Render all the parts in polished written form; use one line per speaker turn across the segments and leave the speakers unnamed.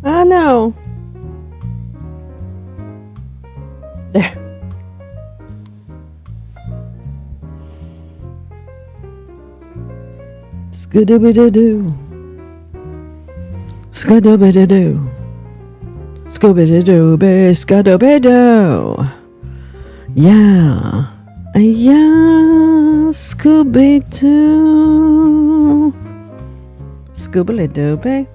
I know. There. Skidoo-bidoo. Skidoo-bidoo. Scooby-doo-boo, scooby-doo. Yeah. Yeah. Scooby-doo. Scooby-doo-boo.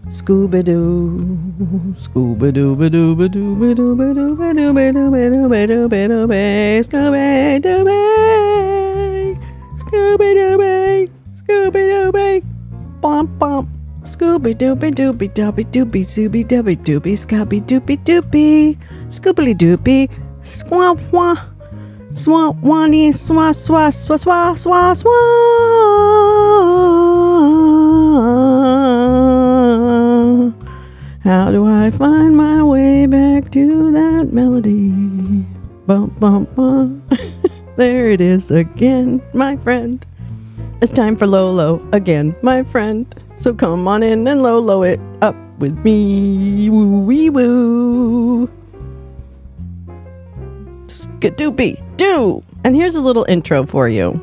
Scooby-doo. Scooby-doo-ba-doo-ba-doo-ba-doo-ba-doo-ba-doo-ba-doo-ba-doo-ba-doo-ba. Scooby-doo-boo. Scooby-doo-boo. Scooby-doo-boo. Bump bump. Scooby dooby dooby dooby dooby zooby dooby dooby scooby dooby dooby scoobly dooby squaw wah swah wani swah swah swah swah swah swah. How do I find my way back to that melody? Bump bump bump. There it is again, my friend. It's time for Lolo again, my friend. So come on in and Lolo it up with me. Woo wee woo. Skadoopy doo. And here's a little intro for you.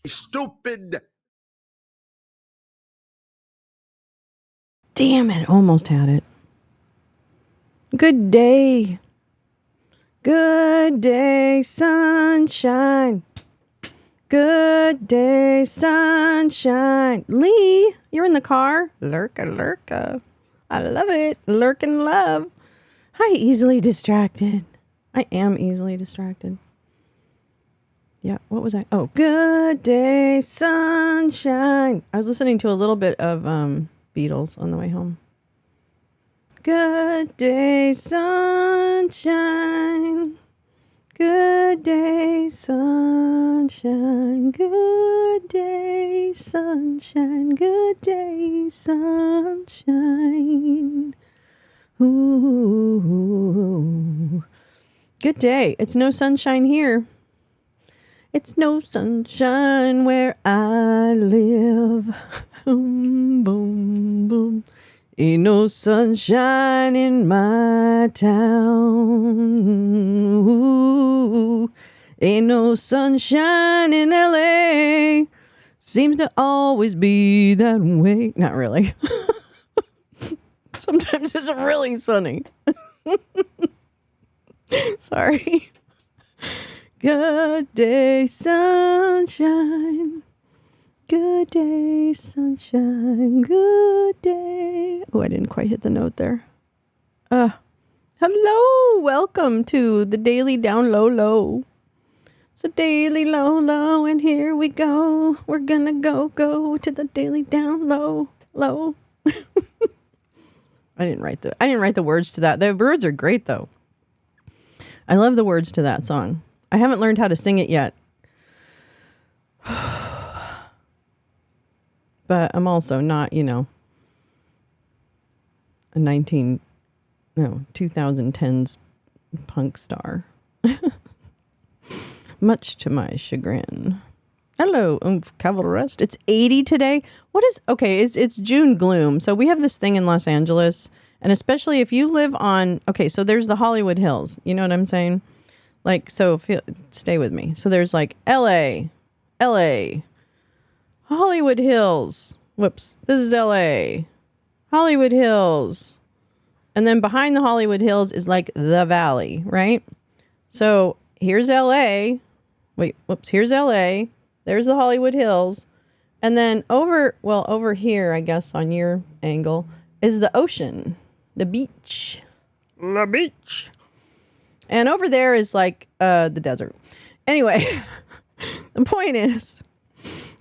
Stupid.
Damn it, almost had it. Good day. Good day, sunshine. Good day, sunshine. Lee, you're in the car? Lurka, lurka. I love it. Lurkin' love. Hi, easily distracted. I am easily distracted. Yeah, what was I? Oh, good day, sunshine. I was listening to a little bit of Beatles on the way home. Good day, sunshine. Good day, sunshine. Good day, sunshine. Good day, sunshine. Ooh. Good day. It's no sunshine here. It's no sunshine where I live. Boom, boom, boom. Ain't no sunshine in my town. Ooh. Ain't no sunshine in LA. Seems to always be that way. Not really. Sometimes it's really sunny. Sorry. Good day, sunshine. Good day, sunshine. Good day. Oh, I didn't quite hit the note there. Hello. Welcome to the Daily Down Low. It's a Daily Low, and here we go. We're gonna go to the Daily Down Low. I didn't write the words to that. The words are great though. I love the words to that song. I haven't learned how to sing it yet. But I'm also not, a 2010s punk star. Much to my chagrin. Hello, cavalrist. It's 80 today. It's June gloom. So we have this thing in Los Angeles, and especially if you live on, so there's the Hollywood Hills. You know what I'm saying? Like, so stay with me. So there's like LA, Hollywood Hills. Whoops. This is LA, Hollywood Hills. And then behind the Hollywood Hills is like the valley, right? So here's LA. Wait, whoops. Here's LA. There's the Hollywood Hills. And then over here, I guess on your angle, is the ocean, the beach. The beach. And over there is like the desert. Anyway, the point is,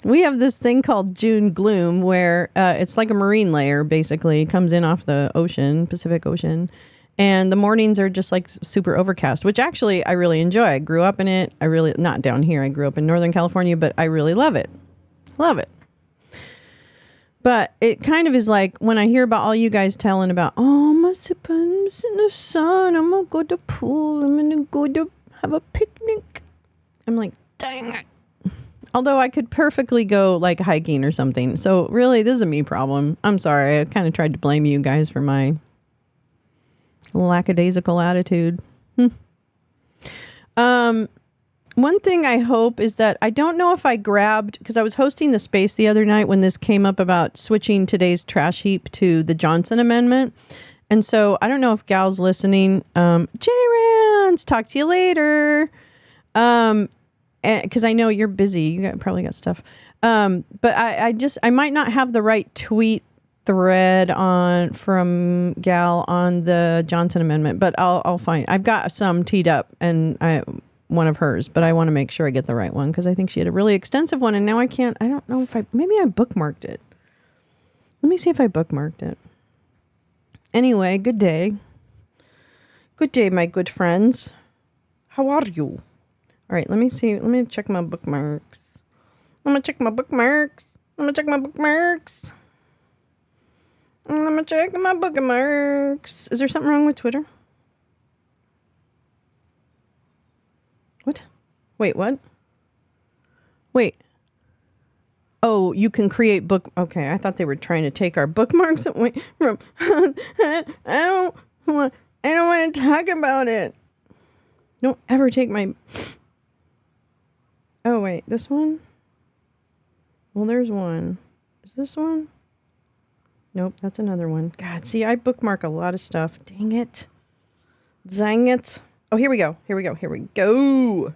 we have this thing called June gloom where it's like a marine layer, basically. It comes in off the ocean, Pacific Ocean. And the mornings are just like super overcast, which actually I really enjoy. I grew up in it. Not down here. I grew up in Northern California, but I really love it. Love it. But it kind of is like when I hear about all you guys telling about, oh, I'm in the sun. I'm going to go to the pool. I'm going to go to have a picnic. I'm like, dang it. Although I could perfectly go like hiking or something. So really, this is a me problem. I'm sorry. I kind of tried to blame you guys for my lackadaisical attitude. One thing I hope is that I don't know if I grabbed, because I was hosting the space the other night when this came up about switching today's trash heap to the Johnson Amendment. And so I don't know if Gal's listening. J-Rans, talk to you later. Because I know you're busy. You probably got stuff. But I might not have the right tweet thread from Gal on the Johnson Amendment, but I'll find. I've got some teed up and one of hers, but I want to make sure I get the right one because I think she had a really extensive one and now I can't. I don't know if maybe I bookmarked it. Let me see if I bookmarked it. Anyway, good day. Good day, my good friends. How are you? All right, let me see. Let me check my bookmarks. I'm going to check my bookmarks. I'm going to check my bookmarks. I'm going to check my bookmarks. Is there something wrong with Twitter? What? Wait, what? Wait. Oh, you can create Okay, I thought they were trying to take our bookmarks away from... I don't want to talk about it. Don't ever take my... Oh, wait, this one? Well, there's one. Is this one? Nope, that's another one. God, see, I bookmark a lot of stuff. Dang it. Dang it. Oh, here we go. Here we go.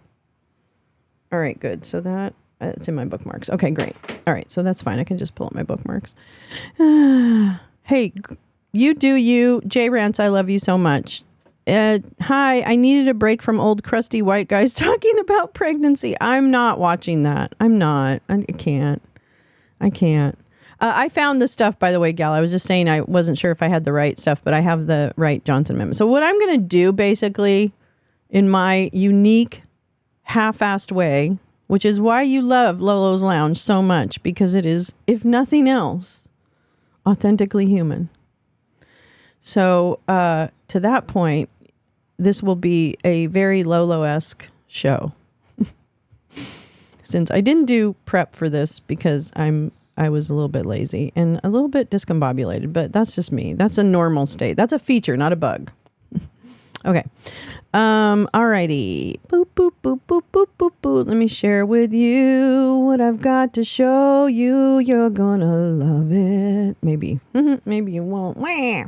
All right, good. So it's in my bookmarks. Okay, great. All right, so that's fine. I can just pull up my bookmarks. Hey, you do you. J-Rants, I love you so much. Hi, I needed a break from old crusty white guys talking about pregnancy. I'm not watching that. I'm not. I can't. I found the stuff, by the way, Gal. I was just saying I wasn't sure if I had the right stuff, but I have the right Johnson Amendment. So what I'm going to do, basically, in my unique, half-assed way, which is why you love Lolo's Lounge so much, because it is, if nothing else, authentically human. So to that point, this will be a very Lolo-esque show. Since I didn't do prep for this because I was a little bit lazy and a little bit discombobulated, but that's just me. That's a normal state. That's a feature, not a bug. Okay. Alrighty. Boop, boop, boop, boop, boop, boop, boop. Let me share with you what I've got to show you. You're gonna love it. Maybe. Maybe you won't. Wah.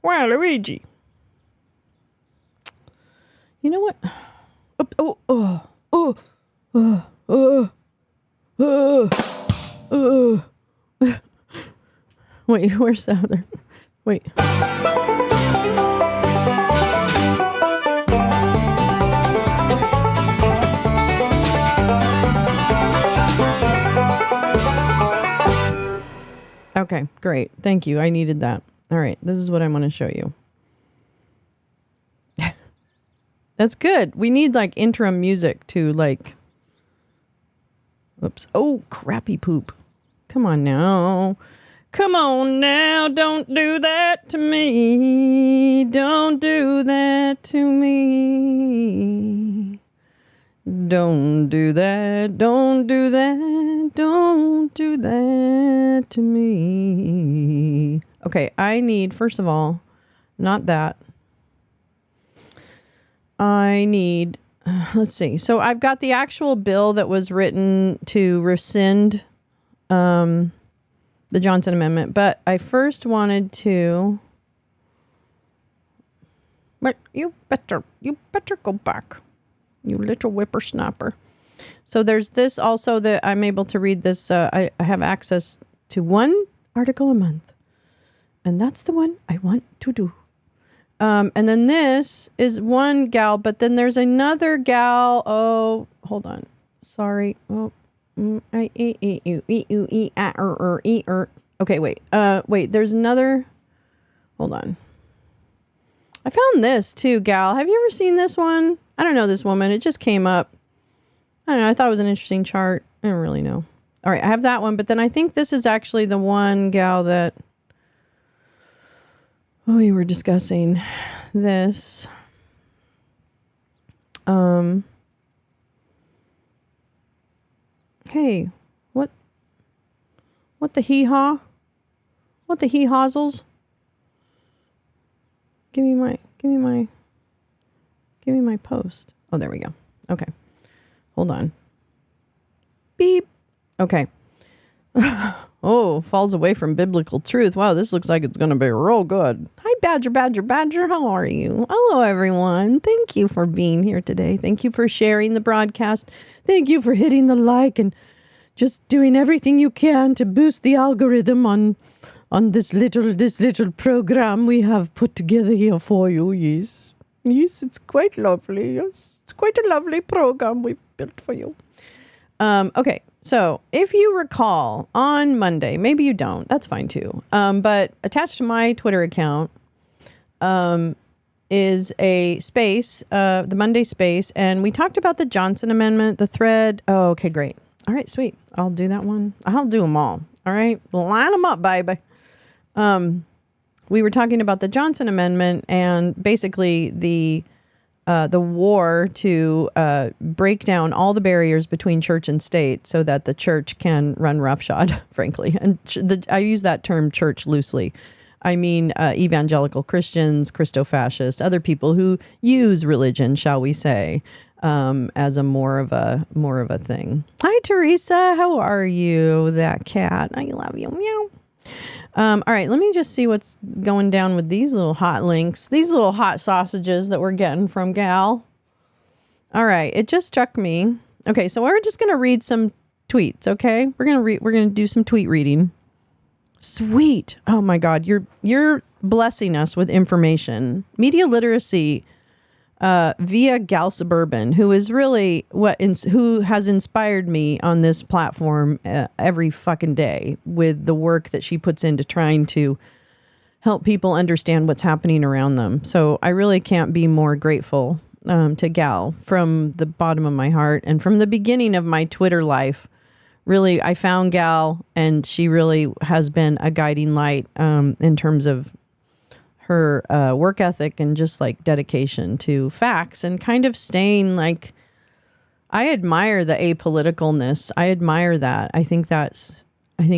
Wow, Luigi. You know what? Wait, where's the other? Wait. Okay, great. Thank you. I needed that. All right, this is what I want to show you. That's good. We need like interim music to like... Oops. Oh, crappy poop. Come on now. Come on now. Don't do that to me. Don't do that to me. Don't do that. Don't do that. Don't do that to me. Okay, I need, first of all, not that. I need let's see. So I've got the actual bill that was written to rescind the Johnson Amendment, but I first wanted to. But you better go back, you little whippersnapper. So there's this also that I'm able to read this. I have access to one article a month, and that's the one I want to do. And then this is one gal, but then there's another gal. Oh, hold on. Sorry. Oh, okay, wait. Wait, there's another. Hold on. I found this too, gal. Have you ever seen this one? I don't know this woman. It just came up. I don't know. I thought it was an interesting chart. I don't really know. All right, I have that one, but then I think this is actually the one gal that we were discussing this. Hey, what the hee-haw? What the hee-haws? Give me my post. Oh, there we go. Okay. Hold on. Beep. Okay. Oh, falls away from biblical truth. Wow, this looks like it's going to be real good. Hi, Badger. How are you? Hello, everyone. Thank you for being here today. Thank you for sharing the broadcast. Thank you for hitting the like and just doing everything you can to boost the algorithm on this little program we have put together here for you. Yes, it's quite lovely. Yes, it's quite a lovely program we've built for you. Okay, so if you recall on Monday, maybe you don't, that's fine too. But attached to my Twitter account is a space, the Monday space, and we talked about the Johnson Amendment, the thread. Oh, okay, great. All right, sweet. I'll do that one. I'll do them all. All right, line them up, baby. We were talking about the Johnson Amendment and basically the war to break down all the barriers between church and state so that the church can run roughshod, frankly. And I use that term church loosely. I mean evangelical Christians, Christo-fascists, other people who use religion, shall we say, as a more of a thing. Hi, Teresa. How are you? That cat. I love you. Meow. All right, let me just see what's going down with these little hot links, these little hot sausages that we're getting from Gal. All right, it just struck me. Okay, so we're just going to read some tweets, okay? We're going to do some tweet reading. Sweet. Oh my God, you're blessing us with information. Media literacy via Gal Suburban, who is really who has inspired me on this platform every fucking day with the work that she puts into trying to help people understand what's happening around them. So I really can't be more grateful to Gal from the bottom of my heart. And from the beginning of my Twitter life, really, I found Gal, and she really has been a guiding light in terms of her work ethic and just like dedication to facts and kind of staying like, I admire the apoliticalness. I admire that. I think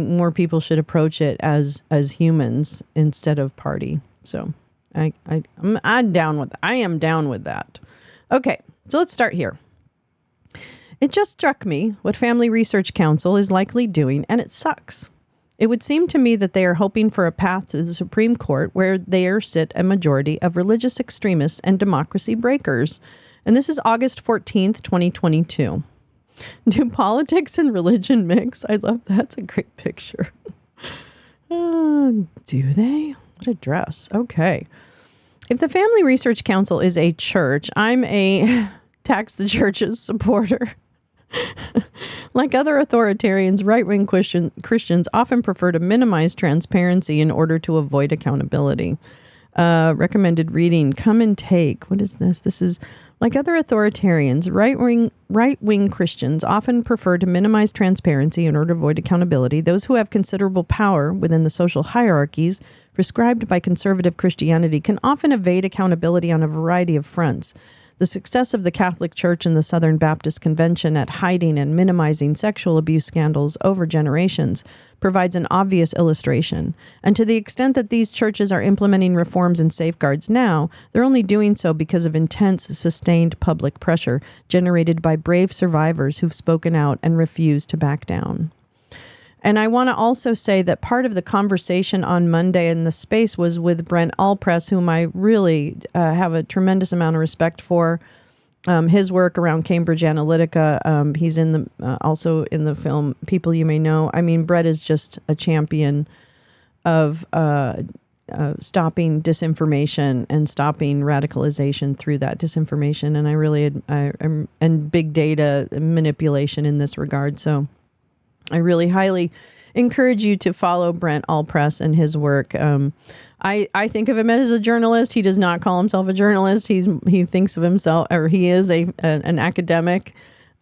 more people should approach it as humans instead of party. So I'm down with that. I am down with that. Okay, so let's start here. It just struck me what Family Research Council is likely doing, and it sucks. It would seem to me that they are hoping for a path to the Supreme Court where there sit a majority of religious extremists and democracy breakers. And this is August 14th, 2022. Do politics and religion mix? I love that. That's a great picture. Do they? What a dress. Okay. If the Family Research Council is a church, I'm a tax the churches supporter. Like other authoritarians, right-wing Christians often prefer to minimize transparency in order to avoid accountability. Recommended reading, Come and Take. What is this? This is, like other authoritarians, right-wing Christians often prefer to minimize transparency in order to avoid accountability. Those who have considerable power within the social hierarchies prescribed by conservative Christianity can often evade accountability on a variety of fronts. The success of the Catholic Church and the Southern Baptist Convention at hiding and minimizing sexual abuse scandals over generations provides an obvious illustration. And to the extent that these churches are implementing reforms and safeguards now, they're only doing so because of intense, sustained public pressure generated by brave survivors who've spoken out and refused to back down. And I want to also say that part of the conversation on Monday in the space was with Brent Allpress, whom I really have a tremendous amount of respect for. His work around Cambridge Analytica. He's in the also in the film People You May Know. I mean, Brett is just a champion of stopping disinformation and stopping radicalization through that disinformation. And I really, and big data manipulation in this regard. So I really highly encourage you to follow Brent Allpress and his work. I think of him as a journalist. He does not call himself a journalist. He thinks of himself, or he is an academic,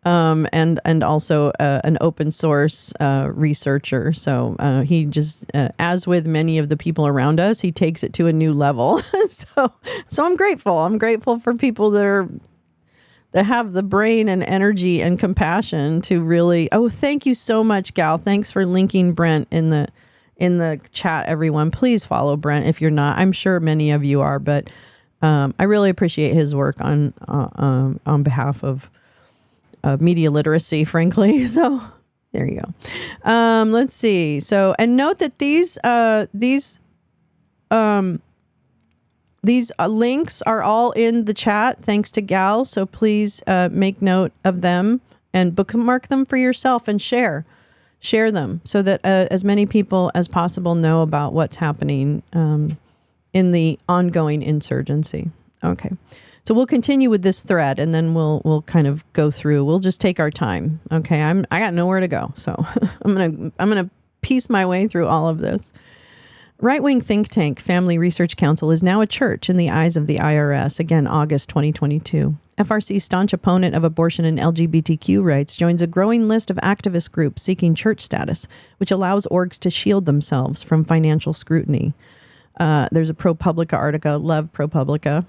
and also an open source researcher. So he just, as with many of the people around us, he takes it to a new level. So I'm grateful. I'm grateful for people that have the brain and energy and compassion to really. Oh, thank you so much, Gal. Thanks for linking Brent in the chat, everyone. Please follow Brent if you're not. I'm sure many of you are, but I really appreciate his work on behalf of media literacy, frankly. So there you go. Let's see. So, and note that these links are all in the chat, thanks to Gal. So please make note of them and bookmark them for yourself and share them so that as many people as possible know about what's happening in the ongoing insurgency. Okay. So we'll continue with this thread and then we'll kind of go through. We'll just take our time. Okay. I got nowhere to go. So I'm going to piece my way through all of this. Right-wing think tank Family Research Council is now a church in the eyes of the IRS. Again, August 2022. FRC's staunch opponent of abortion and LGBTQ rights joins a growing list of activist groups seeking church status, which allows orgs to shield themselves from financial scrutiny. There's a ProPublica article, love ProPublica.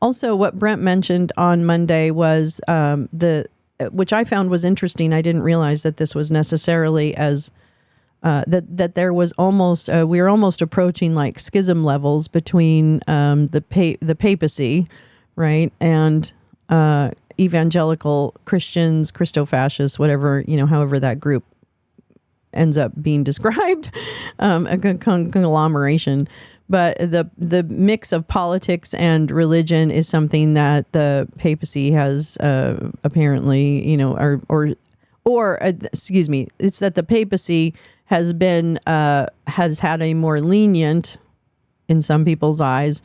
Also, what Brent mentioned on Monday was which I found was interesting. I didn't realize that this was necessarily as that there was almost we were almost approaching like schism levels between the papacy, right, and evangelical Christians, Christo-fascists, whatever, however that group ends up being described, a conglomeration. But the mix of politics and religion is something that the papacy has apparently, excuse me, it's that the papacy has had a more lenient, in some people's eyes,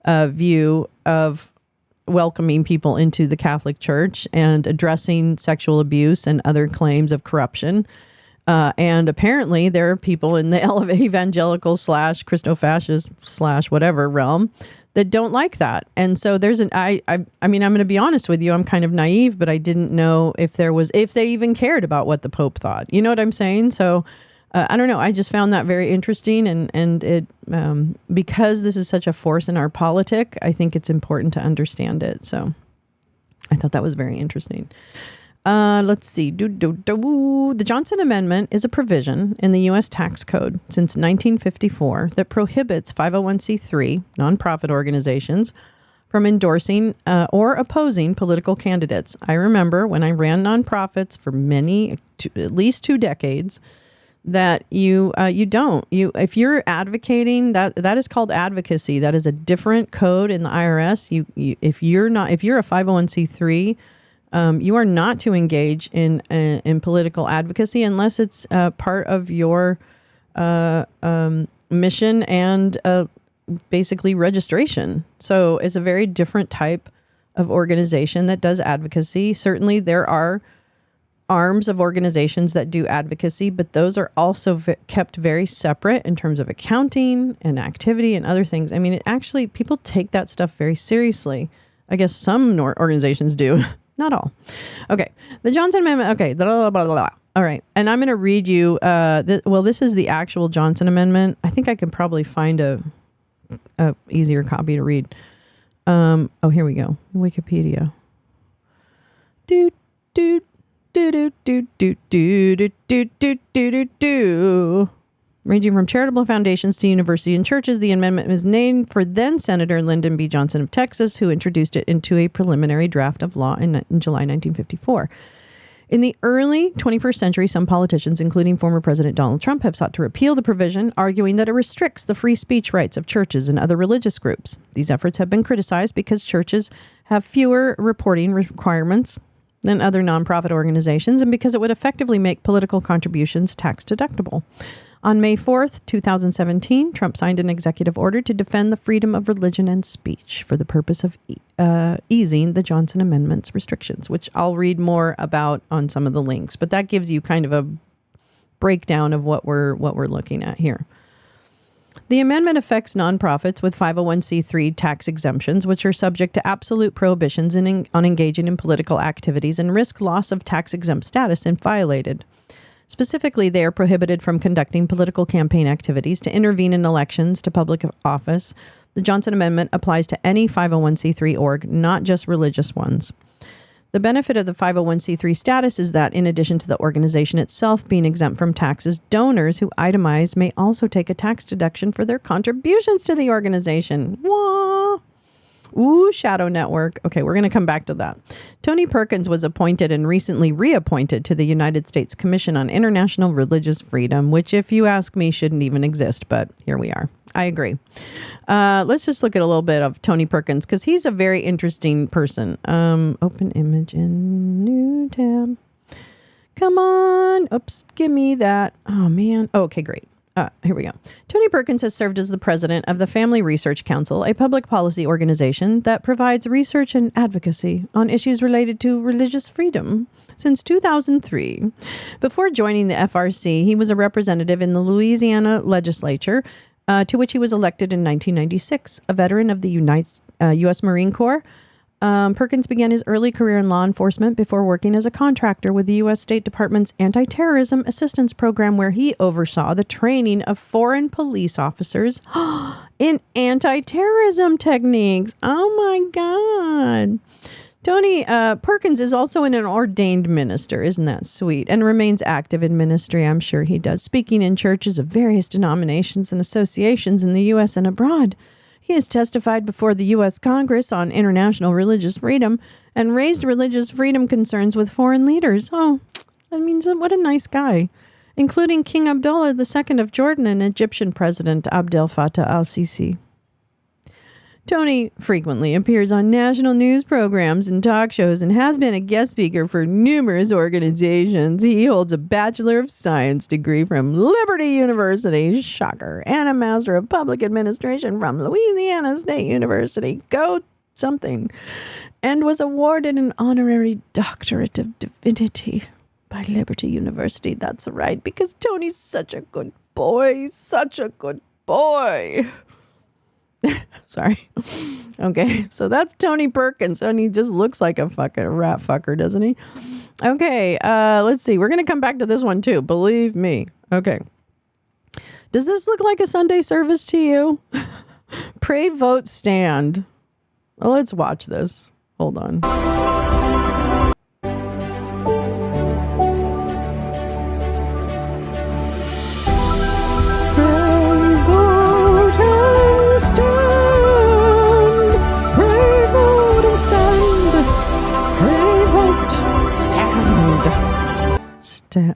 view of welcoming people into the Catholic Church and addressing sexual abuse and other claims of corruption. And apparently there are people in the evangelical / Christo-fascist / whatever realm that don't like that. And so there's I mean, I'm going to be honest with you, I'm kind of naive, but I didn't know if they even cared about what the Pope thought. You know what I'm saying? So I don't know. I just found that very interesting. And it, because this is such a force in our politic, I think it's important to understand it. So I thought that was very interesting. Let's see. The Johnson Amendment is a provision in the U.S. tax code since 1954 that prohibits 501c3 nonprofit organizations from endorsing or opposing political candidates. I remember when I ran nonprofits for at least 2 decades, that if you're advocating, that is called advocacy. That is a different code in the IRS. If you're a 501c3, you are not to engage in political advocacy unless it's part of your mission and basically registration. So it's a very different type of organization that does advocacy. Certainly there are arms of organizations that do advocacy, but those are also kept very separate in terms of accounting and activity and other things. I mean, people take that stuff very seriously. I guess some organizations do. Not all. Okay. The Johnson Amendment. Okay. Blah, blah, blah, blah. All right. And I'm going to read you. This is the actual Johnson Amendment. I think I could probably find a easier copy to read. Here we go. Wikipedia. Ranging from charitable foundations to universities and churches, the amendment was named for then Senator Lyndon B. Johnson of Texas, who introduced it into a preliminary draft of law in July 1954. In the early 21st century, some politicians, including former President Donald Trump, have sought to repeal the provision, arguing that it restricts the free speech rights of churches and other religious groups. These efforts have been criticized because churches have fewer reporting requirements than other nonprofit organizations and because it would effectively make political contributions tax deductible. On May 4th, 2017, Trump signed an executive order to defend the freedom of religion and speech for the purpose of easing the Johnson Amendment's restrictions, which I'll read more about on some of the links. But that gives you kind of a breakdown of what we're looking at here. The amendment affects nonprofits with 501c3 tax exemptions, which are subject to absolute prohibitions on engaging in political activities and risk loss of tax-exempt status if violated. Specifically, they are prohibited from conducting political campaign activities, to intervene in elections to public office. The Johnson Amendment applies to any 501c3 org, not just religious ones. The benefit of the 501c3 status is that, in addition to the organization itself being exempt from taxes, donors who itemize may also take a tax deduction for their contributions to the organization. Wah! Ooh, Shadow Network. Okay, we're going to come back to that. Tony Perkins was appointed and recently reappointed to the United States Commission on International Religious Freedom, which, if you ask me, shouldn't even exist, but here we are. I agree. Let's just look at a little bit of Tony Perkins, because he's a very interesting person. Open image in new tab. Come on. Oops, give me that. Oh, man. Okay, great. Here we go. Tony Perkins has served as the president of the Family Research Council, a public policy organization that provides research and advocacy on issues related to religious freedom since 2003. Before joining the FRC, he was a representative in the Louisiana legislature, to which he was elected in 1996, a veteran of the U.S. Marine Corps. Perkins began his early career in law enforcement before working as a contractor with the U.S. State Department's Anti-Terrorism Assistance Program, where he oversaw the training of foreign police officers in anti-terrorism techniques. Oh, my God. Tony Perkins is also an ordained minister. Isn't that sweet? And remains active in ministry. I'm sure he does, speaking in churches of various denominations and associations in the U.S. and abroad. He has testified before the U.S. Congress on international religious freedom and raised religious freedom concerns with foreign leaders. Oh, that means what a nice guy, including King Abdullah II of Jordan and Egyptian President Abdel Fattah al-Sisi. Tony frequently appears on national news programs and talk shows and has been a guest speaker for numerous organizations. He holds a Bachelor of Science degree from Liberty University, shocker, and a Master of Public Administration from Louisiana State University, go something, and was awarded an honorary doctorate of divinity by Liberty University. That's right, because Tony's such a good boy, such a good boy. Sorry. Okay, so that's Tony Perkins, and he just looks like a fucking rat fucker, doesn't he? Okay, let's see. We're going to come back to this one too, believe me. Okay. Does this look like a Sunday service to you? Pray, vote, stand. Well, let's watch this. Hold on.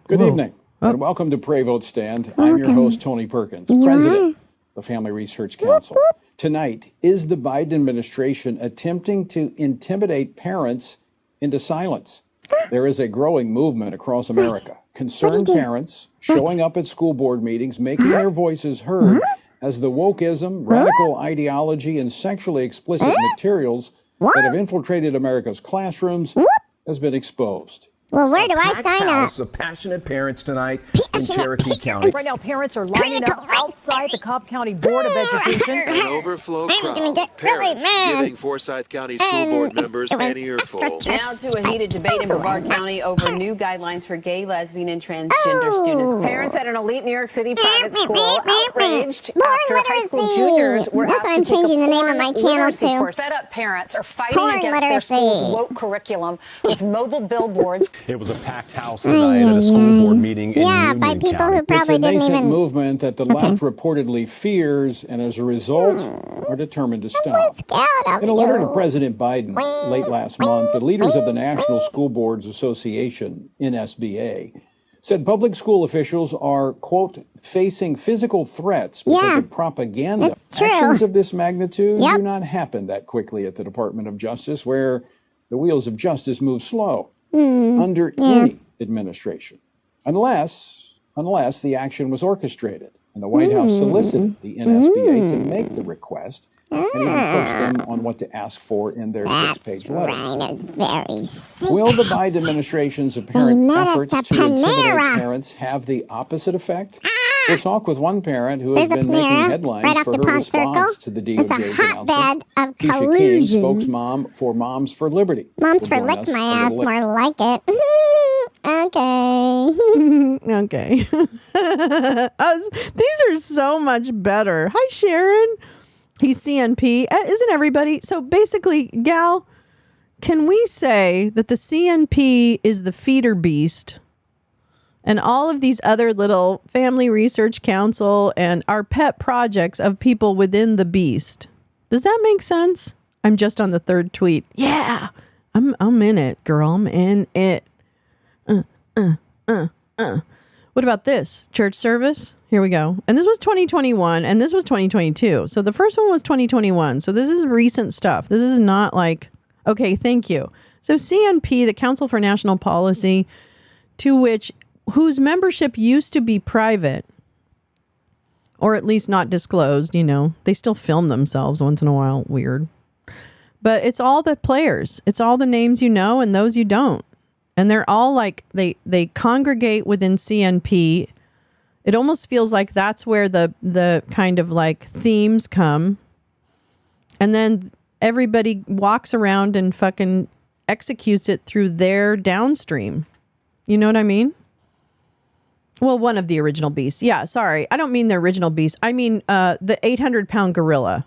Good evening, and welcome to Pray Vote Stand. I'm your host, Tony Perkins, president of the Family Research Council. Tonight, is the Biden administration attempting to intimidate parents into silence? There is a growing movement across America. Concerned parents showing up at school board meetings, making their voices heard as the wokeism, radical ideology, and sexually explicit materials that have infiltrated America's classrooms has been exposed.
Well, where do I sign up?
Of passionate parents tonight
in Cherokee County.
Right now, parents are lining up outside the Cobb County Board of Education.
An overflow crowd. Parents giving Forsyth County School Board members an earful.
Now to a heated debate in Brevard County over new guidelines for gay, lesbian, and transgender students.
Parents at an elite New York City private school outraged after high school juniors were
That's
asked
what I'm
to take
changing
a
the name of
porn
my channel
literacy
to.
course.
Fed up parents are fighting
Porn
against their
literacy.
school's woke curriculum with mobile billboards.
It was a packed house tonight at a school board meeting in
Yeah,
Union
by people
County.
who probably
It's a
didn't
nascent
even.
movement that the left reportedly fears, and as a result, are determined to stop. In a letter to President Biden late last month, the leaders of the National School Boards Association, NSBA, said public school officials are, quote, facing physical threats because of propaganda.
It's true.
Actions of this magnitude
Yep.
do not happen that quickly at the Department of Justice, where the wheels of justice move slow under any administration, unless the action was orchestrated. And the White House solicited the NSBA to make the request and even pushed them on what to ask for in their six-page letter.
Right, it's very
Will the Biden administration's apparent
met at
efforts
the
to intimidate
Panera.
parents have the opposite effect? We'll talk with one parent who has
There's a
been making
Panera
headlines
right
for
off
her
the Pont Circle.
response to the
It's a
DOJ's
hotbed
announcement.
of
Keisha King,
collusion.
spokesmom for Moms for Liberty.
Moms
will
for
join
lick
us
my
a
ass,
little later.
more like it. Okay.
Okay. These are so much better. Hi, Sharon. He's CNP. Isn't everybody? So basically, Gal, can we say that the CNP is the feeder beast and all of these other little Family Research Council and our pet projects of people within the beast? Does that make sense? I'm just on the third tweet. Yeah, I'm in it, girl. I'm in it. What about this? Church service? Here we go. And this was 2021 and this was 2022. So the first one was 2021. So this is recent stuff. This is not like, okay, thank you. So CNP, the Council for National Policy, whose membership used to be private, or at least not disclosed, they still film themselves once in a while. Weird. But it's all the players. It's all the names you know and those you don't. And they're all like, they congregate within CNP. It almost feels like that's where the kind of like themes come. And then everybody walks around and fucking executes it through their downstream. You know what I mean? Well, one of the original beasts. Yeah, sorry. I don't mean the original beast. I mean the 800-pound gorilla.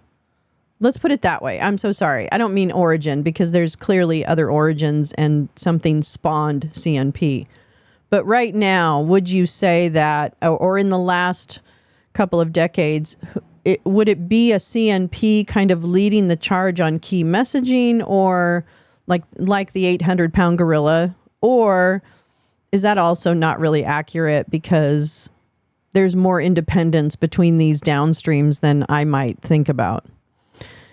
Let's put it that way. I'm so sorry. I don't mean origin because there's clearly other origins and something spawned CNP. But right now, would you say that, or in the last couple of decades, would it be a CNP kind of leading the charge on key messaging, or like the 800-pound gorilla? Or is that also not really accurate because there's more independence between these downstreams than I might think about?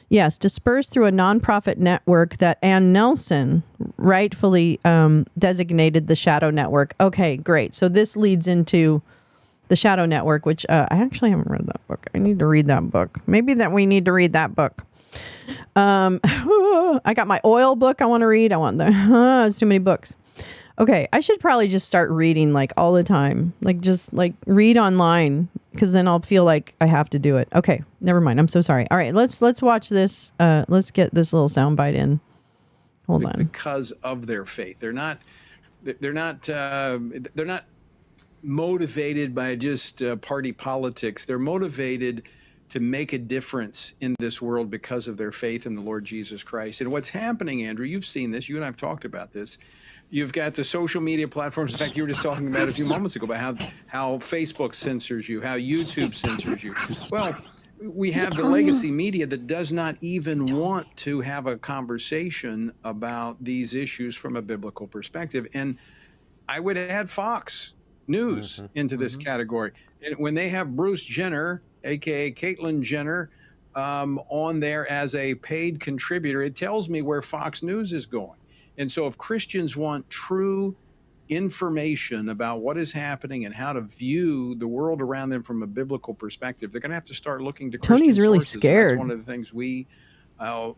Yes, dispersed through a nonprofit network that Ann Nelson rightfully designated the Shadow Network. Okay, great. So this leads into the Shadow Network, which I actually haven't read that book. I need to read that book. Maybe that we need to read that book. I got my oil book I want to read. It's too many books. Okay, I should probably just start reading like all the time. Like just like read online, because then I'll feel like I have to do it. Okay, never mind. I'm so sorry. All right, let's watch this. Let's get this little soundbite in. Hold on.
Because of their faith, they're not motivated by just party politics. They're motivated to make a difference in this world because of their faith in the Lord Jesus Christ. And what's happening, Andrew, you've seen this. You and I have talked about this. You've got the social media platforms. In fact, you were just talking about a few moments ago about how Facebook censors you, how YouTube censors you. Well, we have the legacy media that does not even want to have a conversation about these issues from a biblical perspective. And I would add Fox News into this category. And when they have Bruce Jenner, a.k.a. Caitlyn Jenner, on there as a paid contributor, it tells me where Fox News is going. And so if Christians want true information about what is happening and how to view the world around them from a biblical perspective, they're going to have to start looking to Christian
Tony's really
sources.
scared.
That's one of the things we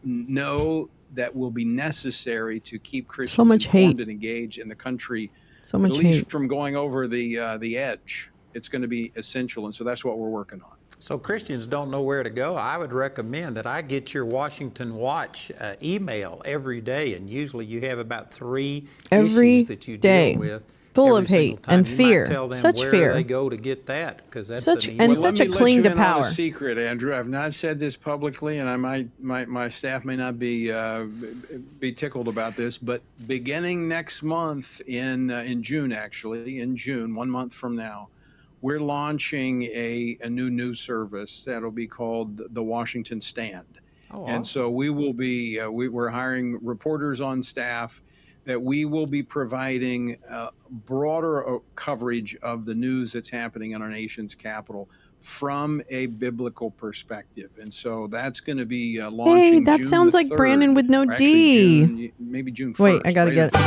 know that will be necessary to keep Christians
so much
informed
hate.
and engaged in the country
So much
at least
hate.
from going over the edge. It's going to be essential, and so that's what we're working on.
So Christians don't know where to go. I would recommend that I get your Washington Watch email every day, and usually you have about 3 issues that you deal with.
Full of hate and fear.
Tell them
such
where
fear.
they go to get that, because that's
such
an
and
email.
such a cling to power.
On a secret, Andrew. I've not said this publicly, and my staff may not be tickled about this, but beginning next month in June, actually in June, 1 month from now, we're launching a new news service that'll be called the Washington Stand. Oh, awesome. And so we will be we're hiring reporters on staff that we will be providing broader coverage of the news that's happening in our nation's capital from a biblical perspective. And so that's going to be launching
Hey, that
June
sounds
the
like
3rd.
Brandon with no
Or actually
D.
maybe June 1st.
Wait, I got to get it.
So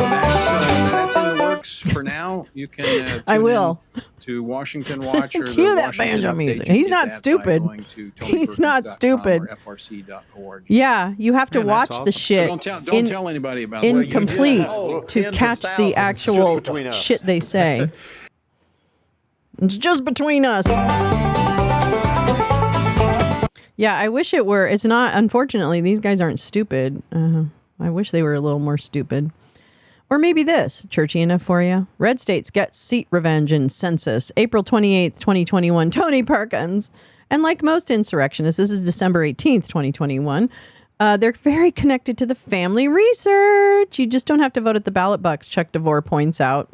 that's in the works for now. You can
I will.
To Washington Watch or
Cue
the
that
Washington
banjo
Update.
music.
You
He's
can
not
get that
stupid.
by going to
He's not stupid.
or frc.org.
Yeah, you have to
Man,
watch
that's
the
awesome.
shit
So don't tell anybody about it.
incomplete
Look,
to
tens of
catch the
thousands
actual
just between us.
shit they say. It's just between us. Yeah, I wish it were. It's not. Unfortunately, these guys aren't stupid. I wish they were a little more stupid. Or maybe this, churchy enough for you. Red states get seat revenge in census. April 28th, 2021, Tony Perkins. And like most insurrectionists, this is December 18th, 2021. They're very connected to the family research. You just don't have to vote at the ballot box, Chuck DeVore points out.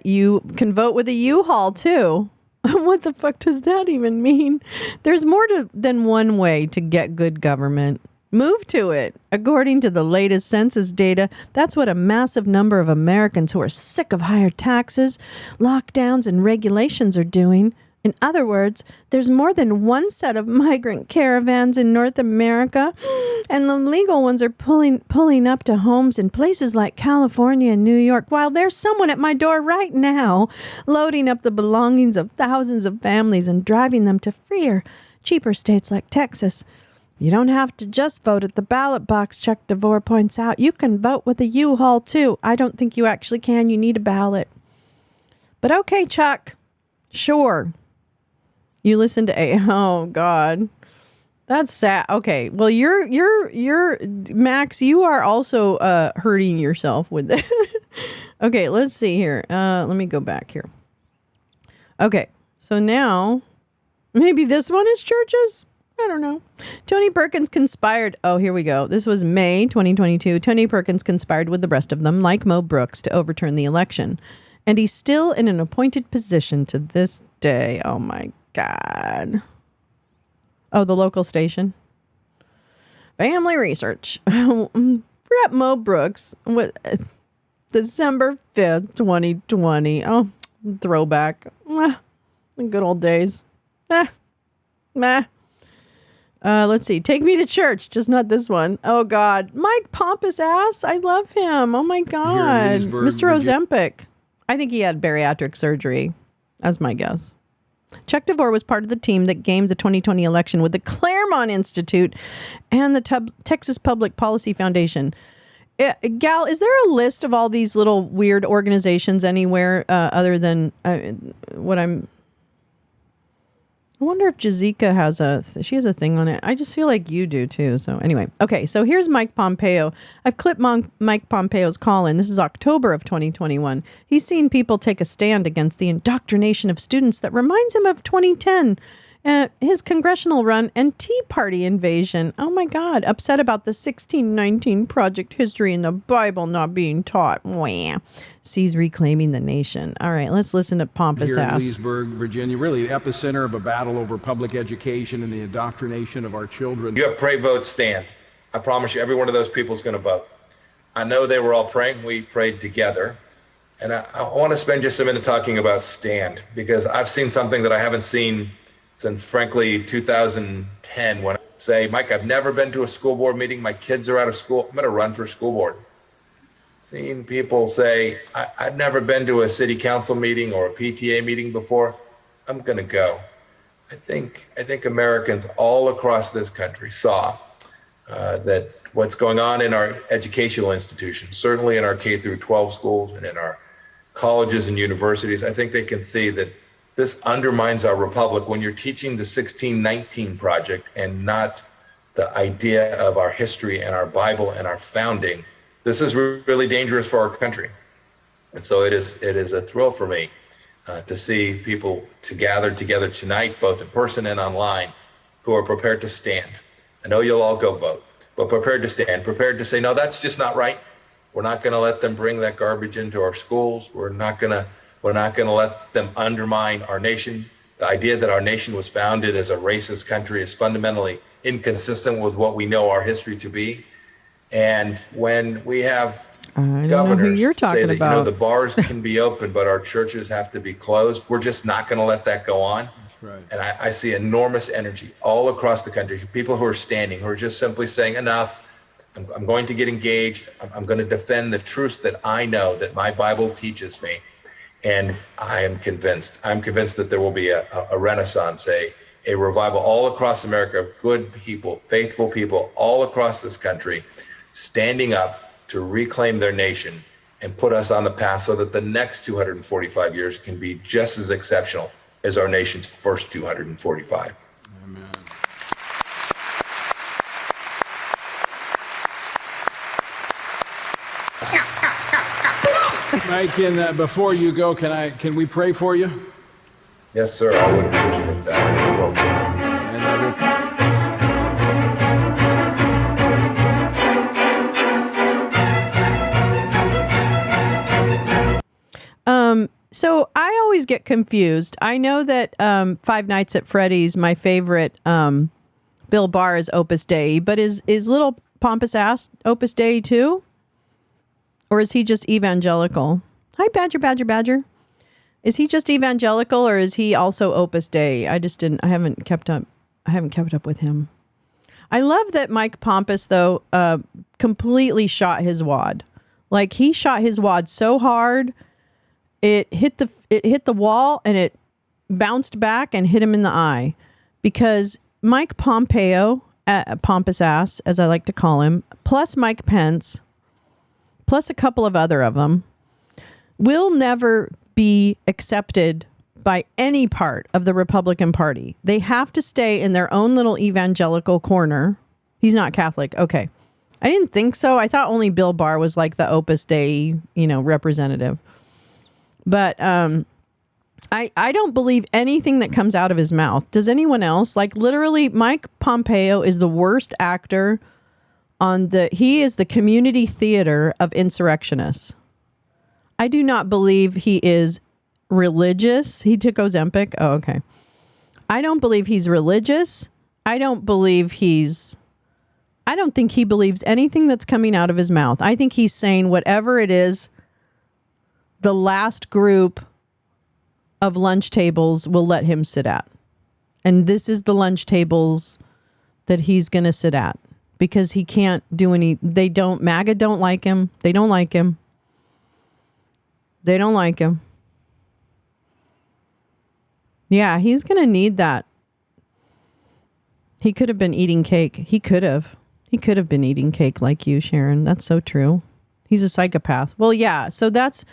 You can vote with a U-Haul, too. What the fuck does that even mean? There's more than one way to get good government. Move to it. According to the latest census data, that's what a massive number of Americans who are sick of higher taxes, lockdowns, and regulations are doing. In other words, there's more than one set of migrant caravans in North America, and the legal ones are pulling up to homes in places like California and New York, while there's someone at my door right now loading up the belongings of thousands of families and driving them to freer, cheaper states like Texas. You don't have to just vote at the ballot box, Chuck DeVore points out. You can vote with a U-Haul, too. I don't think you actually can. You need a ballot. But okay, Chuck. Sure. You listen to oh God, that's sad. Okay, well you're Max. You are also hurting yourself with that. Okay, let's see here. Let me go back here. Okay, so now maybe this one is churches. I don't know. Tony Perkins conspired. Oh, here we go. This was May 2022. Tony Perkins conspired with the rest of them, like Mo Brooks, to overturn the election, and he's still in an appointed position to this day. Oh my God. Oh, the local station. Family research. Rep Mo Brooks. December 5th, 2020. Oh, throwback. The good old days. Let's see. Take me to church. Just not this one. Oh, God. Mike Pompous ass. I love him. Oh, my God. Mr. Ozempic. I think he had bariatric surgery. That's my guess. Chuck DeVore was part of the team that gamed the 2020 election with the Claremont Institute and the Texas Public Policy Foundation. Gal, is there a list of all these little weird organizations anywhere other than what I'm... I wonder if Jazika has she has a thing on it. I just feel like you do too. So anyway, okay. So here's Mike Pompeo. I've clipped Mike Pompeo's call-in. This is October of 2021. He's seen people take a stand against the indoctrination of students that reminds him of 2010, his congressional run and Tea Party invasion. Oh my God. Upset about the 1619 Project History in the Bible not being taught. Wah. Sees reclaiming the nation. All right, let's listen to Pompous
here in
ass.
Leesburg, Virginia, really the epicenter of a battle over public education and the indoctrination of our children.
You have Pray, Vote, Stand. I promise you, every one of those people is going to vote. I know they were all praying. We prayed together. And I want to spend just a minute talking about Stand, because I've seen something that I haven't seen since, frankly, 2010, when I say, Mike, I've never been to a school board meeting. My kids are out of school. I'm going to run for school board. Seen people say, I've never been to a city council meeting or a PTA meeting before. I'm going to go. I think Americans all across this country saw that what's going on in our educational institutions, certainly in our K through 12 schools and in our colleges and universities, I think they can see that this undermines our republic when you're teaching the 1619 Project and not the idea of our history and our Bible and our founding. This is really dangerous for our country. And so it is a thrill for me to see people to gather together tonight, both in person and online, who are prepared to stand. I know you'll all go vote, but prepared to stand, prepared to say, no, that's just not right. We're not going to let them bring that garbage into our schools. We're not going to let them undermine our nation. The idea that our nation was founded as a racist country is fundamentally inconsistent with what we know our history to be. And when we have governors say that, the bars can be open, but our churches have to be closed, we're just not going to let that go on. That's right. And I see enormous energy all across the country, people who are standing, who are just simply saying, enough. I'm going to get engaged. I'm going to defend the truths that I know, that my Bible teaches me. And I'm convinced that there will be a renaissance, a revival all across America of good people, faithful people all across this country, standing up to reclaim their nation and put us on the path so that the next 245 years can be just as exceptional as our nation's first 245.
Amen. Mike, and before you go, can we pray for you?
Yes, sir. I would appreciate that.
So I always get confused. I know that Five Nights at Freddy's, my favorite, Bill Barr is Opus Dei, but is Little Pompous Ass Opus Dei too? Or is he just evangelical? Hi, Badger. Is he just evangelical, or is he also Opus Dei? I haven't kept up with him. I love that Mike Pompous, though, completely shot his wad. Like, he shot his wad so hard, it hit the wall and it bounced back and hit him in the eye. Because Mike Pompeo, Pompous Ass, as I like to call him, plus Mike Pence, plus a couple of other of them, will never be accepted by any part of the Republican Party. They have to stay in their own little evangelical corner. He's not Catholic. Okay. I didn't think so. I thought only Bill Barr was like the Opus Dei, representative. But I don't believe anything that comes out of his mouth. Does anyone else? Like, literally, Mike Pompeo is the worst actor he is the community theater of insurrectionists. I do not believe he is religious. He took Ozempic. Oh, okay. I don't believe he's religious. I don't think he believes anything that's coming out of his mouth. I think he's saying whatever it is the last group of lunch tables will let him sit at. And this is the lunch tables that he's going to sit at. Because he can't do MAGA don't like him. They don't like him. Yeah, he's going to need that. He could have been eating cake. He could have been eating cake like you, Sharon. That's so true. He's a psychopath. Well, yeah, so that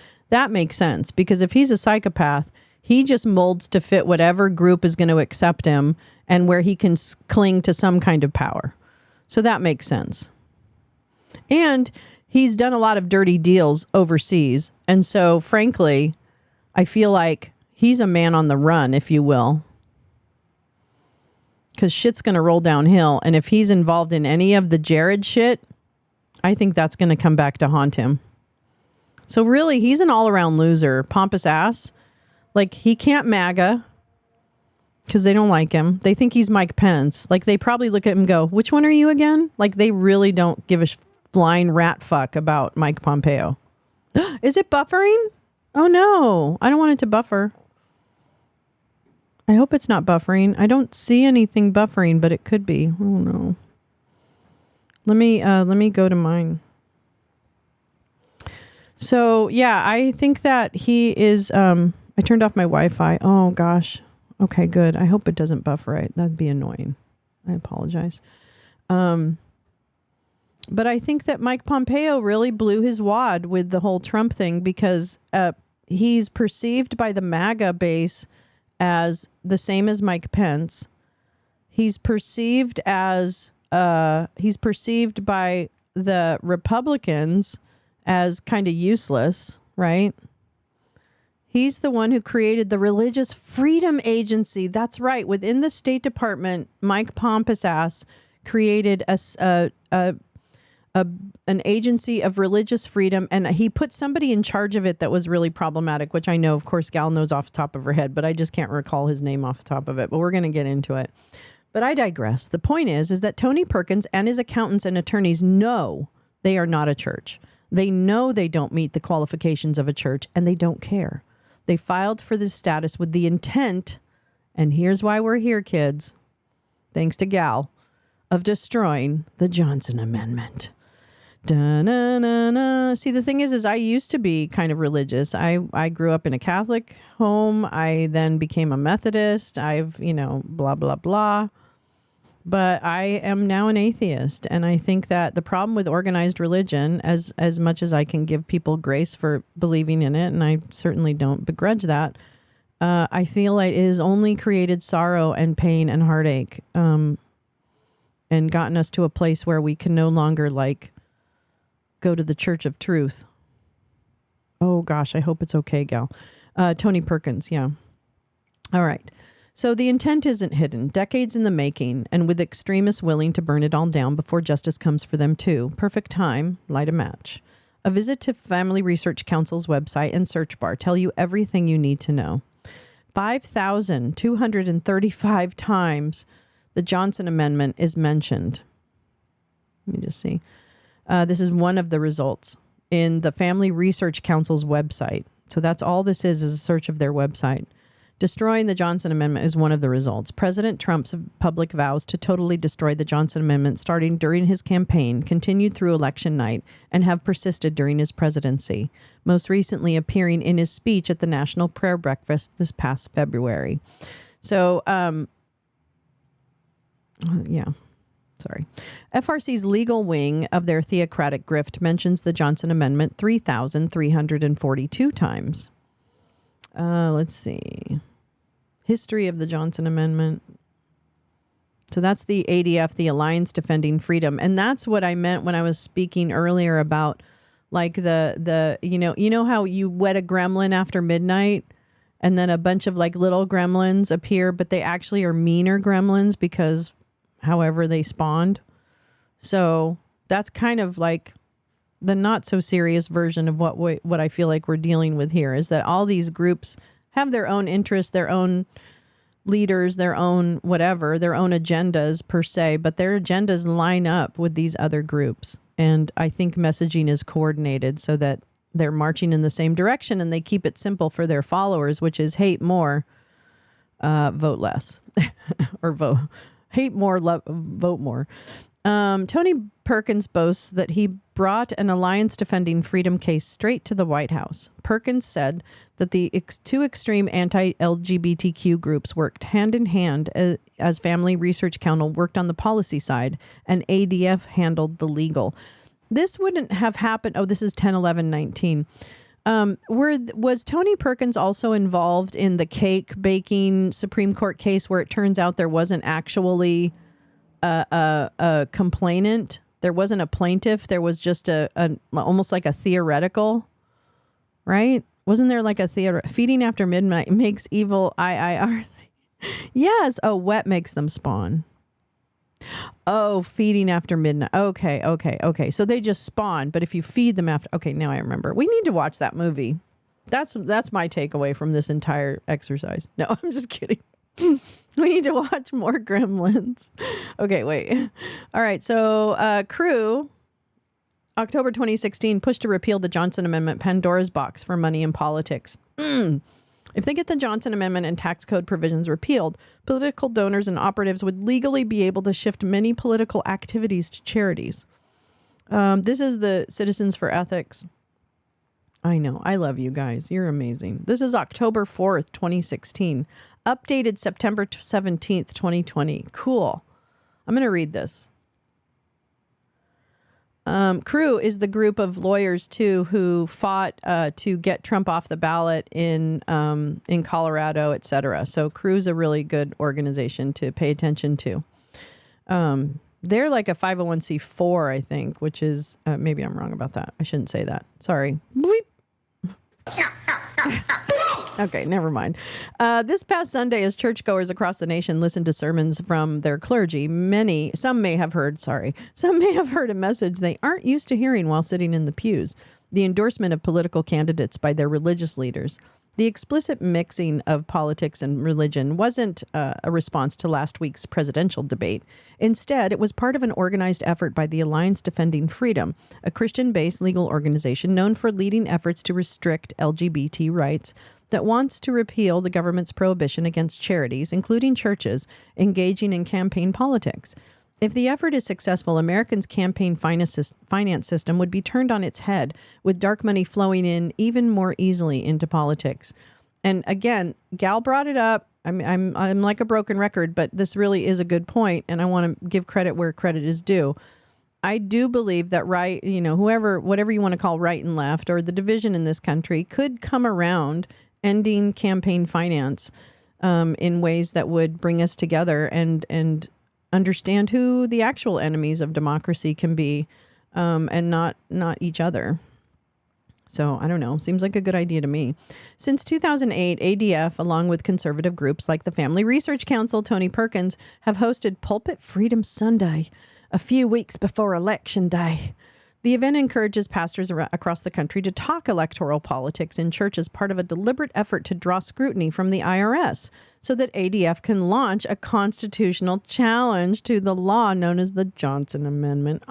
makes sense. Because if he's a psychopath, he just molds to fit whatever group is going to accept him and where he can cling to some kind of power. So that makes sense. And he's done a lot of dirty deals overseas. And so, frankly, I feel like he's a man on the run, if you will. Because shit's going to roll downhill. And if he's involved in any of the Jared shit, I think that's going to come back to haunt him. So really, he's an all-around loser. Pompous ass. Like, he can't MAGA. Because they don't like him. They think he's Mike Pence. Like, they probably look at him and go, which one are you again? Like, they really don't give a flying rat fuck about Mike Pompeo. Is it buffering? Oh, no. I don't want it to buffer. I hope it's not buffering. I don't see anything buffering, but it could be. Oh, no. Let me go to mine. So, yeah, I think that he is... I turned off my Wi-Fi. Oh, gosh. Okay, good. I hope it doesn't buffer right. That'd be annoying. I apologize. But I think that Mike Pompeo really blew his wad with the whole Trump thing because he's perceived by the MAGA base as the same as Mike Pence. He's perceived by the Republicans as kind of useless, right? He's the one who created the Religious Freedom Agency. That's right. Within the State Department, Mike Pompous ass created an agency of religious freedom, and he put somebody in charge of it that was really problematic, which I know, of course, Gal knows off the top of her head, but I just can't recall his name off the top of it. But we're going to get into it. But I digress. The point is that Tony Perkins and his accountants and attorneys know they are not a church. They know they don't meet the qualifications of a church, and they don't care. They filed for this status with the intent, and here's why we're here, kids, thanks to Gal, of destroying the Johnson Amendment. Da-na-na-na. See, the thing is I used to be kind of religious. I grew up in a Catholic home. I then became a Methodist. Blah, blah, blah. But I am now an atheist. And I think that the problem with organized religion, as much as I can give people grace for believing in it, and I certainly don't begrudge that, I feel like it has only created sorrow and pain and heartache, and gotten us to a place where we can no longer go to the Church of Truth. Oh gosh, I hope it's okay, Gal. Tony Perkins, yeah. All right. So the intent isn't hidden. Decades in the making, and with extremists willing to burn it all down before justice comes for them too. Perfect time, light a match. A visit to Family Research Council's website and search bar tell you everything you need to know. 5,235 times the Johnson Amendment is mentioned. Let me just see. This is one of the results in the Family Research Council's website. So that's all this is a search of their website. Destroying the Johnson Amendment is one of the results. President Trump's public vows to totally destroy the Johnson Amendment starting during his campaign continued through election night and have persisted during his presidency, most recently appearing in his speech at the National Prayer Breakfast this past February. So, FRC's legal wing of their theocratic grift mentions the Johnson Amendment 3,342 times. Let's see. History of the Johnson Amendment. So that's the ADF, the Alliance Defending Freedom. And that's what I meant when I was speaking earlier about the how you wet a gremlin after midnight and then a bunch of little gremlins appear, but they actually are meaner gremlins because however they spawned. So that's kind of like the not so serious version of what I feel like we're dealing with here, is that all these groups have their own interests, their own leaders, their own whatever, their own agendas per se, but their agendas line up with these other groups. And I think messaging is coordinated so that they're marching in the same direction, and they keep it simple for their followers, which is hate more, vote less, or hate more, vote more. Tony Perkins boasts that he brought an Alliance Defending Freedom case straight to the White House. Perkins said that the two extreme anti-LGBTQ groups worked hand in hand as Family Research Council worked on the policy side, and ADF handled the legal. This wouldn't have happened. Oh, this is 10/11/19. Was Tony Perkins also involved in the cake baking Supreme Court case where it turns out there wasn't actually a complainant? There wasn't a plaintiff. There was just a almost like a theoretical, right? Wasn't there like a feeding after midnight makes evil IIRC? Yes. Oh, wet makes them spawn. Oh, feeding after midnight. Okay. So they just spawn, but if you feed them after, okay, now I remember. We need to watch that movie. That's my takeaway from this entire exercise. No, I'm just kidding. We need to watch more Gremlins. Okay, wait. All right. So, Crew, October 2016, pushed to repeal the Johnson Amendment, Pandora's box for money in politics. If they get the Johnson Amendment and tax code provisions repealed, political donors and operatives would legally be able to shift many political activities to charities. This is the Citizens for Ethics. I know. I love you guys. You're amazing. This is October 4th, 2016. Updated September 17th, 2020. Cool. I'm going to read this. Crew is the group of lawyers, too, who fought to get Trump off the ballot in Colorado, et cetera. So Crew's a really good organization to pay attention to. They're like a 501c4, I think, which is, maybe I'm wrong about that. I shouldn't say that. Sorry. Bleep. Okay, never mind. This past Sunday, as churchgoers across the nation listened to sermons from their clergy, some may have heard a message they aren't used to hearing while sitting in the pews: the endorsement of political candidates by their religious leaders. The explicit mixing of politics and religion wasn't a response to last week's presidential debate. Instead, it was part of an organized effort by the Alliance Defending Freedom, a Christian-based legal organization known for leading efforts to restrict LGBT rights, that wants to repeal the government's prohibition against charities, including churches, engaging in campaign politics. If the effort is successful, Americans' campaign finance system would be turned on its head, with dark money flowing in even more easily into politics. And again, Gal brought it up. I'm like a broken record, but this really is a good point, and I want to give credit where credit is due. I do believe that whatever you want to call right and left, or the division in this country, could come around ending campaign finance in ways that would bring us together and understand who the actual enemies of democracy can be, and not each other. So I don't know. Seems like a good idea to me. Since 2008, ADF, along with conservative groups like the Family Research Council, Tony Perkins, have hosted Pulpit Freedom Sunday a few weeks before Election Day. The event encourages pastors across the country to talk electoral politics in church as part of a deliberate effort to draw scrutiny from the IRS so that ADF can launch a constitutional challenge to the law known as the Johnson Amendment.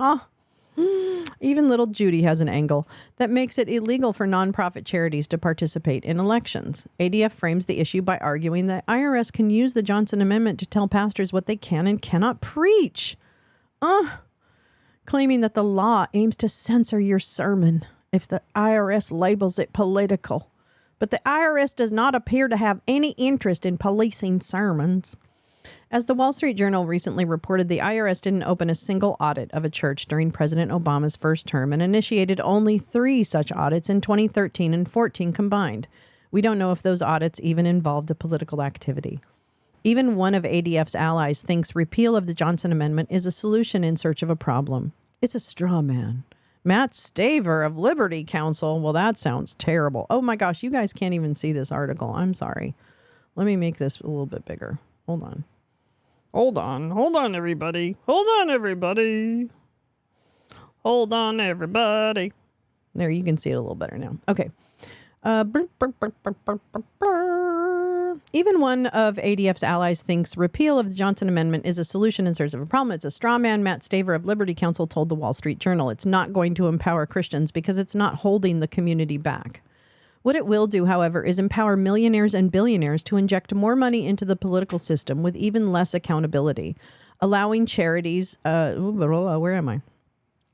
Even little Judy has an angle that makes it illegal for nonprofit charities to participate in elections. ADF frames the issue by arguing that IRS can use the Johnson Amendment to tell pastors what they can and cannot preach. Claiming that the law aims to censor your sermon if the IRS labels it political. But the IRS does not appear to have any interest in policing sermons. As the Wall Street Journal recently reported, the IRS didn't open a single audit of a church during President Obama's first term and initiated only 3 such audits in 2013 and 14 combined. We don't know if those audits even involved a political activity. Even one of ADF's allies thinks repeal of the Johnson Amendment is a solution in search of a problem. It's a straw man. Matt Staver of Liberty Counsel. Well, that sounds terrible. Oh my gosh, you guys can't even see this article. I'm sorry. Let me make this a little bit bigger. Hold on. Hold on, everybody. Hold on, everybody. There, you can see it a little better now. Okay. Even one of ADF's allies thinks repeal of the Johnson Amendment is a solution in search of a problem. It's a straw man. Matt Staver of Liberty Counsel told the Wall Street Journal it's not going to empower Christians because it's not holding the community back. What it will do, however, is empower millionaires and billionaires to inject more money into the political system with even less accountability, allowing charities,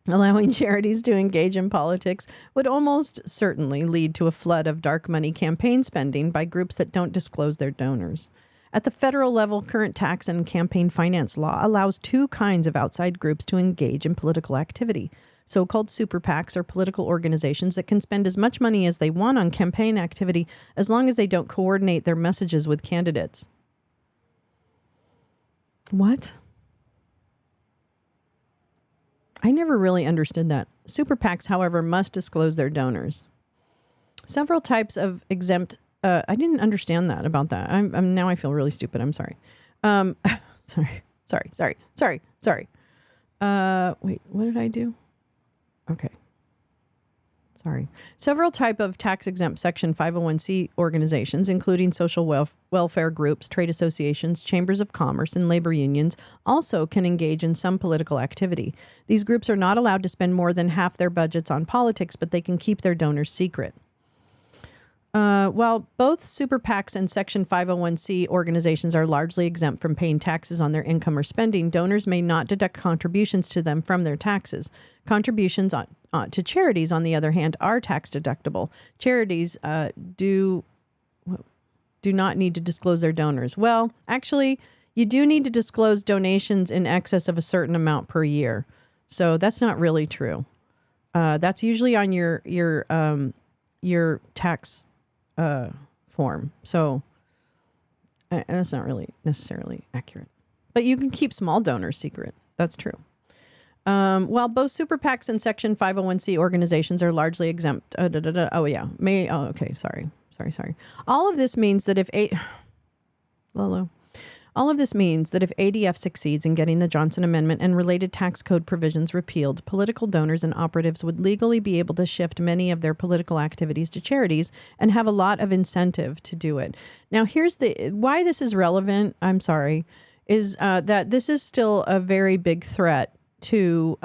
Allowing charities to engage in politics would almost certainly lead to a flood of dark money campaign spending by groups that don't disclose their donors. At the federal level, current tax and campaign finance law allows 2 kinds of outside groups to engage in political activity. So-called super PACs are political organizations that can spend as much money as they want on campaign activity as long as they don't coordinate their messages with candidates. What? I never really understood that. Super PACs, however, must disclose their donors. Several types of exempt... I didn't understand that about that. Now I feel really stupid. I'm sorry. Sorry. Wait, what did I do? Okay. Sorry. Several type of tax-exempt Section 501c organizations, including social welfare groups, trade associations, chambers of commerce, and labor unions, also can engage in some political activity. These groups are not allowed to spend more than half their budgets on politics, but they can keep their donors secret. While both super PACs and Section 501c organizations are largely exempt from paying taxes on their income or spending, donors may not deduct contributions to them from their taxes. Contributions to charities, on the other hand, are tax deductible. Charities do not need to disclose their donors. Well, actually, you do need to disclose donations in excess of a certain amount per year. So that's not really true. That's usually on your tax form. So and that's not really necessarily accurate. But you can keep small donors secret. That's true. While both super PACs and Section 501c organizations are largely exempt. Sorry. All of this means that if Lolo. All of this means that if ADF succeeds in getting the Johnson Amendment and related tax code provisions repealed, political donors and operatives would legally be able to shift many of their political activities to charities and have a lot of incentive to do it. Now, here's why this is relevant. I'm sorry, is that this is still a very big threat to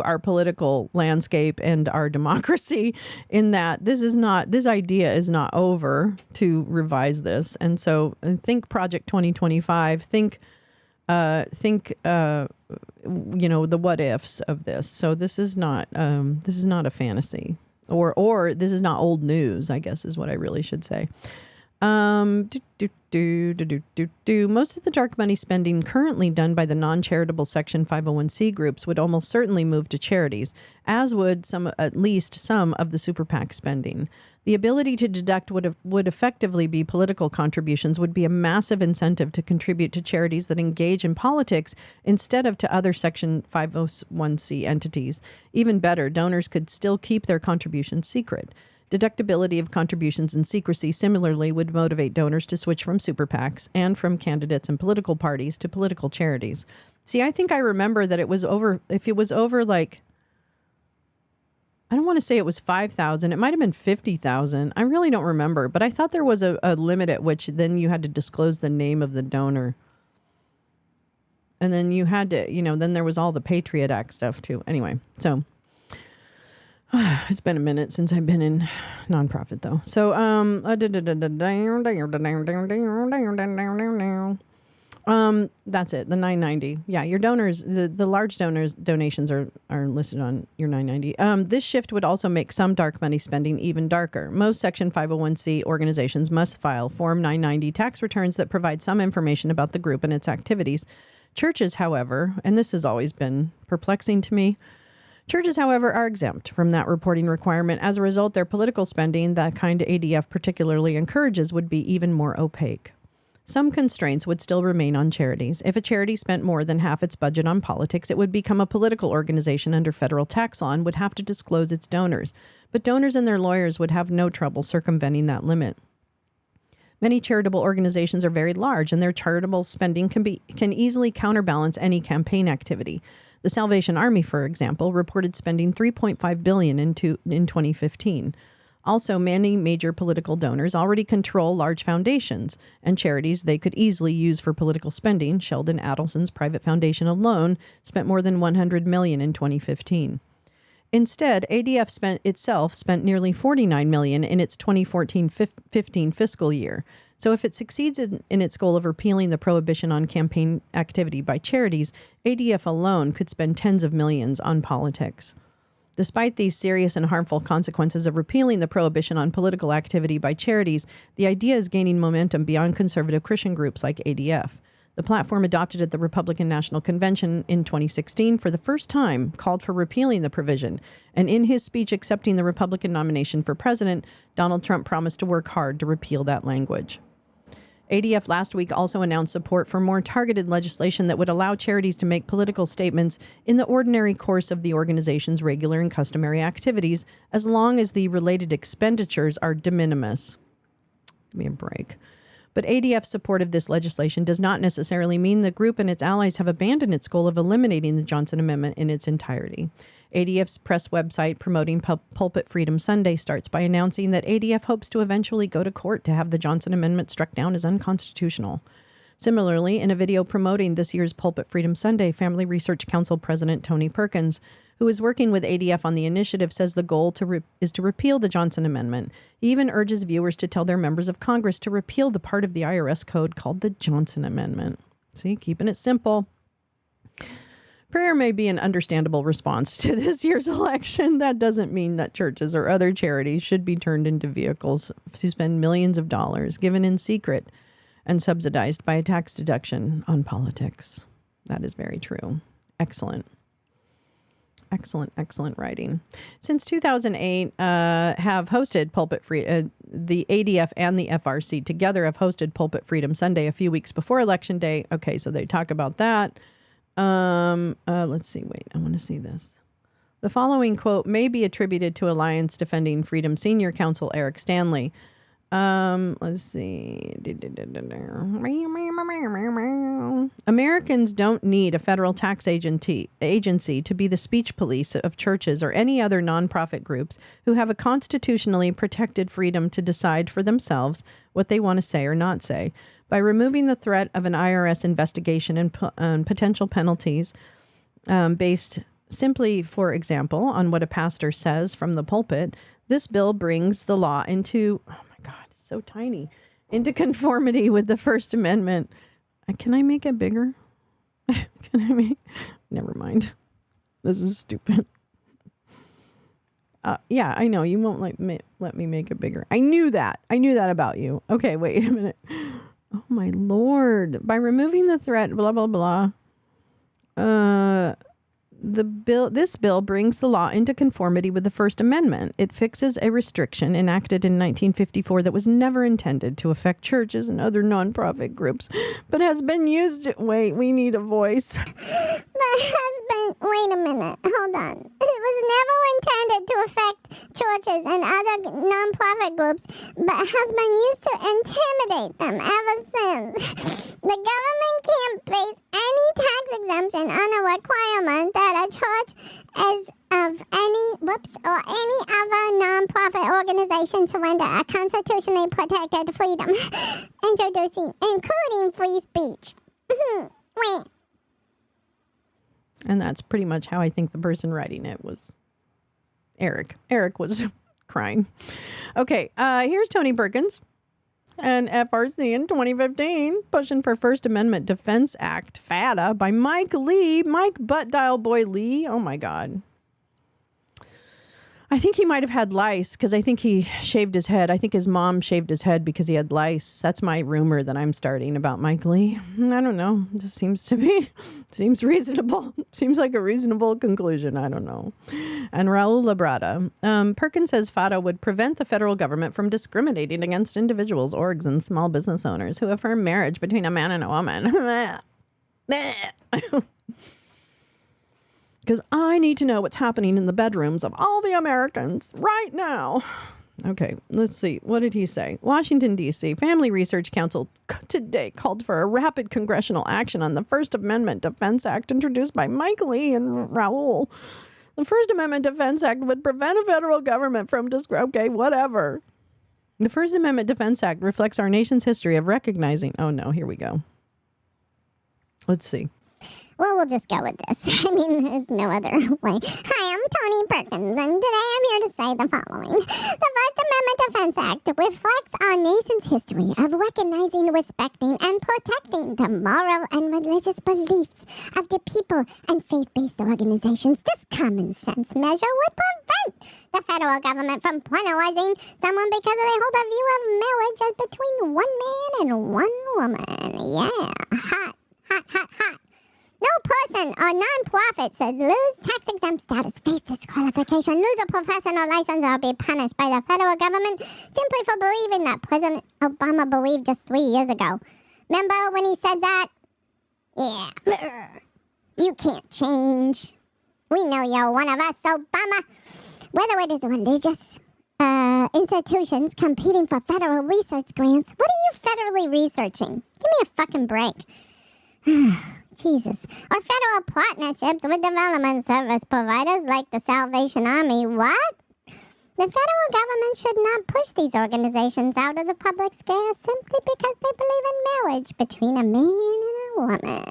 our political landscape and our democracy, in that this idea is not over to revise this. And so think Project 2025, think the what ifs of this. So this is not a fantasy, or this is not old news, I guess is what I really should say. Most of the dark money spending currently done by the non-charitable Section 501c groups would almost certainly move to charities, as would at least some of the super PAC spending. The ability to deduct would effectively be political contributions would be a massive incentive to contribute to charities that engage in politics instead of to other Section 501c entities. Even better, donors could still keep their contributions secret. Deductibility of contributions and secrecy similarly would motivate donors to switch from super PACs and from candidates and political parties to political charities. See, I think I remember that it was over, if it was over like, I don't want to say it was 5,000. It might have been 50,000. I really don't remember, but I thought there was a limit at which then you had to disclose the name of the donor. And then you had to, then there was all the Patriot Act stuff too. Anyway, so it's been a minute since I've been in nonprofit though. So, that's it. The 990. Yeah, your donors, the large donors donations are listed on your 990. This shift would also make some dark money spending even darker. Most Section 501c organizations must file Form 990 tax returns that provide some information about the group and its activities. Churches, however, and this has always been perplexing to me, churches, however, are exempt from that reporting requirement. As a result, their political spending, that kind ADF particularly encourages, would be even more opaque. Some constraints would still remain on charities. If a charity spent more than half its budget on politics, it would become a political organization under federal tax law and would have to disclose its donors. But donors and their lawyers would have no trouble circumventing that limit. Many charitable organizations are very large, and their charitable spending can easily counterbalance any campaign activity. The Salvation Army, for example, reported spending $3.5 billion in 2015. Also, many major political donors already control large foundations and charities they could easily use for political spending. Sheldon Adelson's private foundation alone spent more than $100 million in 2015. Instead, ADF spent nearly $49 million in its 2014-15 fiscal year. So if it succeeds in its goal of repealing the prohibition on campaign activity by charities, ADF alone could spend tens of millions on politics. Despite these serious and harmful consequences of repealing the prohibition on political activity by charities, the idea is gaining momentum beyond conservative Christian groups like ADF. The platform adopted at the Republican National Convention in 2016 for the first time called for repealing the provision, and in his speech accepting the Republican nomination for president, Donald Trump promised to work hard to repeal that language. ADF last week also announced support for more targeted legislation that would allow charities to make political statements in the ordinary course of the organization's regular and customary activities, as long as the related expenditures are de minimis. Give me a break. But ADF's support of this legislation does not necessarily mean the group and its allies have abandoned its goal of eliminating the Johnson Amendment in its entirety. ADF's press website promoting Pulpit Freedom Sunday starts by announcing that ADF hopes to eventually go to court to have the Johnson Amendment struck down as unconstitutional. Similarly, in a video promoting this year's Pulpit Freedom Sunday, Family Research Council President Tony Perkins, who is working with ADF on the initiative, says the goal is to repeal the Johnson Amendment. He even urges viewers to tell their members of Congress to repeal the part of the IRS code called the Johnson Amendment. See, keeping it simple. Prayer may be an understandable response to this year's election. That doesn't mean that churches or other charities should be turned into vehicles to spend millions of dollars given in secret and subsidized by a tax deduction on politics. That is very true. Excellent. Excellent writing. Since 2008, have hosted Pulpit Freedom. The ADF and the FRC together have hosted Pulpit Freedom Sunday a few weeks before Election Day. Okay, so they talk about that. Let's see. Wait, I want to see this. The following quote may be attributed to Alliance Defending Freedom Senior Counsel Eric Stanley. Let's see. Americans don't need a federal tax agency to be the speech police of churches or any other nonprofit groups who have a constitutionally protected freedom to decide for themselves what they want to say or not say. By removing the threat of an IRS investigation and potential penalties based simply, for example, on what a pastor says from the pulpit, this bill brings the law into, oh my God, it's so tiny, into conformity with the First Amendment. Can I make it bigger? Never mind. This is stupid. Yeah, I know. You won't let me make it bigger. I knew that about you. Okay, wait a minute. Oh my Lord. By removing the threat, blah, blah, blah. This bill brings the law into conformity with the First Amendment. It fixes a restriction enacted in 1954 that was never intended to affect churches and other nonprofit groups, but has been used. Wait, we need a voice.
Wait a minute. Hold on. It was never intended to affect churches and other nonprofit groups, but has been used to intimidate them ever since. The government can't base any tax exemption on a requirement that a church is of any other nonprofit organization surrender a constitutionally protected freedom, including free speech. Wait.
And that's pretty much how I think the person writing it was Eric. Eric was crying. Okay, here's Tony Perkins and FRC in 2015 pushing for First Amendment Defense Act, FATA, by Mike Lee. Mike Butt Dial Boy Lee. Oh, my God. I think he might have had lice because I think he shaved his head. I think his mom shaved his head because he had lice. That's my rumor that I'm starting about Mike Lee. I don't know. It just seems reasonable. Seems like a reasonable conclusion. I don't know. And Raul Labrada. Perkins says FATA would prevent the federal government from discriminating against individuals, orgs, and small business owners who affirm marriage between a man and a woman. Because I need to know what's happening in the bedrooms of all the Americans right now. Okay, let's see. What did he say? Washington, D.C. Family Research Council today called for a rapid congressional action on the First Amendment Defense Act introduced by Mike Lee and Raul. The First Amendment Defense Act would prevent a federal government from okay, whatever. The First Amendment Defense Act reflects our nation's history of recognizing... Oh, no, here we go. Let's see.
Well, we'll just go with this. I mean, there's no other way. Hi, I'm Tony Perkins, and today I'm here to say the following. The First Amendment Defense Act reflects our nation's history of recognizing, respecting, and protecting the moral and religious beliefs of the people and faith-based organizations. This common sense measure would prevent the federal government from penalizing someone because they hold a view of marriage as between one man and one woman. Yeah, hot. No person or non-profit should lose tax-exempt status, face disqualification, lose a professional license, or be punished by the federal government simply for believing that President Obama believed just 3 years ago. Remember when he said that? Yeah. You can't change. We know you're one of us, Obama. Whether it is religious institutions competing for federal research grants. What are you federally researching? Give me a fucking break. Jesus. Or federal partnerships with development service providers like the Salvation Army. What? The federal government should not push these organizations out of the public square simply because they believe in marriage between a man and a woman.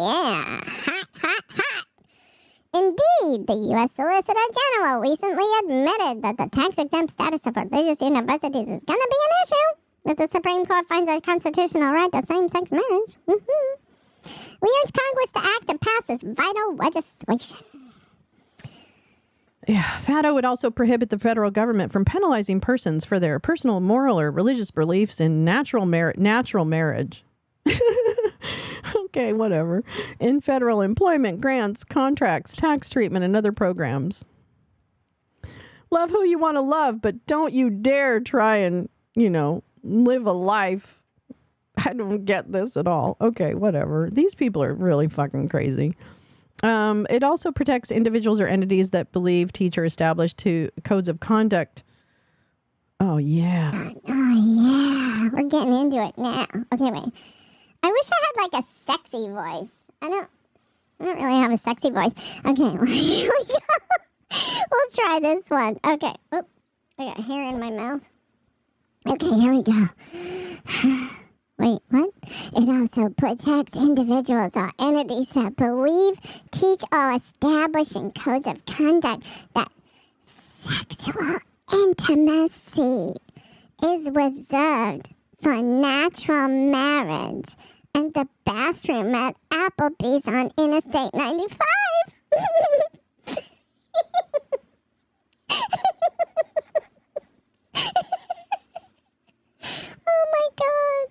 Yeah. Hot. Indeed, the U.S. Solicitor General recently admitted that the tax-exempt status of religious universities is going to be an issue if the Supreme Court finds a constitutional right to same-sex marriage. We urge Congress to act and pass this vital legislation.
Yeah, FATA would also prohibit the federal government from penalizing persons for their personal, moral, or religious beliefs in natural marriage. Okay, whatever. In federal employment, grants, contracts, tax treatment, and other programs. Love who you want to love, but don't you dare try and, live a life. I don't get this at all. Okay, whatever. These people are really fucking crazy. It also protects individuals or entities that believe, teach, or establish codes of conduct. Oh, yeah.
Oh, yeah. We're getting into it now. Okay, wait. I wish I had like a sexy voice. I don't really have a sexy voice. Okay, here we go. We'll try this one. Okay. Oop. I got hair in my mouth. Okay, here we go. Wait, what? It also protects individuals or entities that believe, teach, or establish in codes of conduct that sexual intimacy is reserved for natural marriage and the bathroom at Applebee's on Interstate 95. Oh my God.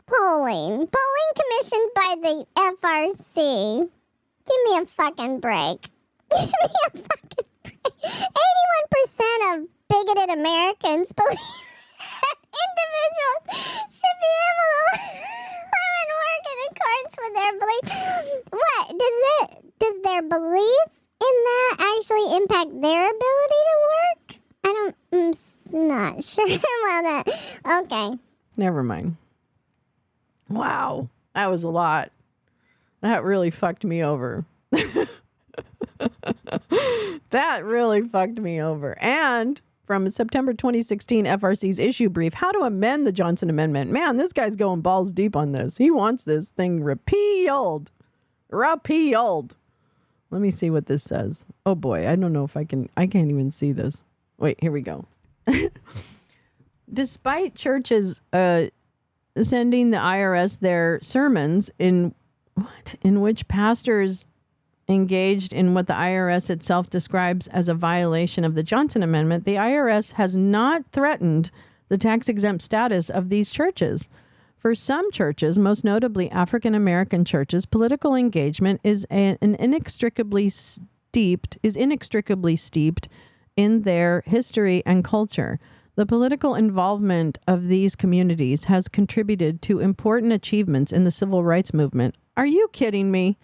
Polling commissioned by the FRC. Give me a fucking break. Give me a fucking break. 81% of bigoted Americans believe that individuals should be able to live and work in accordance with their beliefs. What? Does their belief in that actually impact their ability to work? I'm not sure about that. Okay.
Never mind. Wow. That was a lot. That really fucked me over. That really fucked me over. And from September 2016 FRC's issue brief, how to amend the Johnson Amendment. Man, this guy's going balls deep on this. He wants this thing repealed. Repealed. Let me see what this says. Oh boy, I don't know if I can't even see this. Wait, here we go. Despite churches sending the IRS their sermons in which pastors engaged in what the IRS itself describes as a violation of the Johnson Amendment, the IRS has not threatened the tax-exempt status of these churches. For some churches, most notably African American churches, political engagement is inextricably steeped in their history and culture. The political involvement of these communities has contributed to important achievements in the civil rights movement. Are you kidding me?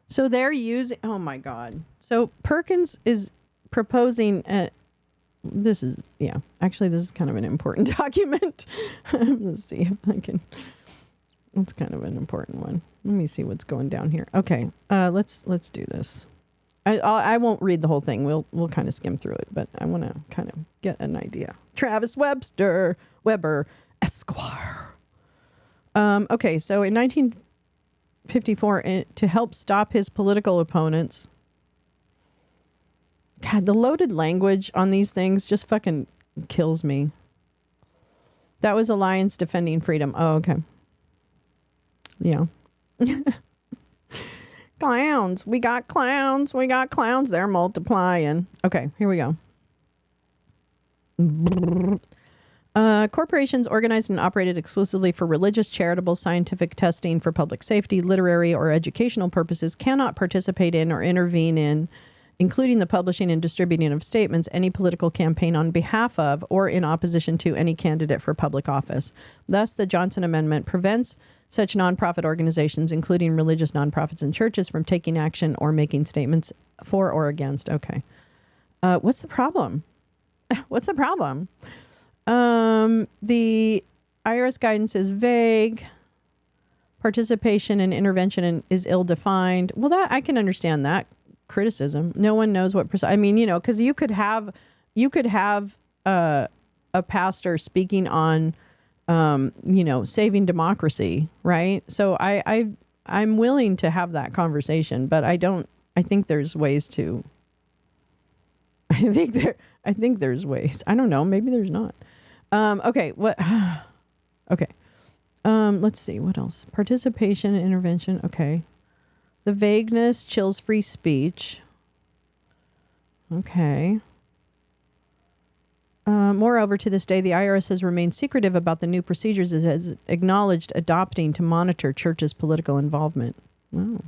So they're using, oh my God. So Perkins is proposing, this is kind of an important document. Let's see if I can, it's kind of an important one. Let me see what's going down here. Okay, let's do this. I won't read the whole thing. We'll kind of skim through it, but I want to kind of get an idea. Travis Weber, Esquire. Okay, so in 1954, to help stop his political opponents, God, the loaded language on these things just fucking kills me. That was Alliance Defending Freedom. Oh, okay. Yeah. Clowns. We got clowns. They're multiplying. Okay, here we go. Corporations organized and operated exclusively for religious, charitable, scientific testing for public safety, literary, or educational purposes cannot participate in or intervene in, including the publishing and distributing of statements, any political campaign on behalf of or in opposition to any candidate for public office. Thus, the Johnson Amendment prevents such nonprofit organizations, including religious nonprofits and churches, from taking action or making statements for or against. Okay. What's the problem? What's the problem? The IRS guidance is vague. Participation and intervention is ill-defined. Well, that I can understand that criticism. No one knows what I mean, because you could have a pastor speaking on saving democracy, right? So I'm willing to have that conversation, but I think there's ways to. I think there's ways. I don't know. Maybe there's not. Okay. What? Okay. Let's see. What else? Participation, intervention. Okay. The vagueness chills free speech. Okay. Moreover, to this day, the IRS has remained secretive about the new procedures it has acknowledged adopting to monitor churches' political involvement. Wow.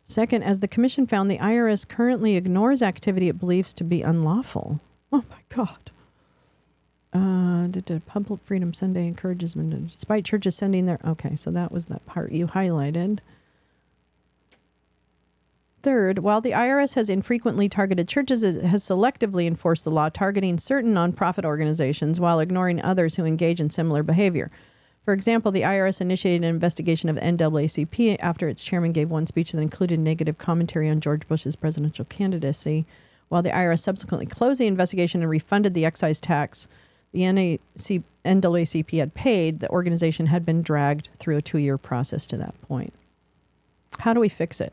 Second, as the commission found, the IRS currently ignores activity it believes to be unlawful. Oh my God. Public Freedom Sunday encourages them, despite churches sending their... Okay, so that was that part you highlighted. Third, while the IRS has infrequently targeted churches, it has selectively enforced the law, targeting certain nonprofit organizations while ignoring others who engage in similar behavior. For example, the IRS initiated an investigation of NAACP after its chairman gave one speech that included negative commentary on George Bush's presidential candidacy. While the IRS subsequently closed the investigation and refunded the excise tax the NAACP had paid, the organization had been dragged through a 2-year process to that point. How do we fix it?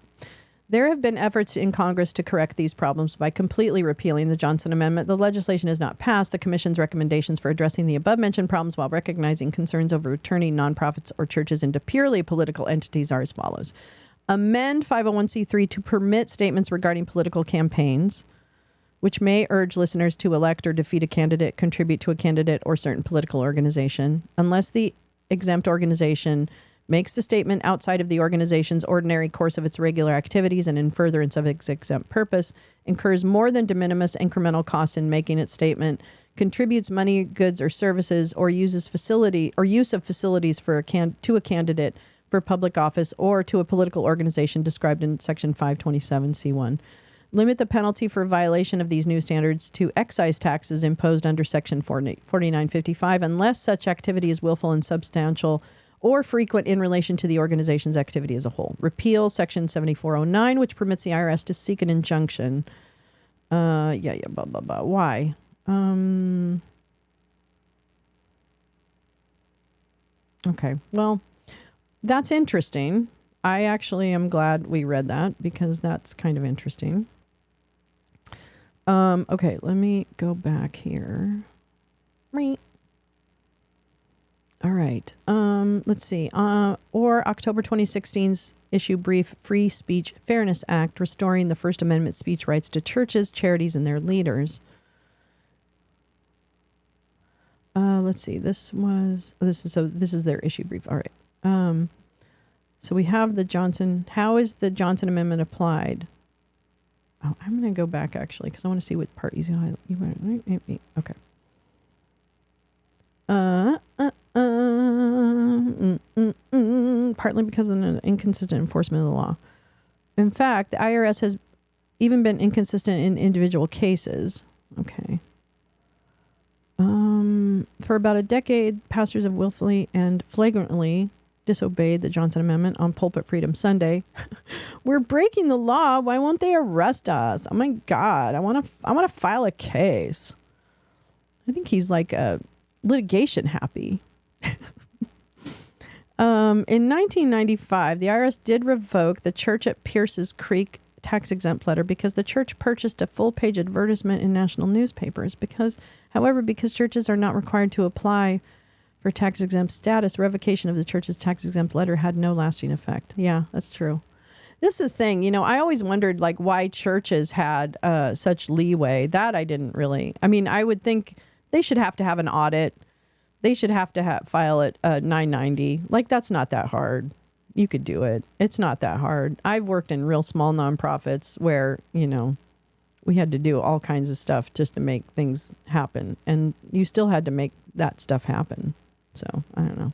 There have been efforts in Congress to correct these problems by completely repealing the Johnson Amendment. The legislation has not passed the Commission's recommendations for addressing the above-mentioned problems while recognizing concerns over turning nonprofits or churches into purely political entities are as follows. Amend 501c3 to permit statements regarding political campaigns, which may urge listeners to elect or defeat a candidate, contribute to a candidate or certain political organization, unless the exempt organization makes the statement outside of the organization's ordinary course of its regular activities and in furtherance of its exempt purpose, incurs more than de minimis incremental costs in making its statement, contributes money, goods, or services, or use of facilities for to a candidate for public office or to a political organization described in Section 527C1. Limit the penalty for violation of these new standards to excise taxes imposed under Section 4955 unless such activity is willful and substantial or frequent in relation to the organization's activity as a whole. Repeal Section 7409, which permits the IRS to seek an injunction. Blah, blah, blah. Why? Okay, well, that's interesting. I actually am glad we read that because that's kind of interesting. Okay, let me go back here. All right. Let's see. Or October 2016's issue brief Free Speech Fairness Act, restoring the First Amendment speech rights to churches, charities, and their leaders. Let's see. This is their issue brief. All right. So we have the Johnson. How is the Johnson Amendment applied? Oh, I'm going to go back actually because I want to see what part you highlight. Okay. Partly because of an inconsistent enforcement of the law. In fact, the IRS has even been inconsistent in individual cases. Okay. For about a decade, pastors have willfully and flagrantly disobeyed the Johnson Amendment on Pulpit Freedom Sunday. We're breaking the law. Why won't they arrest us? Oh my God! I want to file a case. I think he's like litigation happy. In 1995, the IRS did revoke the church at Pierce's Creek tax-exempt letter because the church purchased a full-page advertisement in national newspapers. However, because churches are not required to apply for tax-exempt status, revocation of the church's tax-exempt letter had no lasting effect. Yeah, that's true. This is the thing, I always wondered why churches had such leeway. That I didn't really. I mean, I would think they should have to have an audit. They should have to file it 990. That's not that hard. You could do it. It's not that hard. I've worked in real small nonprofits where, we had to do all kinds of stuff just to make things happen. And you still had to make that stuff happen. So, I don't know.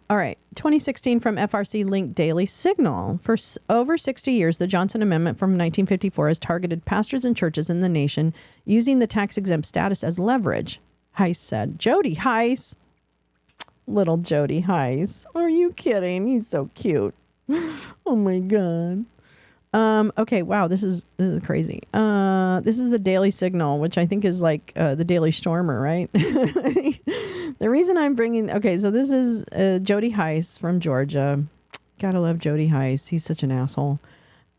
All right. 2016 from FRC Link Daily Signal. For over 60 years, the Johnson Amendment from 1954 has targeted pastors and churches in the nation using the tax-exempt status as leverage. Heiss said. Jody Heiss. Little Jody Heiss. Are you kidding? He's so cute. Oh my God. Okay, wow, this is crazy. This is the Daily Signal, which I think is like the Daily Stormer, right? The reason I'm bringing... Okay, so this is Jody Heiss from Georgia. Gotta love Jody Heiss. He's such an asshole.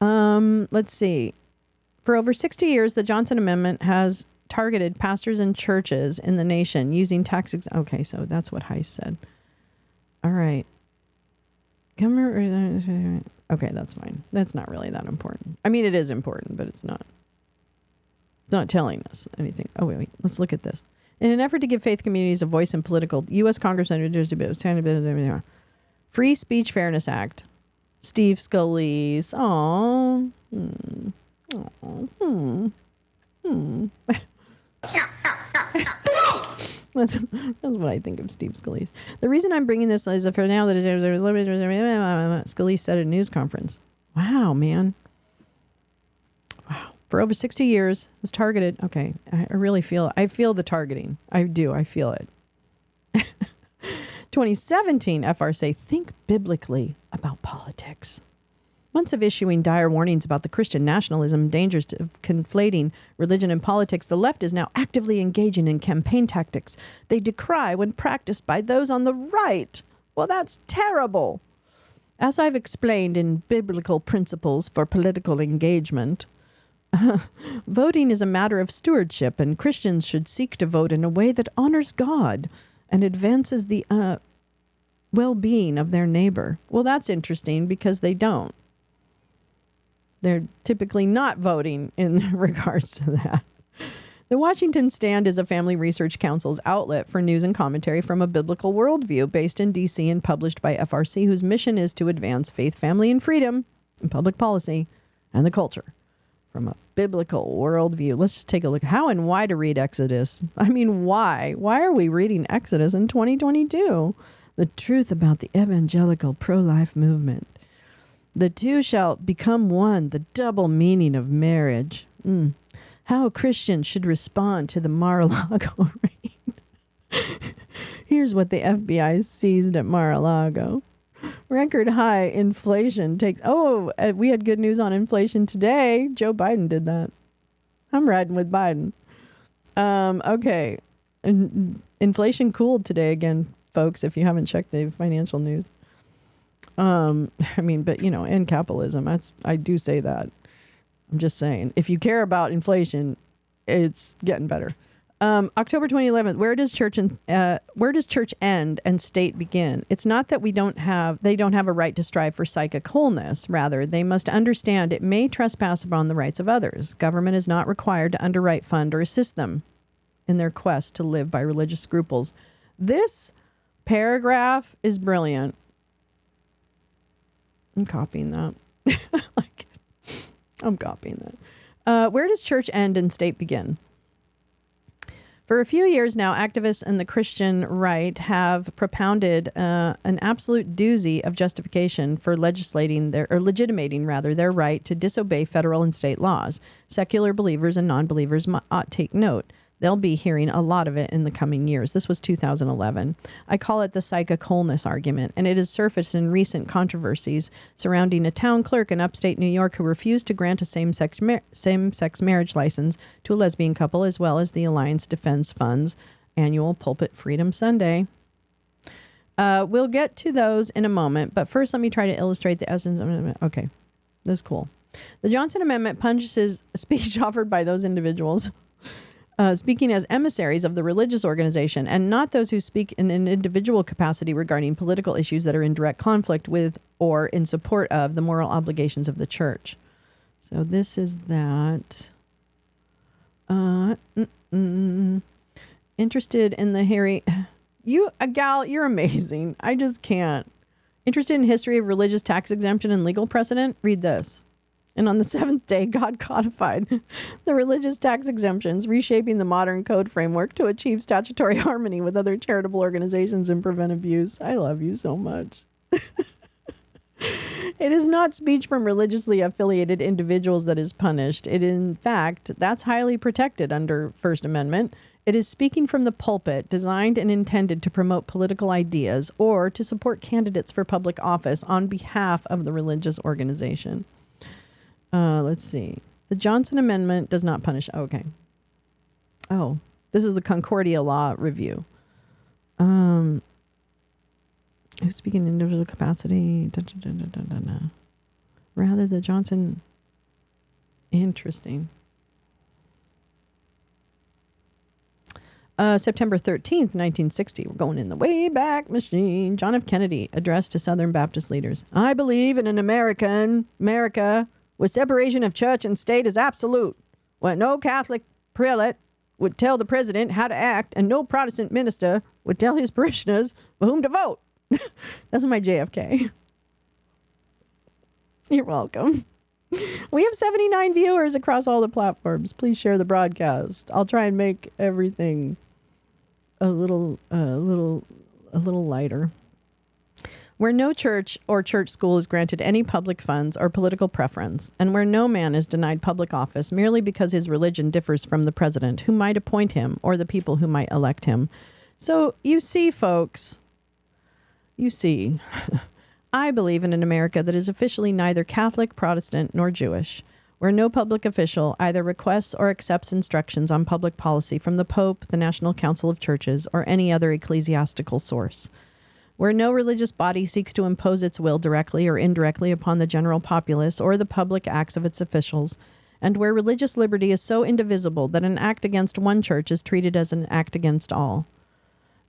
Let's see. For over 60 years, the Johnson Amendment has targeted pastors and churches in the nation using okay, so that's what Heiss said. All right. Okay, that's fine. That's not really that important. I mean, it is important, but it's not. It's not telling us anything. Oh, wait. Let's look at this. In an effort to give faith communities a voice in political, U.S. Congress under Free Speech Fairness Act. Steve Scalise. Aww. That's what I think of Steve Scalise. The reason I'm bringing this is for now that Scalise said at a news conference. Wow, man. Wow. For over 60 years, was targeted. Okay, I really feel the targeting. I do. I feel it. 2017, FRC, think biblically about politics. Months of issuing dire warnings about the Christian nationalism and dangers of conflating religion and politics, the left is now actively engaging in campaign tactics they decry when practiced by those on the right. Well, that's terrible. As I've explained in Biblical Principles for Political Engagement, voting is a matter of stewardship, and Christians should seek to vote in a way that honors God and advances the well-being of their neighbor. Well, that's interesting because they don't. They're typically not voting in regards to that. The Washington Stand is a Family Research Council's outlet for news and commentary from a biblical worldview based in D.C. and published by FRC, whose mission is to advance faith, family, and freedom in public policy and the culture from a biblical worldview. Let's just take a look at how and why to read Exodus. I mean, why? Why are we reading Exodus in 2022? The truth about the evangelical pro-life movement. The two shall become one, the double meaning of marriage. How Christians should respond to the Mar-a-Lago raid. Here's what the FBI seized at Mar-a-Lago. Record high inflation takes... Oh, we had good news on inflation today. Joe Biden did that. I'm riding with Biden. Okay. Inflation cooled today again, folks, if you haven't checked the financial news. I mean, but, you know, and capitalism. I do say that. I'm just saying. If you care about inflation, it's getting better. October 2011. Where does church end and state begin? It's not that they don't have a right to strive for psychic wholeness. Rather, they must understand it may trespass upon the rights of others. Government is not required to underwrite, fund, or assist them in their quest to live by religious scruples. This paragraph is brilliant. I'm copying that. I'm copying that. Where does church end and state begin? For a few years now, activists in the Christian right have propounded an absolute doozy of justification for legitimating their right to disobey federal and state laws. Secular believers and non-believers ought take note. They'll be hearing a lot of it in the coming years. This was 2011. I call it the psychic wholeness argument, and it has surfaced in recent controversies surrounding a town clerk in upstate New York who refused to grant a same-sex marriage license to a lesbian couple, as well as the Alliance Defense Fund's annual Pulpit Freedom Sunday. We'll get to those in a moment, but first let me try to illustrate the essence of it. Okay, this is cool. The Johnson Amendment punishes speech offered by those individuals speaking as emissaries of the religious organization and not those who speak in an individual capacity regarding political issues that are in direct conflict with or in support of the moral obligations of the church. So this is that. Interested in the Harry... You, a gal, you're amazing. I just can't. Interested in history of religious tax exemption and legal precedent? Read this. And on the seventh day, God codified the religious tax exemptions, reshaping the modern code framework to achieve statutory harmony with other charitable organizations and prevent abuse. I love you so much. It is not speech from religiously affiliated individuals that is punished. In fact, that's highly protected under First Amendment. It is speaking from the pulpit, designed and intended to promote political ideas or to support candidates for public office on behalf of the religious organization. Let's see. The Johnson Amendment does not punish. Okay. Oh, this is the Concordia Law review. Who's speaking in individual capacity? Rather, the Johnson. Interesting. September 13th, 1960. We're going in the way back machine. John F. Kennedy addressed to Southern Baptist leaders. I believe in an America where separation of church and state is absolute, where no Catholic prelate would tell the president how to act, and no Protestant minister would tell his parishioners for whom to vote. That's my JFK. You're welcome. We have 79 viewers across all the platforms. Please share the broadcast. I'll try and make everything a little lighter. Where no church or church school is granted any public funds or political preference, and where no man is denied public office merely because his religion differs from the president who might appoint him or the people who might elect him. So you see, folks, I believe in an America that is officially neither Catholic, Protestant, nor Jewish, where no public official either requests or accepts instructions on public policy from the Pope, the National Council of Churches, or any other ecclesiastical source, where no religious body seeks to impose its will directly or indirectly upon the general populace or the public acts of its officials, and where religious liberty is so indivisible that an act against one church is treated as an act against all.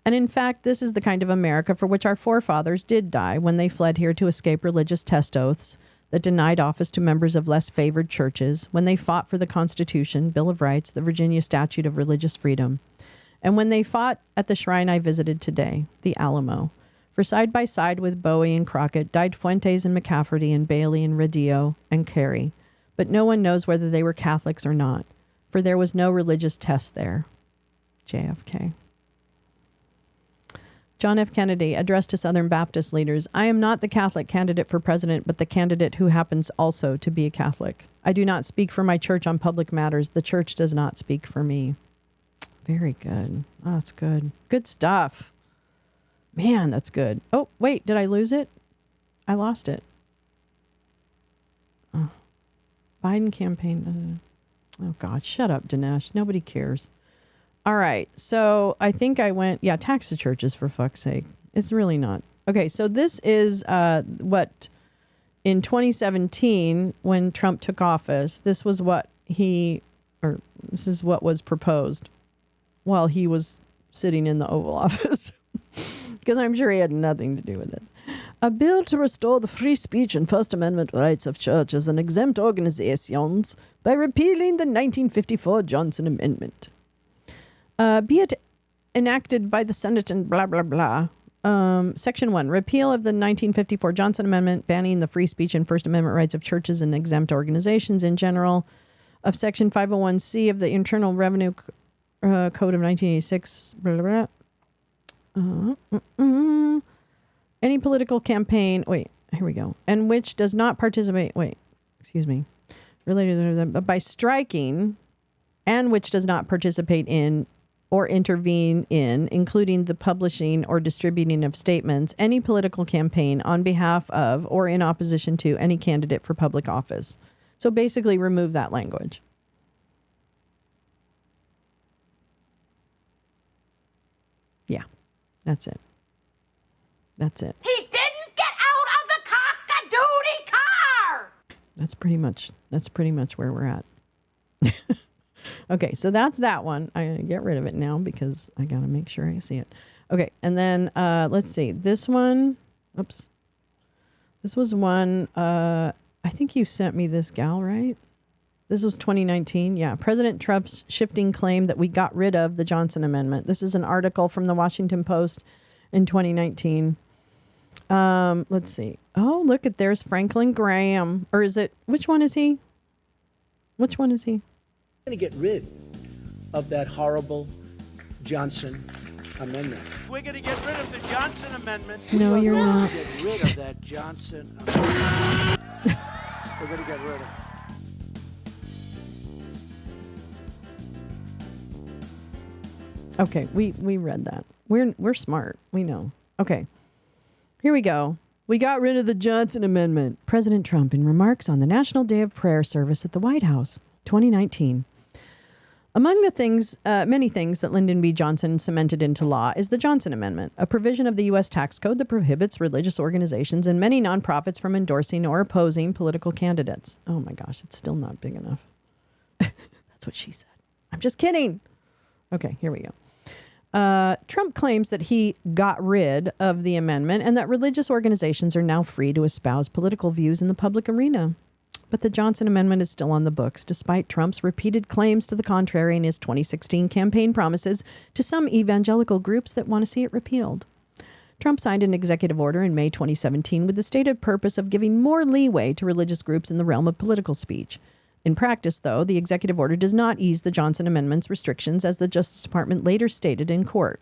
And in fact, this is the kind of America for which our forefathers did die when they fled here to escape religious test oaths that denied office to members of less favored churches, when they fought for the Constitution, Bill of Rights, the Virginia Statute of Religious Freedom, and when they fought at the shrine I visited today, the Alamo. For side by side with Bowie and Crockett died Fuentes and McCafferty and Bailey and Redillo and Carey. But no one knows whether they were Catholics or not, for there was no religious test there. JFK. John F. Kennedy addressed to Southern Baptist leaders, I am not the Catholic candidate for president, but the candidate who happens also to be a Catholic. I do not speak for my church on public matters. The church does not speak for me. Very good. Oh, that's good. Good stuff. Man, that's good. Oh, wait, did I lose it? I lost it. Oh. Biden campaign. Oh, God, shut up, Dinesh. Nobody cares. All right, so I think I went, tax the churches, for fuck's sake. It's really not. Okay, so this is what, in 2017, when Trump took office, this is what was proposed while he was sitting in the Oval Office. Because I'm sure he had nothing to do with it. A bill to restore the free speech and First Amendment rights of churches and exempt organizations by repealing the 1954 Johnson Amendment. Be it enacted by the Senate and blah, blah, blah. Section 1, repeal of the 1954 Johnson Amendment banning the free speech and First Amendment rights of churches and exempt organizations in general. Of Section 501C of the Internal Revenue Code of 1986, blah, blah, blah. Any political campaign, here we go, and which does not participate, related by striking, and which does not participate in or intervene in, including the publishing or distributing of statements, any political campaign on behalf of or in opposition to any candidate for public office. So basically remove that language. Yeah. That's it. That's it.
He didn't get out of the cock-a-doodie car!
That's pretty much where we're at. Okay, so that's that one. I get rid of it now because I got to make sure I see it. Okay, and then let's see. This one, oops. This was one, I think you sent me this gal, right? This was 2019. Yeah. President Trump's shifting claim that we got rid of the Johnson Amendment. This is an article from the Washington Post in 2019. Let's see. Oh, look at there's Franklin Graham. Or is it, which one is he? Which one is he?
We're going to get rid of that horrible Johnson Amendment. We're going to get rid of the Johnson Amendment.
No, you're not.
We're going to get rid of that Johnson Amendment. We're going to get rid of it.
Okay, we read that. We're smart. We know. Okay. Here we go. We got rid of the Johnson Amendment. President Trump in remarks on the National Day of Prayer service at the White House, 2019. Among the things, many things that Lyndon B. Johnson cemented into law is the Johnson Amendment, a provision of the U.S. tax code that prohibits religious organizations and many nonprofits from endorsing or opposing political candidates. Oh my gosh, it's still not big enough. That's what she said. I'm just kidding. Okay, here we go. Trump claims that he got rid of the amendment and that religious organizations are now free to espouse political views in the public arena. But the Johnson Amendment is still on the books, despite Trump's repeated claims to the contrary in his 2016 campaign promises to some evangelical groups that want to see it repealed. Trump signed an executive order in May 2017 with the stated purpose of giving more leeway to religious groups in the realm of political speech. In practice, though, the executive order does not ease the Johnson Amendment's restrictions, as the Justice Department later stated in court.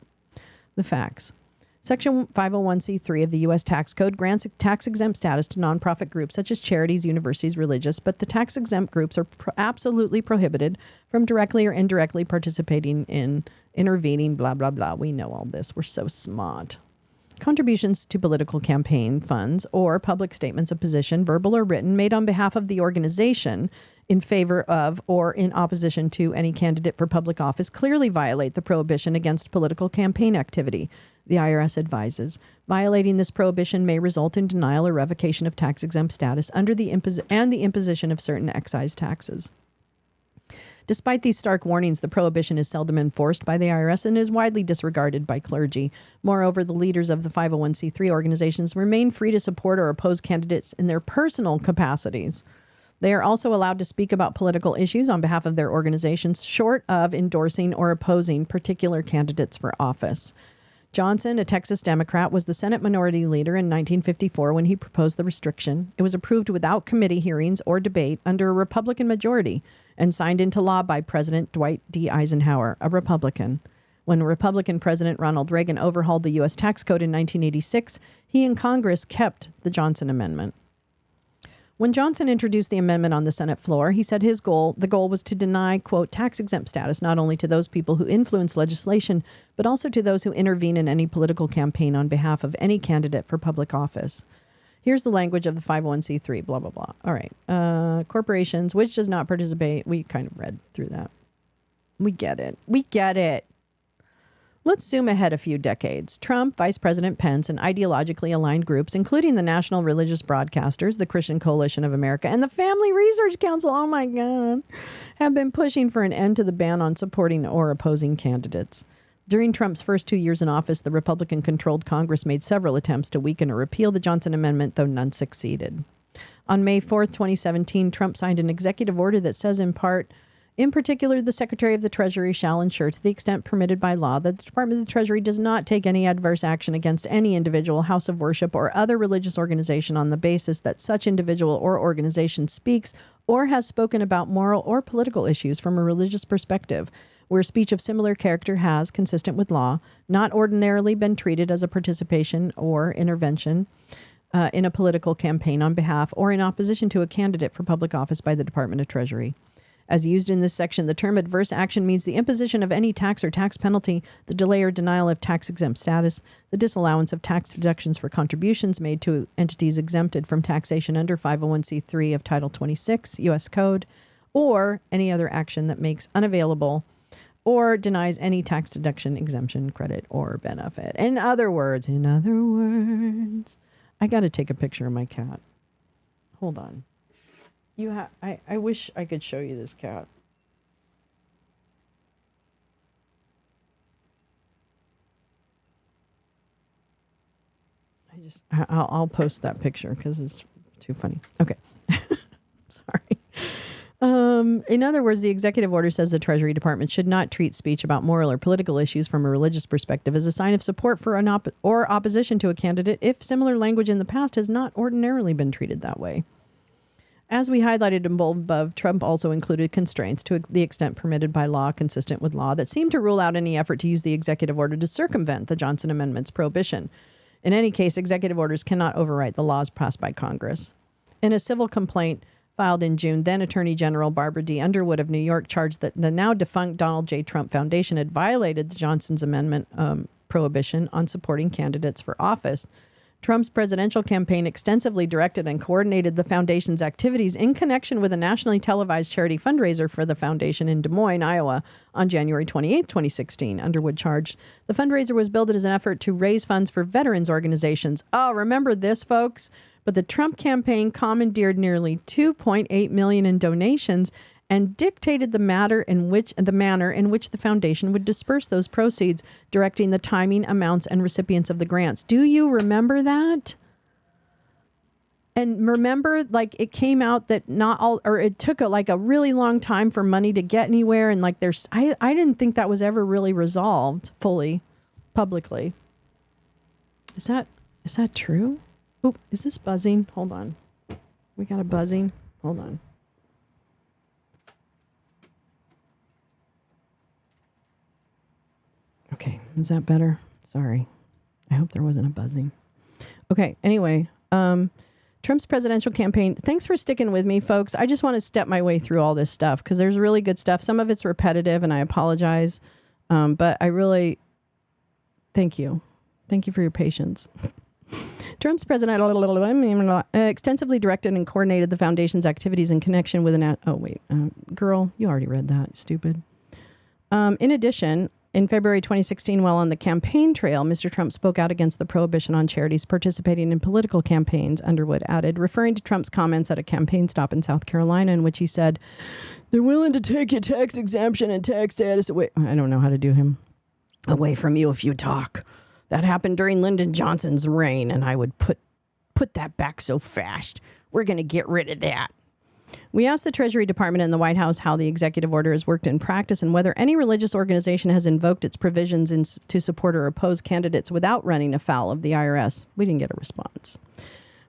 The facts. Section 501c3 of the U.S. Tax Code grants tax-exempt status to nonprofit groups such as charities, universities, religious, but the tax-exempt groups are absolutely prohibited from directly or indirectly participating in intervening, blah, blah, blah. We know all this. We're so smart. Contributions to political campaign funds or public statements of position, verbal or written, made on behalf of the organization in favor of or in opposition to any candidate for public office clearly violate the prohibition against political campaign activity, the IRS advises. Violating this prohibition may result in denial or revocation of tax-exempt status under the imposition of certain excise taxes. Despite these stark warnings, the prohibition is seldom enforced by the IRS and is widely disregarded by clergy. Moreover, the leaders of the 501c3 organizations remain free to support or oppose candidates in their personal capacities. They are also allowed to speak about political issues on behalf of their organizations, short of endorsing or opposing particular candidates for office. Johnson, a Texas Democrat, was the Senate Minority Leader in 1954 when he proposed the restriction. It was approved without committee hearings or debate under a Republican majority and signed into law by President Dwight D. Eisenhower, a Republican. When Republican President Ronald Reagan overhauled the U.S. tax code in 1986, he and Congress kept the Johnson Amendment. When Johnson introduced the amendment on the Senate floor, he said the goal was to deny, quote, tax-exempt status not only to those people who influence legislation, but also to those who intervene in any political campaign on behalf of any candidate for public office. Here's the language of the 501c3, blah, blah, blah. All right. Corporations, which does not participate. We kind of read through that. We get it. We get it. Let's zoom ahead a few decades. Trump, Vice President Pence, and ideologically aligned groups, including the National Religious Broadcasters, the Christian Coalition of America, and the Family Research Council, oh my God, have been pushing for an end to the ban on supporting or opposing candidates. During Trump's first 2 years in office, the Republican-controlled Congress made several attempts to weaken or repeal the Johnson Amendment, though none succeeded. On May 4th, 2017, Trump signed an executive order that says, in part, in particular, the Secretary of the Treasury shall ensure, to the extent permitted by law, that the Department of the Treasury does not take any adverse action against any individual, house of worship, or other religious organization on the basis that such individual or organization speaks or has spoken about moral or political issues from a religious perspective, where speech of similar character has, consistent with law, not ordinarily been treated as a participation or intervention in a political campaign on behalf or in opposition to a candidate for public office by the Department of Treasury. As used in this section, the term adverse action means the imposition of any tax or tax penalty, the delay or denial of tax-exempt status, the disallowance of tax deductions for contributions made to entities exempted from taxation under 501c3 of Title 26 U.S. Code, or any other action that makes unavailable or denies any tax deduction, exemption, credit, or benefit. In other words, I got to take a picture of my cat. Hold on. I wish I could show you this cat. I'll post that picture because it's too funny. Okay. Sorry. In other words, the executive order says the Treasury Department should not treat speech about moral or political issues from a religious perspective as a sign of support for or opposition to a candidate if similar language in the past has not ordinarily been treated that way. As we highlighted in bold above, Trump also included constraints to the extent permitted by law, consistent with law, that seem to rule out any effort to use the executive order to circumvent the Johnson Amendment's prohibition. In any case, executive orders cannot overwrite the laws passed by Congress. In a civil complaint filed in June, then Attorney General Barbara D. Underwood of New York charged that the now defunct Donald J. Trump Foundation had violated the Johnson's Amendment prohibition on supporting candidates for office. Trump's presidential campaign extensively directed and coordinated the foundation's activities in connection with a nationally televised charity fundraiser for the foundation in Des Moines, Iowa, on January 28, 2016. Underwood charged the fundraiser was billed as an effort to raise funds for veterans organizations. Oh, remember this, folks? But the Trump campaign commandeered nearly $2.8 million in donations and dictated the manner in which the foundation would disperse those proceeds, directing the timing, amounts, and recipients of the grants. Do you remember that? And remember, like, it came out that not all, or it took a really long time for money to get anywhere. And like, I didn't think that was ever really resolved fully, publicly. Is that true? Oh, is this buzzing? Hold on. We got a buzzing. Hold on. Okay, is that better? Sorry. I hope there wasn't a buzzing. Okay, anyway, Trump's presidential campaign. Thanks for sticking with me, folks. I just want to step my way through all this stuff because there's really good stuff. Some of it's repetitive, and I apologize. But I really thank you. Thank you for your patience. Trump's president extensively directed and coordinated the foundation's activities in connection with girl, you already read that, stupid. In addition, in February 2016, while on the campaign trail, Mr. Trump spoke out against the prohibition on charities participating in political campaigns, Underwood added, referring to Trump's comments at a campaign stop in South Carolina in which he said, they're willing to take your tax exemption and tax status away. I don't know how to do him. Away from you if you talk. That happened during Lyndon Johnson's reign, and I would put that back so fast. We're going to get rid of that. We asked the Treasury Department and the White House how the executive order has worked in practice and whether any religious organization has invoked its provisions to support or oppose candidates without running afoul of the IRS. We didn't get a response.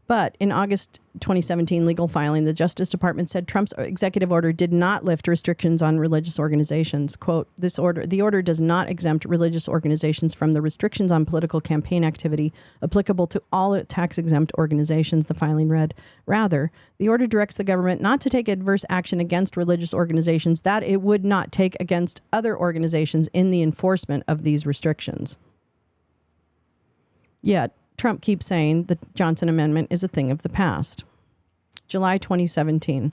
But in August 2017 legal filing, the Justice Department said Trump's executive order did not lift restrictions on religious organizations. Quote, the order does not exempt religious organizations from the restrictions on political campaign activity applicable to all tax-exempt organizations, the filing read. Rather, the order directs the government not to take adverse action against religious organizations that it would not take against other organizations in the enforcement of these restrictions. Yet, Trump keeps saying the Johnson Amendment is a thing of the past. July 2017.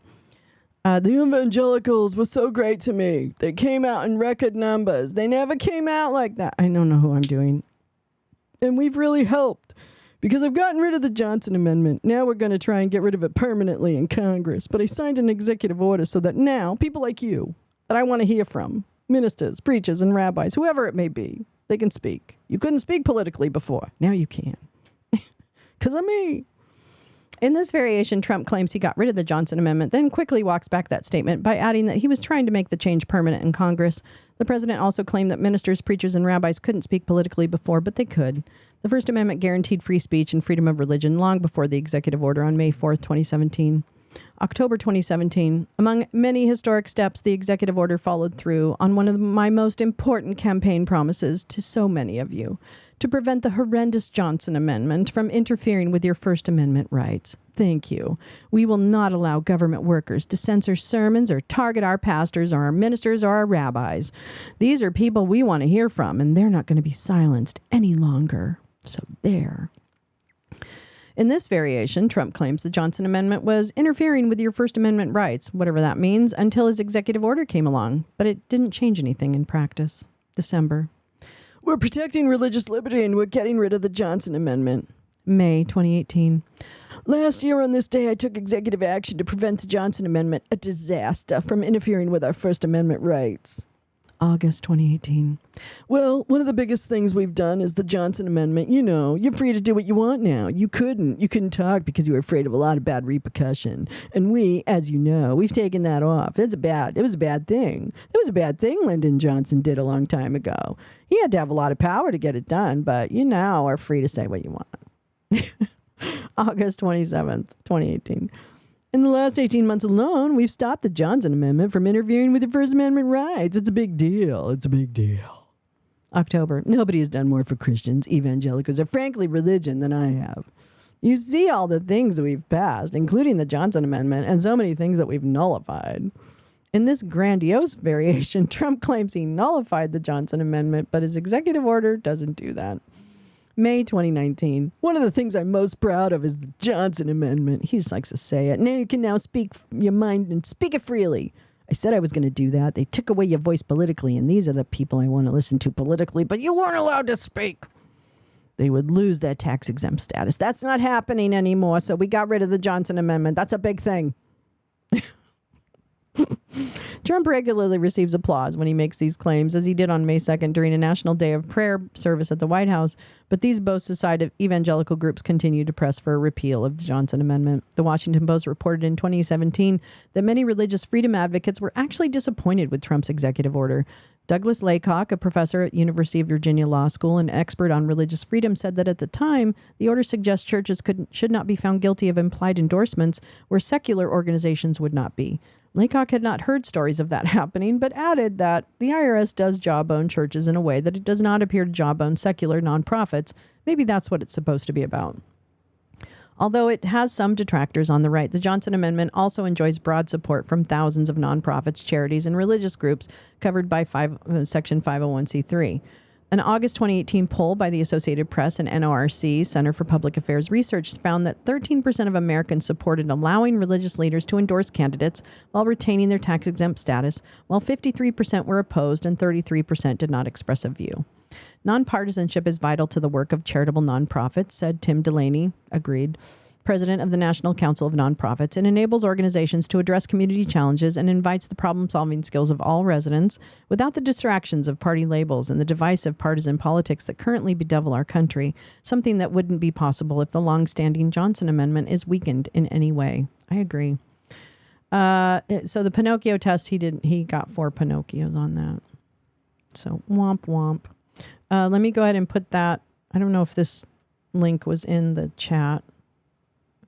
The evangelicals were so great to me. They came out in record numbers. They never came out like that. I don't know who I'm doing. And we've really helped because I've gotten rid of the Johnson Amendment. Now we're going to try and get rid of it permanently in Congress. But I signed an executive order so that now people like you that I want to hear from, ministers, preachers, and rabbis, whoever it may be, they can speak. You couldn't speak politically before. Now you can. Because of me. In this variation, Trump claims he got rid of the Johnson Amendment, then quickly walks back that statement by adding that he was trying to make the change permanent in Congress. The president also claimed that ministers, preachers, and rabbis couldn't speak politically before, but they could. The First Amendment guaranteed free speech and freedom of religion long before the executive order on May 4th, 2017. October 2017. Among many historic steps, the executive order followed through on one of my most important campaign promises to so many of you, to prevent the horrendous Johnson Amendment from interfering with your First Amendment rights. Thank you. We will not allow government workers to censor sermons or target our pastors or our ministers or our rabbis. These are people we want to hear from, and they're not going to be silenced any longer. So there. In this variation, Trump claims the Johnson Amendment was interfering with your First Amendment rights, whatever that means, until his executive order came along. But it didn't change anything in practice. December. We're protecting religious liberty and we're getting rid of the Johnson Amendment. May 2018. Last year on this day, I took executive action to prevent the Johnson Amendment, a disaster, from interfering with our First Amendment rights. August 2018. Well, one of the biggest things we've done is the Johnson Amendment. You know, you're free to do what you want now. You couldn't talk because you were afraid of a lot of bad repercussion. And we, as you know, we've taken that off. It was a bad thing. It was a bad thing Lyndon Johnson did a long time ago. He had to have a lot of power to get it done, but you now are free to say what you want. August 27th, 2018. In the last 18 months alone, we've stopped the Johnson Amendment from interfering with the First Amendment rights. It's a big deal. It's a big deal. October. Nobody has done more for Christians, evangelicals, or frankly religion than I have. You see all the things that we've passed, including the Johnson Amendment, and so many things that we've nullified. In this grandiose variation, Trump claims he nullified the Johnson Amendment, but his executive order doesn't do that. May 2019. One of the things I'm most proud of is the Johnson Amendment. He just likes to say it. Now you can now speak your mind and speak it freely. I said I was going to do that. They took away your voice politically, and these are the people I want to listen to politically, but you weren't allowed to speak. They would lose their tax-exempt status. That's not happening anymore, so we got rid of the Johnson Amendment. That's a big thing. Trump regularly receives applause when he makes these claims, as he did on May 2nd during a National Day of Prayer service at the White House. But these boasts aside, evangelical groups continue to press for a repeal of the Johnson Amendment. The Washington Post reported in 2017 that many religious freedom advocates were actually disappointed with Trump's executive order. Douglas Laycock, a professor at University of Virginia Law School and expert on religious freedom, said that at the time, the order suggests churches should not be found guilty of implied endorsements where secular organizations would not be. Laycock had not heard stories of that happening, but added that the IRS does jawbone churches in a way that it does not appear to jawbone secular nonprofits. Maybe that's what it's supposed to be about. Although it has some detractors on the right, the Johnson Amendment also enjoys broad support from thousands of nonprofits, charities, and religious groups covered by Section 501c3. An August 2018 poll by the Associated Press and NORC, Center for Public Affairs Research, found that 13% of Americans supported allowing religious leaders to endorse candidates while retaining their tax-exempt status, while 53% were opposed and 33% did not express a view. Nonpartisanship is vital to the work of charitable nonprofits, said Tim Delaney, agreed, president of the National Council of Nonprofits. It enables organizations to address community challenges and invites the problem-solving skills of all residents without the distractions of party labels and the divisive partisan politics that currently bedevil our country, something that wouldn't be possible if the long-standing Johnson Amendment is weakened in any way. I agree. So the Pinocchio test, he got 4 Pinocchios on that. So womp womp. Let me go ahead and put that. I don't know if this link was in the chat.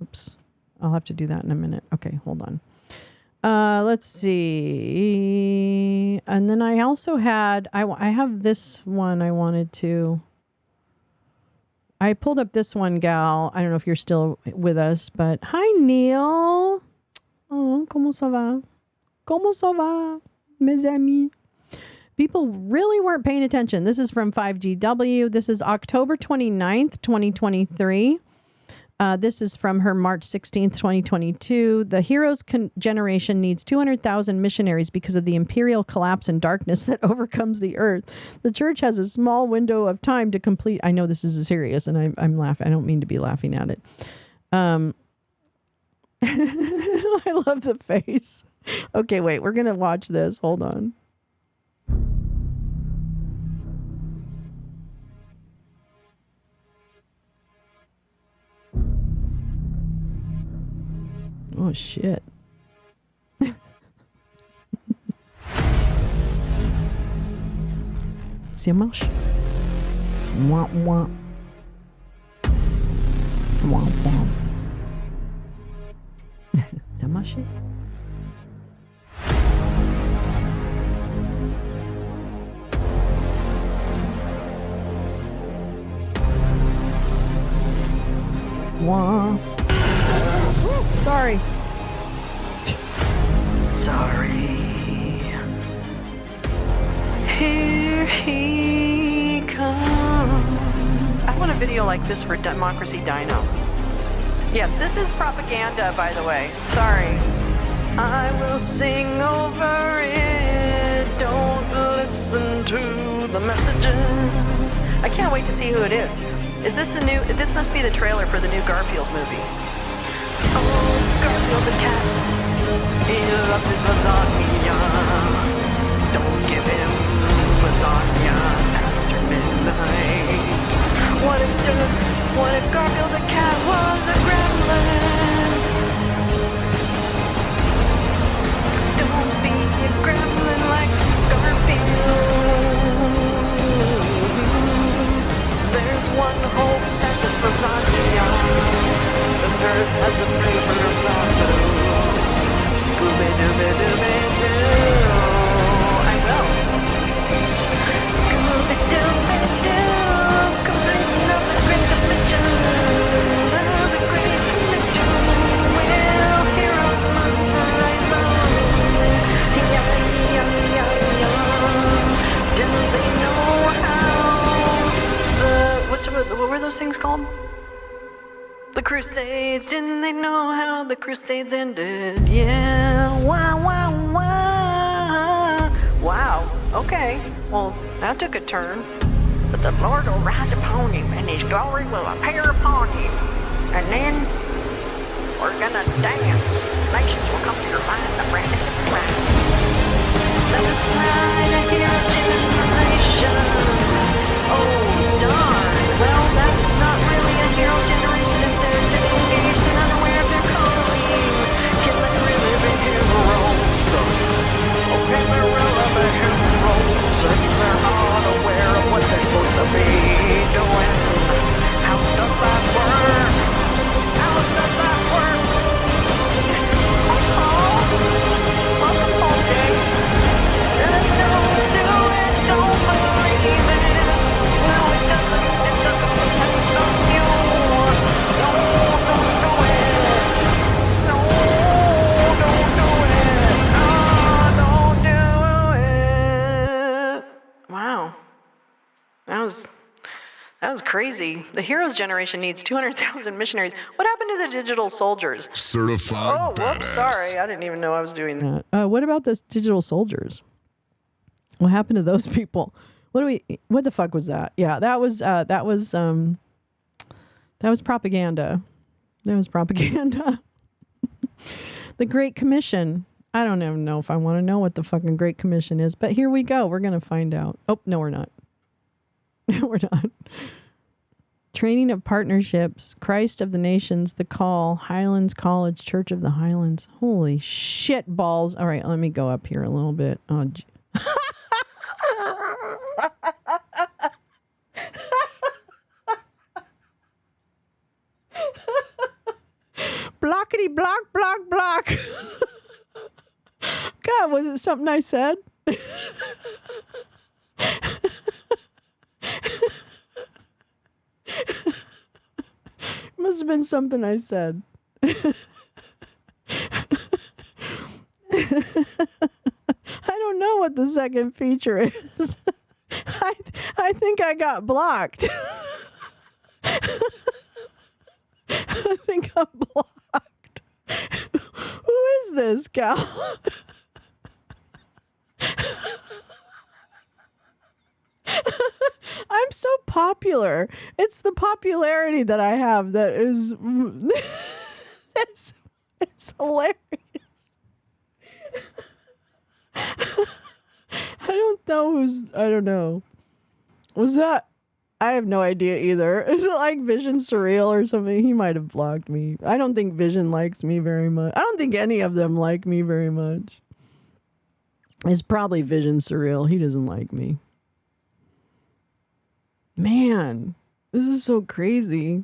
Oops. I'll have to do that in a minute. Okay, hold on. Let's see. And then I also had, I have this one I wanted to. I pulled up this one, gal. I don't know if you're still with us, but hi, Neil. Oh, comment ça va? Comment ça va, mes amis? People really weren't paying attention. This is from 5GW. This is October 29th, 2023. This is from her March 16th, 2022. The Heroes generation needs 200,000 missionaries because of the imperial collapse and darkness that overcomes the earth. The church has a small window of time to complete. I know this is serious, and I'm laughing. I don't mean to be laughing at it. I love the face. Okay, wait. We're going to watch this. Hold on. Oh, shit. Ça marche? Mwah, mwah. Mwah, mwah. Ça marche? Mwah. Sorry. Here he comes. I want a video like this for Democracy Dino. Yes, this is propaganda, by the way. Sorry. I will sing over it. Don't listen to the messages. I can't wait to see who it is. Is this the new? This must be the trailer for the new Garfield movie. Oh, Garfield the cat. He loves his lasagna. Don't give him lasagna after midnight. What if Garfield the cat was a gremlin? Don't be a gremlin like Garfield. There's one hope, and it's lasagna. The earth has a paper lasagna. Scooby-Dooby-Dooby-Doo. I know. Scooby-Dooby-Doo. Completing of the great commission. Of the great commission. Well, heroes must rise on. Yeah. Do they know how what were those things called? The Crusades, didn't they know how the Crusades ended? Yeah, wow, okay, well, that took a turn. But the Lord will rise upon him, and his glory will appear upon him. And then, we're gonna dance. Nations will come to your mind, the rabbits and the rats. That was crazy. The Heroes generation needs 200,000 missionaries. What happened to the digital soldiers?
Certified
Oh, whoops,
badass.
sorry. I didn't even know I was doing that. What about this digital soldiers? What happened to those people? What the fuck was that? Yeah, that was propaganda. That was propaganda. The Great Commission. I don't even know if I want to know what the fucking Great Commission is, but here we go. We're going to find out. Oh, no, we're not. We're not. Training of Partnerships, Christ of the Nations, The Call, Highlands College, Church of the Highlands. Holy shit balls. All right, let me go up here a little bit. Oh, blockety block, block, block. God, was it something I said? Must have been something I said. I don't know what the second feature is. I think I got blocked. I think I'm blocked. Who is this gal? I'm so popular. It's the popularity that I have that is it's hilarious. I don't know. Was that I have no idea either. Is it like Vision Surreal or something? He might have blocked me. I don't think Vision likes me very much. I don't think any of them like me very much. It's probably Vision Surreal. He doesn't like me. Man, this is so crazy.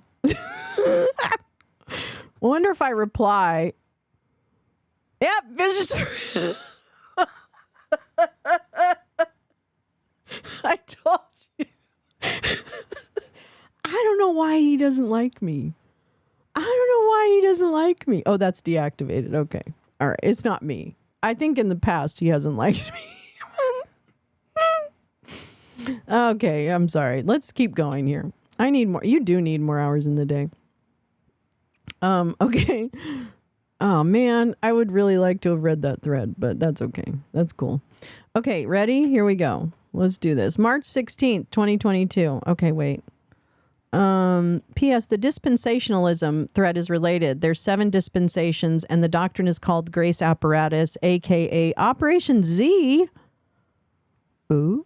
Wonder if I reply. Yep, Vision Surreal. I told you. I don't know why he doesn't like me. I don't know why he doesn't like me. Oh, that's deactivated. Okay. All right. It's not me. I think in the past he hasn't liked me. Okay. I'm sorry. Let's keep going here. I need more. You do need more hours in the day. Okay. Oh, man. I would really like to have read that thread, but that's okay. That's cool. Okay. Ready? Here we go. Let's do this. March 16th, 2022. Okay, wait. P.S. The dispensationalism thread is related. There's 7 dispensations, and the doctrine is called grace apparatus, a.k.a. Operation Z. Ooh.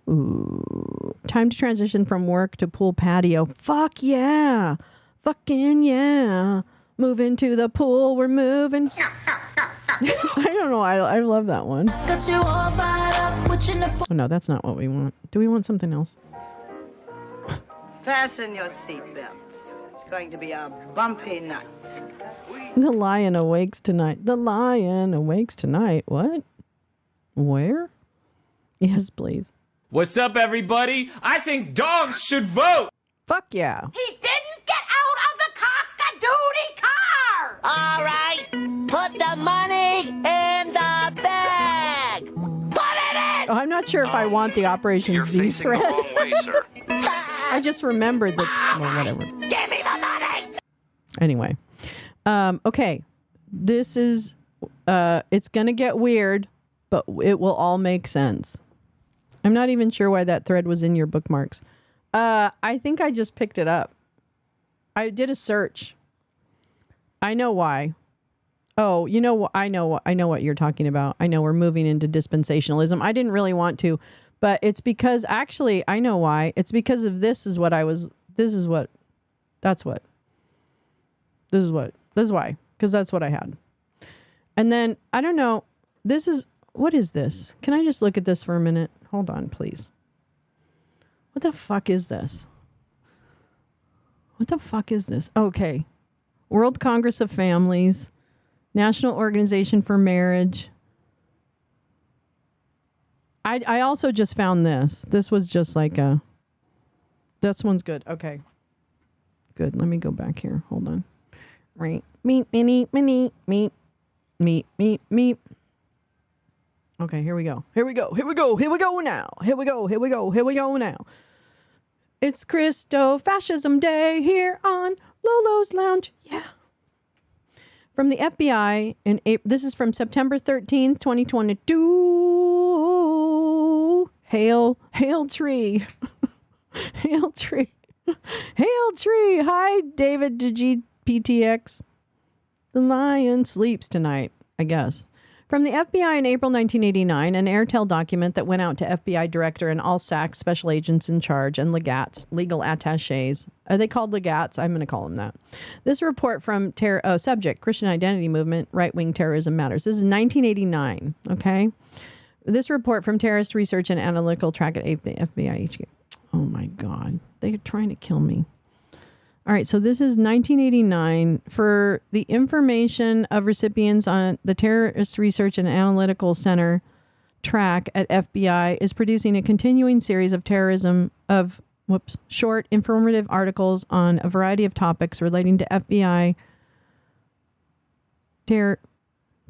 Time to transition from work to pool patio. Fuck yeah. Fucking yeah. Moving to the pool. We're moving. I don't know. I love that one. Oh, no, that's not what we want. Do we want something else?
Fasten your seatbelts. It's going to be a bumpy night.
The lion awakes tonight. The lion awakes tonight. What? Where? Yes, please.
What's up, everybody? I think dogs should vote.
Fuck yeah.
He didn't get out of the cock-a-doodie car!
All right, put the money in the bag. Put it in!
Oh, I'm not sure if I want the Operation Z thread.
You're facing the wrong way, sir.
I just remembered that. Well, whatever.
Give me the money!
Anyway. Okay. This is, it's going to get weird, but it will all make sense. I'm not even sure why that thread was in your bookmarks. I think I just picked it up. I did a search. I know why. Oh, you know, I know what you're talking about. I know we're moving into dispensationalism. I didn't really want to, but it's because actually I know why. It's because of this is why. This is why. Because that's what I had. And then, I don't know, what is this? Can I just look at this for a minute? Hold on, please. What the fuck is this? What the fuck is this? Okay. World Congress of Families, National Organization for Marriage. I also just found this. This was just like this one's good. Okay. Good. Let me go back here. Hold on. Right. Meep. Okay, here we go. Here we go now. It's Christo-fascism day here on Lolo's Lounge. Yeah. From the FBI in April, this is from September 13th, 2022. Hail tree. Hail tree. Hail tree. Hi, David PTX. The lion sleeps tonight, I guess. From the FBI in April 1989, an Airtel document that went out to FBI director and all SACs, special agents in charge, and legats, legal attachés. Are they called legats? I'm going to call them that. This report from subject, Christian Identity Movement, Right-Wing Terrorism Matters. This is 1989, okay? This report from Terrorist Research and Analytical Track at FBI HQ. Oh my God. They're trying to kill me. All right, so this is 1989 for the information of recipients on the Terrorist Research and Analytical Center track at FBI is producing a continuing series of short informative articles on a variety of topics relating to FBI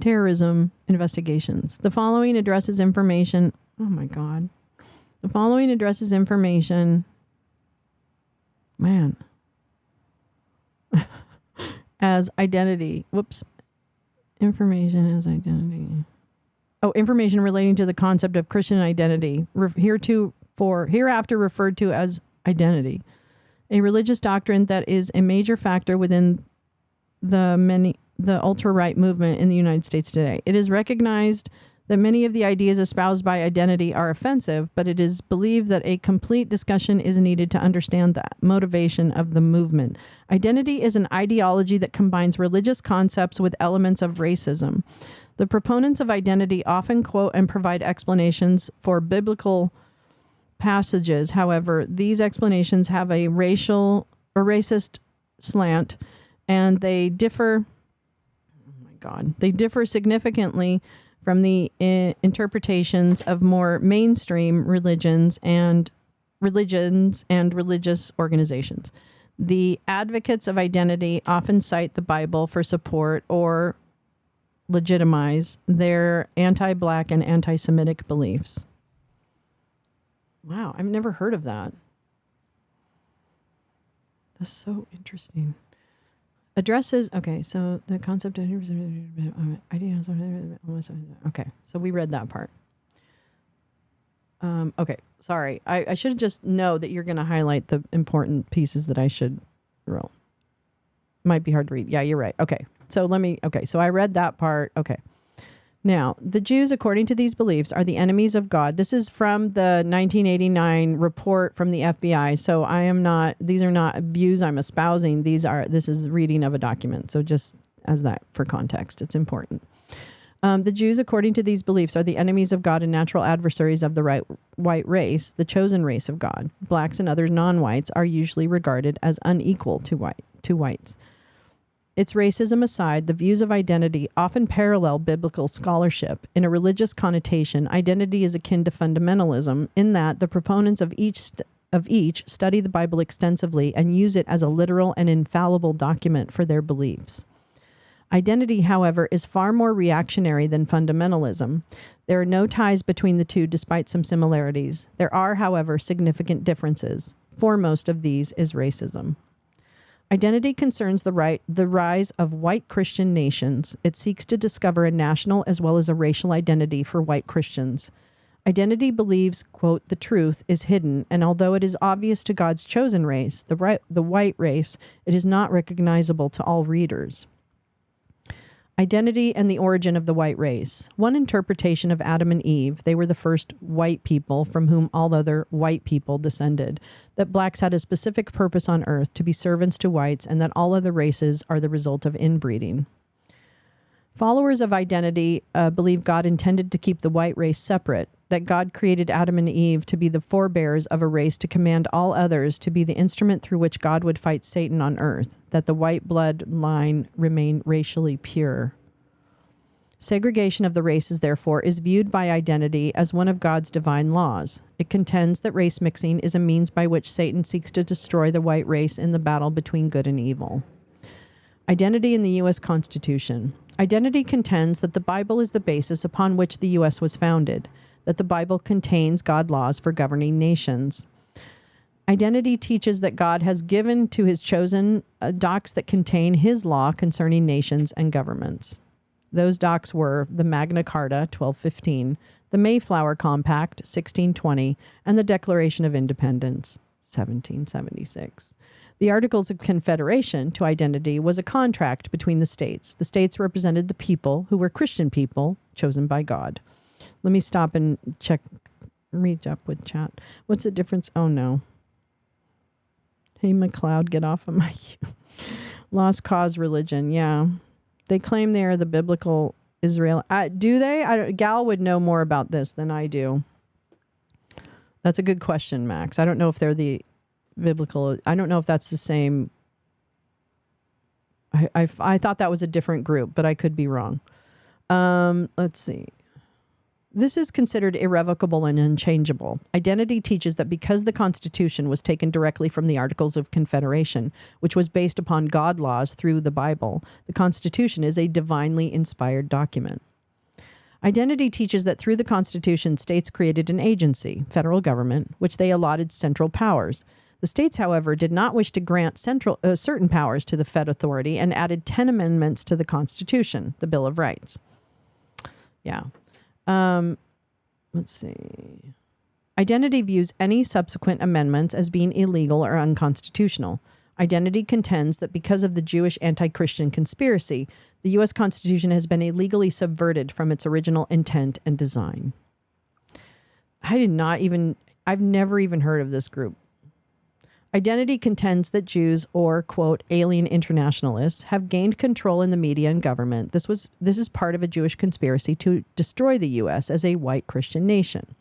terrorism investigations. The following addresses information. Oh my God. The following addresses information. Man. As identity. Information as identity. Information relating to the concept of Christian identity, hereafter referred to as identity, a religious doctrine that is a major factor within the ultra-right movement in the United States today. It is recognized that many of the ideas espoused by identity are offensive, but it is believed that a complete discussion is needed to understand the motivation of the movement. Identity is an ideology that combines religious concepts with elements of racism. The proponents of identity often quote and provide explanations for biblical passages. However, these explanations have a racist slant, and they differ. Oh my God, they differ significantly from the interpretations of more mainstream religions and religious organizations. The advocates of identity often cite the Bible for support or legitimize their anti-Black and anti-Semitic beliefs. Wow, I've never heard of that. That's so interesting. Addresses, okay, so the concept of ideas. Okay, so we read that part. Okay, sorry. I should just know that you're going to highlight the important pieces that I should roll. Might be hard to read. Yeah, you're right. Okay, so so I read that part. Okay. Now, the Jews, according to these beliefs, are the enemies of God. This is from the 1989 report from the FBI. So these are not views I'm espousing. This is reading of a document. So just as that for context, it's important. The Jews, according to these beliefs, are the enemies of God and natural adversaries of the white race, the chosen race of God. Blacks and other non-whites are usually regarded as unequal to whites. Its racism aside, the views of identity often parallel biblical scholarship. In a religious connotation, identity is akin to fundamentalism in that the proponents of each study the Bible extensively and use it as a literal and infallible document for their beliefs. Identity, however, is far more reactionary than fundamentalism. There are no ties between the two despite some similarities. There are, however, significant differences. Foremost of these is racism. Identity concerns the rise of white Christian nations. It seeks to discover a national as well as a racial identity for white Christians. Identity believes, quote, the truth is hidden, and although it is obvious to God's chosen race, the white race, it is not recognizable to all readers. Identity and the origin of the white race. One interpretation of Adam and Eve, they were the first white people from whom all other white people descended, that blacks had a specific purpose on earth to be servants to whites, and that all other races are the result of inbreeding. Followers of identity believe God intended to keep the white race separate, that God created Adam and Eve to be the forebears of a race to command all others to be the instrument through which God would fight Satan on earth, that the white blood line remain racially pure. Segregation of the races, therefore, is viewed by identity as one of God's divine laws. It contends that race mixing is a means by which Satan seeks to destroy the white race in the battle between good and evil. Identity in the U.S. Constitution. Identity contends that the Bible is the basis upon which the U.S. was founded, that the Bible contains God laws for governing nations. Identity teaches that God has given to his chosen docs that contain his law concerning nations and governments. Those docs were the Magna Carta, 1215, the Mayflower Compact, 1620, and the Declaration of Independence, 1776. The Articles of Confederation, to identity, was a contract between the states. The states represented the people, who were Christian people, chosen by God. Let me stop and read up with chat. What's the difference? Oh, no. Hey, McLeod, get off of my... Lost cause religion, yeah. They claim they are the biblical Israel. Do they? Gal would know more about this than I do. That's a good question, Max. I don't know if they're the biblical. I don't know if that's the same. I thought that was a different group, but I could be wrong. Let's see. This is considered irrevocable and unchangeable. Identity teaches that because the Constitution was taken directly from the Articles of Confederation, which was based upon God laws through the Bible, the Constitution is a divinely inspired document. Identity teaches that through the Constitution, states created an agency, federal government, which they allotted central powers. The states, however, did not wish to grant certain powers to the Fed authority and added 10 amendments to the Constitution, the Bill of Rights. Yeah. Let's see. Identity views any subsequent amendments as being illegal or unconstitutional. Identity contends that because of the Jewish anti-Christian conspiracy, the U.S. Constitution has been illegally subverted from its original intent and design. I've never even heard of this group. Identity contends that Jews, or, quote, alien internationalists, have gained control in the media and government. This is part of a Jewish conspiracy to destroy the U.S. as a white Christian nation.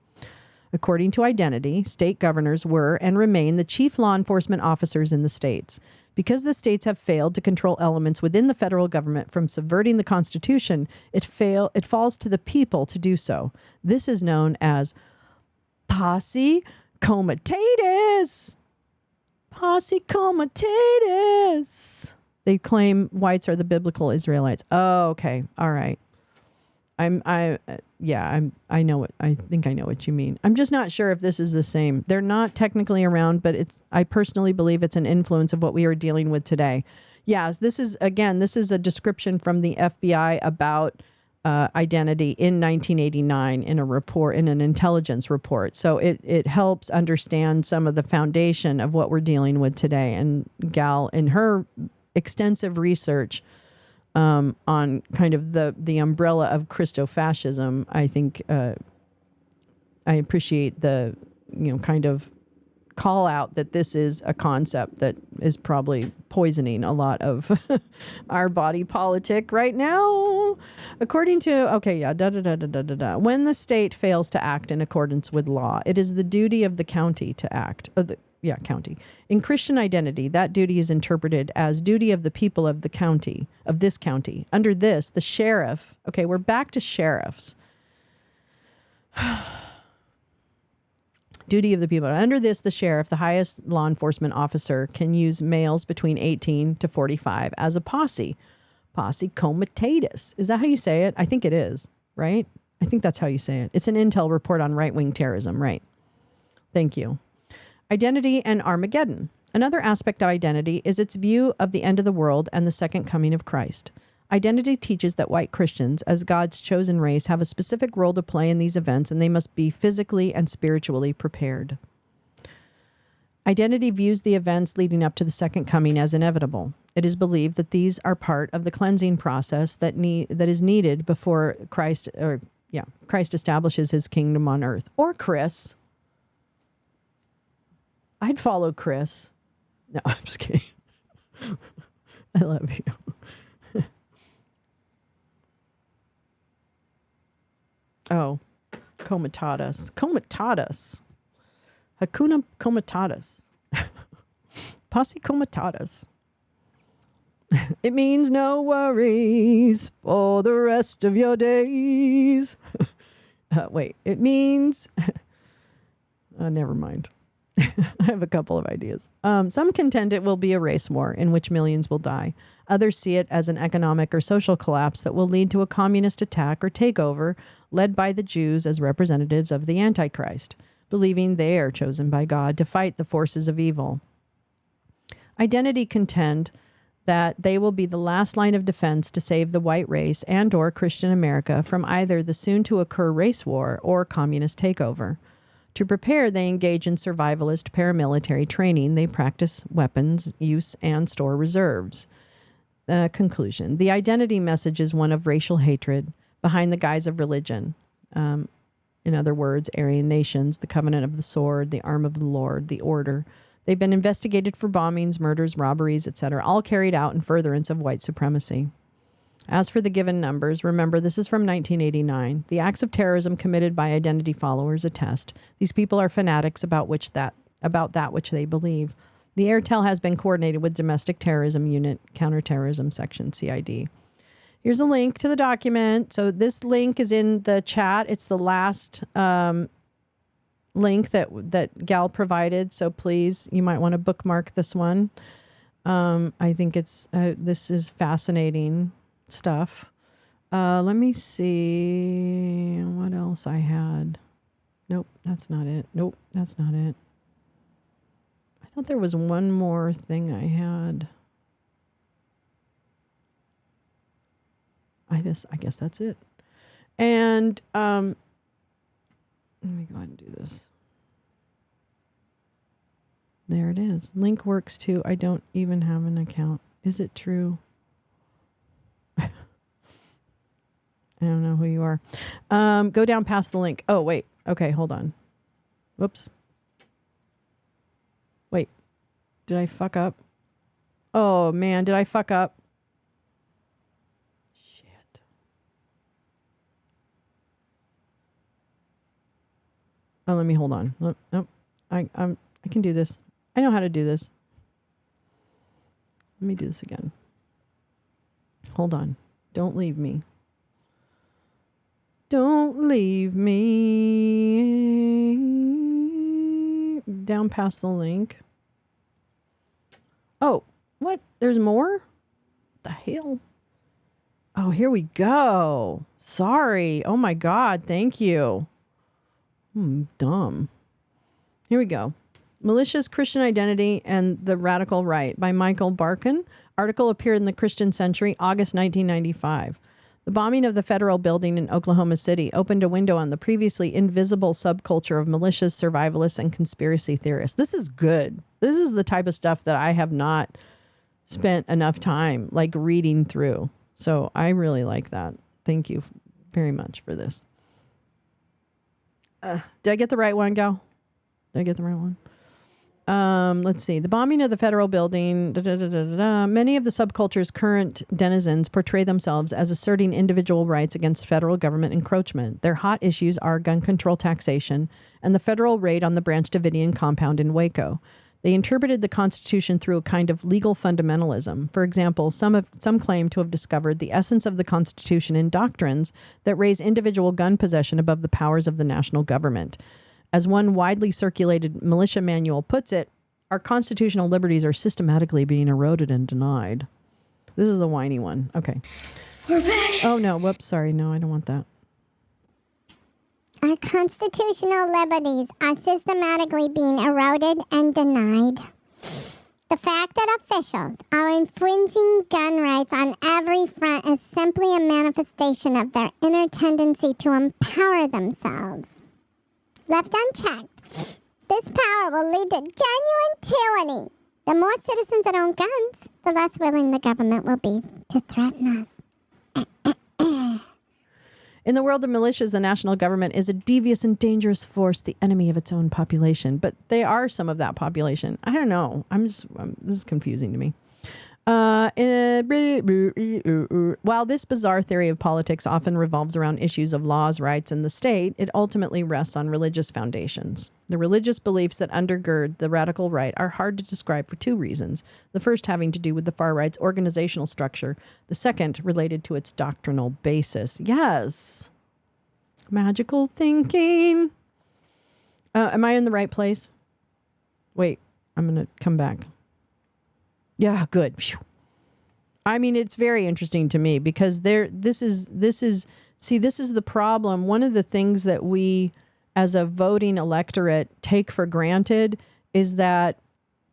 According to Identity, state governors were and remain the chief law enforcement officers in the states. Because the states have failed to control elements within the federal government from subverting the Constitution, it falls to the people to do so. This is known as posse comitatus. Posse comitatus. They claim whites are the biblical Israelites. Oh, okay. All right. I know what, I think I know what you mean. I'm just not sure if this is the same. They're not technically around, but I personally believe it's an influence of what we are dealing with today. Yes, this is a description from the FBI about identity in 1989 in a report, in an intelligence report. So it helps understand some of the foundation of what we're dealing with today. And Gal, in her extensive research on kind of the umbrella of Christofascism, I think I appreciate the kind of call out that this is a concept that is probably poisoning a lot of our body politic right now. According to, when the state fails to act in accordance with law, it is the duty of the county to act. County. In Christian Identity, that duty is interpreted as duty of the people of the county, of this county. Under this, the sheriff, we're back to sheriffs. Duty of the people. Under this, the sheriff, the highest law enforcement officer, can use males between 18 to 45 as a posse. Posse comitatus. Is that how you say it? I think it is, right? I think that's how you say it. It's an intel report on right-wing terrorism, right? Thank you. Identity and Armageddon. Another aspect of identity is its view of the end of the world and the second coming of Christ. Identity teaches that white Christians, as God's chosen race, have a specific role to play in these events, and they must be physically and spiritually prepared. Identity views the events leading up to the second coming as inevitable. It is believed that these are part of the cleansing process that is needed before Christ establishes his kingdom on earth. Or Chris. I'd follow Chris. No, I'm just kidding. I love you. Oh, comitatus. Comitatus. Hakuna comitatus. Posse comitatus. It means no worries for the rest of your days. It means... never mind. I have a couple of ideas. Some contend it will be a race war in which millions will die. Others see it as an economic or social collapse that will lead to a communist attack or takeover led by the Jews as representatives of the Antichrist. believing they are chosen by God to fight the forces of evil. Identity contend that they will be the last line of defense to save the white race and or Christian America from either the soon-to-occur race war or communist takeover. To prepare, they engage in survivalist paramilitary training. They practice weapons use and store reserves. Conclusion. The identity message is one of racial hatred behind the guise of religion. In other words, Aryan nations, the covenant of the sword, the arm of the Lord, the order. They've been investigated for bombings, murders, robberies, etc., all carried out in furtherance of white supremacy. As for the given numbers, remember, this is from 1989. The acts of terrorism committed by identity followers attest. These people are fanatics about that which they believe. The airtel has been coordinated with Domestic Terrorism Unit, Counterterrorism Section, CID. Here's a link to the document. So this link is in the chat. It's the last link that Gal provided. So please, you might want to bookmark this one. I think this is fascinating stuff. Let me see what else I had. Nope, that's not it. Nope, that's not it. I thought there was one more thing I had. I guess that's it. And let me go ahead and do this. There it is. Link works too. I don't even have an account. Is it true? I don't know who you are. Go down past the link. Oh, wait. Okay, hold on. Whoops. Wait. Did I fuck up? Oh, man. Did I fuck up? Shit. Oh, let me hold on. Nope. I can do this. I know how to do this. Let me do this again. Hold on. Don't leave me. Don't leave me. Down past the link. Oh, what? There's more? What the hell? Oh, here we go. Sorry. Oh my God. Thank you. Dumb. Here we go. Malicious Christian Identity and the Radical Right by Michael Barkin. Article appeared in the Christian Century, August 1995. The bombing of the federal building in Oklahoma City opened a window on the previously invisible subculture of malicious survivalists and conspiracy theorists. This is good. This is the type of stuff that I have not spent enough time reading through. So I really like that. Thank you very much for this. Did I get the right one, Gal? Did I get the right one? Let's see. The bombing of the federal building. Many of the subculture's current denizens portray themselves as asserting individual rights against federal government encroachment. Their hot issues are gun control, taxation, and the federal raid on the Branch Davidian compound in Waco. They interpreted the Constitution through a kind of legal fundamentalism. For example, some claim to have discovered the essence of the Constitution in doctrines that raise individual gun possession above the powers of the national government. As one widely circulated militia manual puts it, our constitutional liberties are systematically being eroded and denied. This is the whiny one. Okay.
We're back.
Oh, no. Whoops. Sorry. No, I don't want that.
Our constitutional liberties are systematically being eroded and denied. The fact that officials are infringing gun rights on every front is simply a manifestation of their inner tendency to empower themselves. Left unchecked, this power will lead to genuine tyranny. The more citizens that own guns, the less willing the government will be to threaten us.
In the world of militias, the national government is a devious and dangerous force, the enemy of its own population. But they are some of that population. I don't know. This is confusing to me. While this bizarre theory of politics often revolves around issues of laws, rights, and the state, it ultimately rests on religious foundations. The religious beliefs that undergird the radical right are hard to describe for two reasons. The first having to do with the far right's organizational structure. The second related to its doctrinal basis. Yes. Magical thinking. Am I in the right place? Wait, I'm going to come back. Yeah, good. I mean, it's very interesting to me because this is the problem. One of the things that we as a voting electorate take for granted is that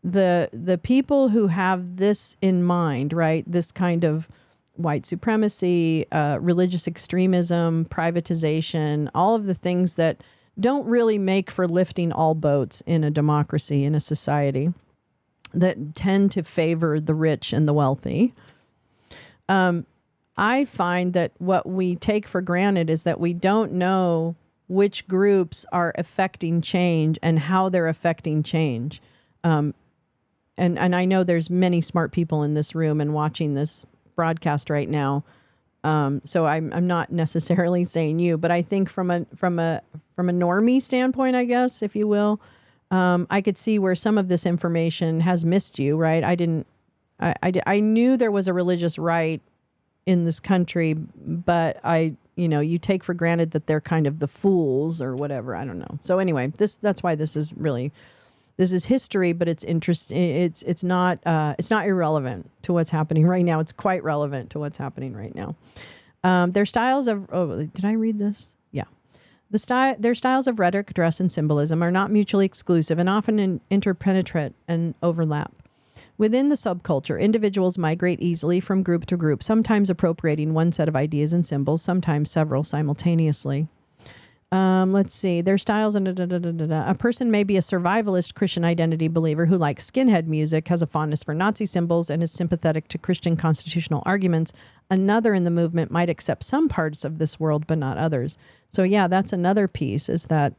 the people who have this in mind, right, this kind of white supremacy, religious extremism, privatization, all of the things that don't really make for lifting all boats in a democracy, in a society, that tend to favor the rich and the wealthy. I find that what we take for granted is that we don't know which groups are affecting change and how they're affecting change. And I know there's many smart people in this room and watching this broadcast right now. So I'm not necessarily saying you, but I think from a normie standpoint, I guess, if you will, I could see where some of this information has missed you, right? I knew there was a religious right in this country, but you take for granted that they're kind of the fools or whatever. I don't know. So anyway, that's why this is history, but it's interesting. It's not irrelevant to what's happening right now. It's quite relevant to what's happening right now. Their styles of did I read this? Yeah. Their styles of rhetoric, dress, and symbolism are not mutually exclusive and often interpenetrate and overlap. Within the subculture, individuals migrate easily from group to group, sometimes appropriating one set of ideas and symbols, sometimes several simultaneously. Let's see. Their styles. A person may be a survivalist Christian identity believer who likes skinhead music, has a fondness for Nazi symbols, and is sympathetic to Christian constitutional arguments. Another in the movement might accept some parts of this world, but not others. So yeah, that's another piece, is that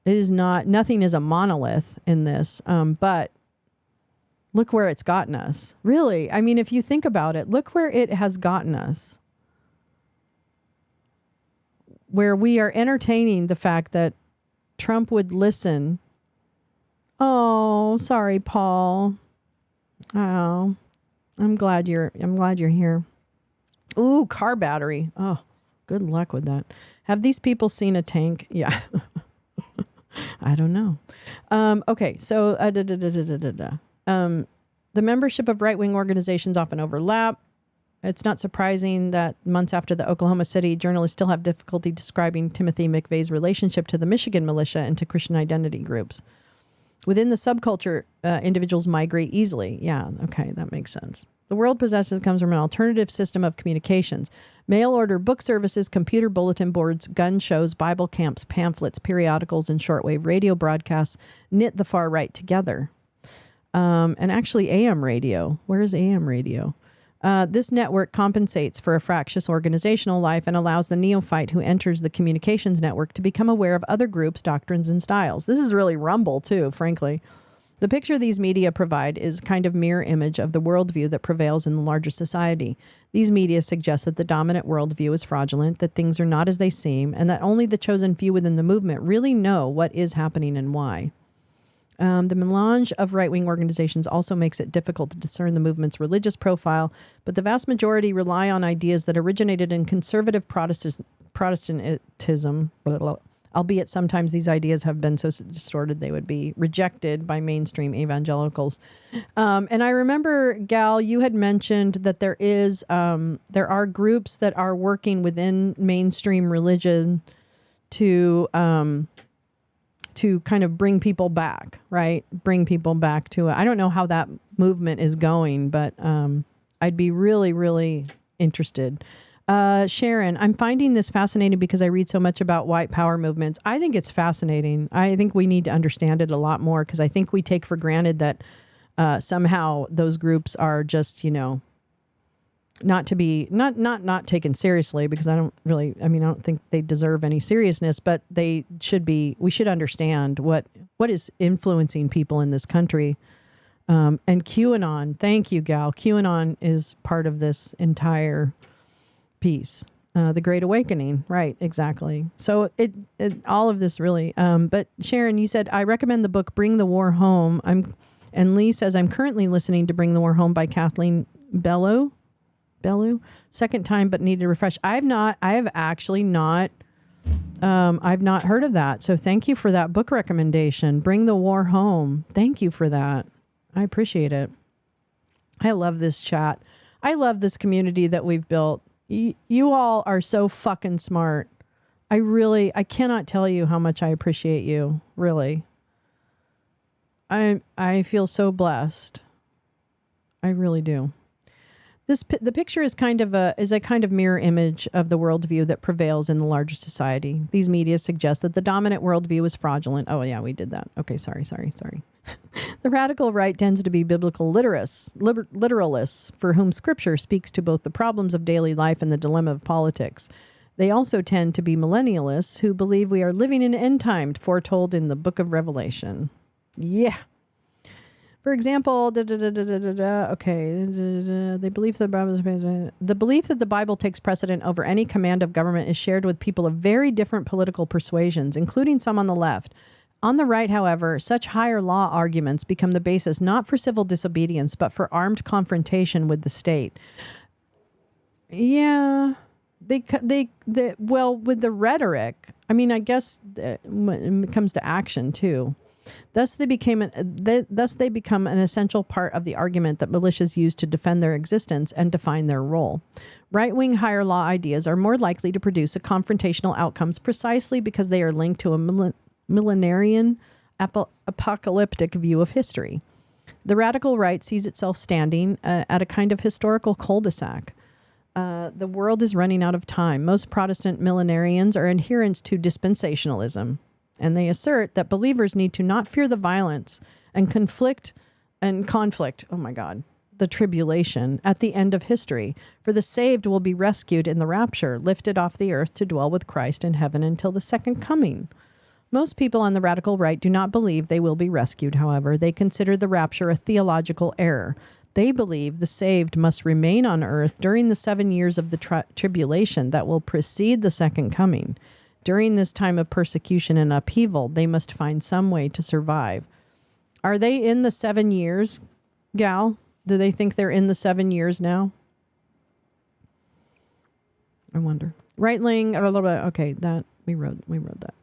nothing is a monolith in this. But look where it's gotten us. Really. I mean, if you think about it, look where it has gotten us. Where we are entertaining the fact that Trump would listen. Oh, sorry, Paul. Oh, I'm glad you're here. Ooh, car battery. Oh, good luck with that. Have these people seen a tank? Yeah. I don't know. Okay, so the membership of right-wing organizations often overlap. It's not surprising that months after the Oklahoma City, journalists still have difficulty describing Timothy McVeigh's relationship to the Michigan militia and to Christian identity groups. Within the subculture, individuals migrate easily. Yeah, okay, that makes sense. The world comes from an alternative system of communications. Mail order book services, computer bulletin boards, gun shows, Bible camps, pamphlets, periodicals, and shortwave radio broadcasts knit the far right together. And actually AM radio. Where's AM radio? This network compensates for a fractious organizational life and allows the neophyte who enters the communications network to become aware of other groups, doctrines, and styles. This is really Rumble, too, frankly. The picture these media provide is kind of mirror image of the worldview that prevails in the larger society. These media suggest that the dominant worldview is fraudulent, that things are not as they seem, and that only the chosen few within the movement really know what is happening and why. The melange of right-wing organizations also makes it difficult to discern the movement's religious profile, but the vast majority rely on ideas that originated in conservative Protestantism, albeit sometimes these ideas have been so distorted they would be rejected by mainstream evangelicals. And I remember, Gal, you had mentioned that there are groups that are working within mainstream religion to kind of bring people back, right? Bring people back to it. I don't know how that movement is going, but I'd be really, really interested. Sharon, I'm finding this fascinating because I read so much about white power movements. I think it's fascinating. I think we need to understand it a lot more because I think we take for granted that somehow those groups are just, not to be not taken seriously, because I don't think they deserve any seriousness, but we should understand what is influencing people in this country. And QAnon, thank you, Gal. QAnon is part of this entire piece. The Great Awakening, right? Exactly. So it all of this really. But Sharon, you said I recommend the book Bring the War Home. And Lee says I'm currently listening to Bring the War Home by Kathleen Bellew. Second time, but need to refresh. I've not heard of that. So thank you for that book recommendation. Bring the War Home. Thank you for that. I appreciate it. I love this chat. I love this community that we've built. You all are so fucking smart. I cannot tell you how much I appreciate you. Really. I feel so blessed. I really do. The picture is a kind of mirror image of the worldview that prevails in the larger society. These media suggest that the dominant worldview is fraudulent. Oh yeah, we did that. Okay, sorry. The radical right tends to be biblical literalists, for whom Scripture speaks to both the problems of daily life and the dilemma of politics. They also tend to be millennialists who believe we are living in end time foretold in the book of Revelation. Yeah. For example, they believe the belief that the Bible takes precedent over any command of government is shared with people of very different political persuasions, including some on the left. On the right, however, such higher law arguments become the basis not for civil disobedience, but for armed confrontation with the state. Yeah, well, with the rhetoric, I mean, I guess when it comes to action too. Thus, they become an essential part of the argument that militias use to defend their existence and define their role. Right-wing higher law ideas are more likely to produce a confrontational outcomes precisely because they are linked to a millenarian apocalyptic view of history. The radical right sees itself standing at a kind of historical cul-de-sac. The world is running out of time. Most Protestant millenarians are adherents to dispensationalism. And they assert that believers need to not fear the violence and conflict, the tribulation at the end of history, for the saved will be rescued in the rapture, lifted off the earth to dwell with Christ in heaven until the second coming. Most people on the radical right do not believe they will be rescued, however. They consider the rapture a theological error. They believe the saved must remain on earth during the 7 years of the tribulation that will precede the second coming. During this time of persecution and upheaval, they must find some way to survive. Are they in the 7 years, Gal? Do they think they're in the 7 years now? I wonder. Right-wing, or a little bit. Okay, that we wrote that.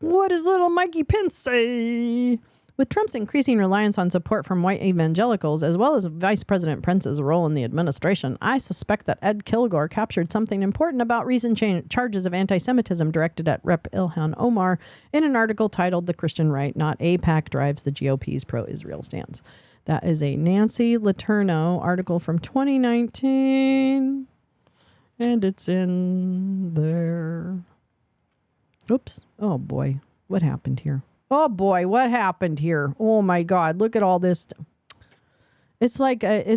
What does little Mikey Pence say? With Trump's increasing reliance on support from white evangelicals, as well as Vice President Pence's role in the administration, I suspect that Ed Kilgore captured something important about recent charges of anti-Semitism directed at Rep. Ilhan Omar in an article titled "The Christian Right, Not AIPAC, Drives the GOP's Pro-Israel Stance." That is a Nancy Letourneau article from 2019, and it's in there. Oops. Oh, boy. What happened here? Oh boy, what happened here? Oh my God, look at all this. It's like a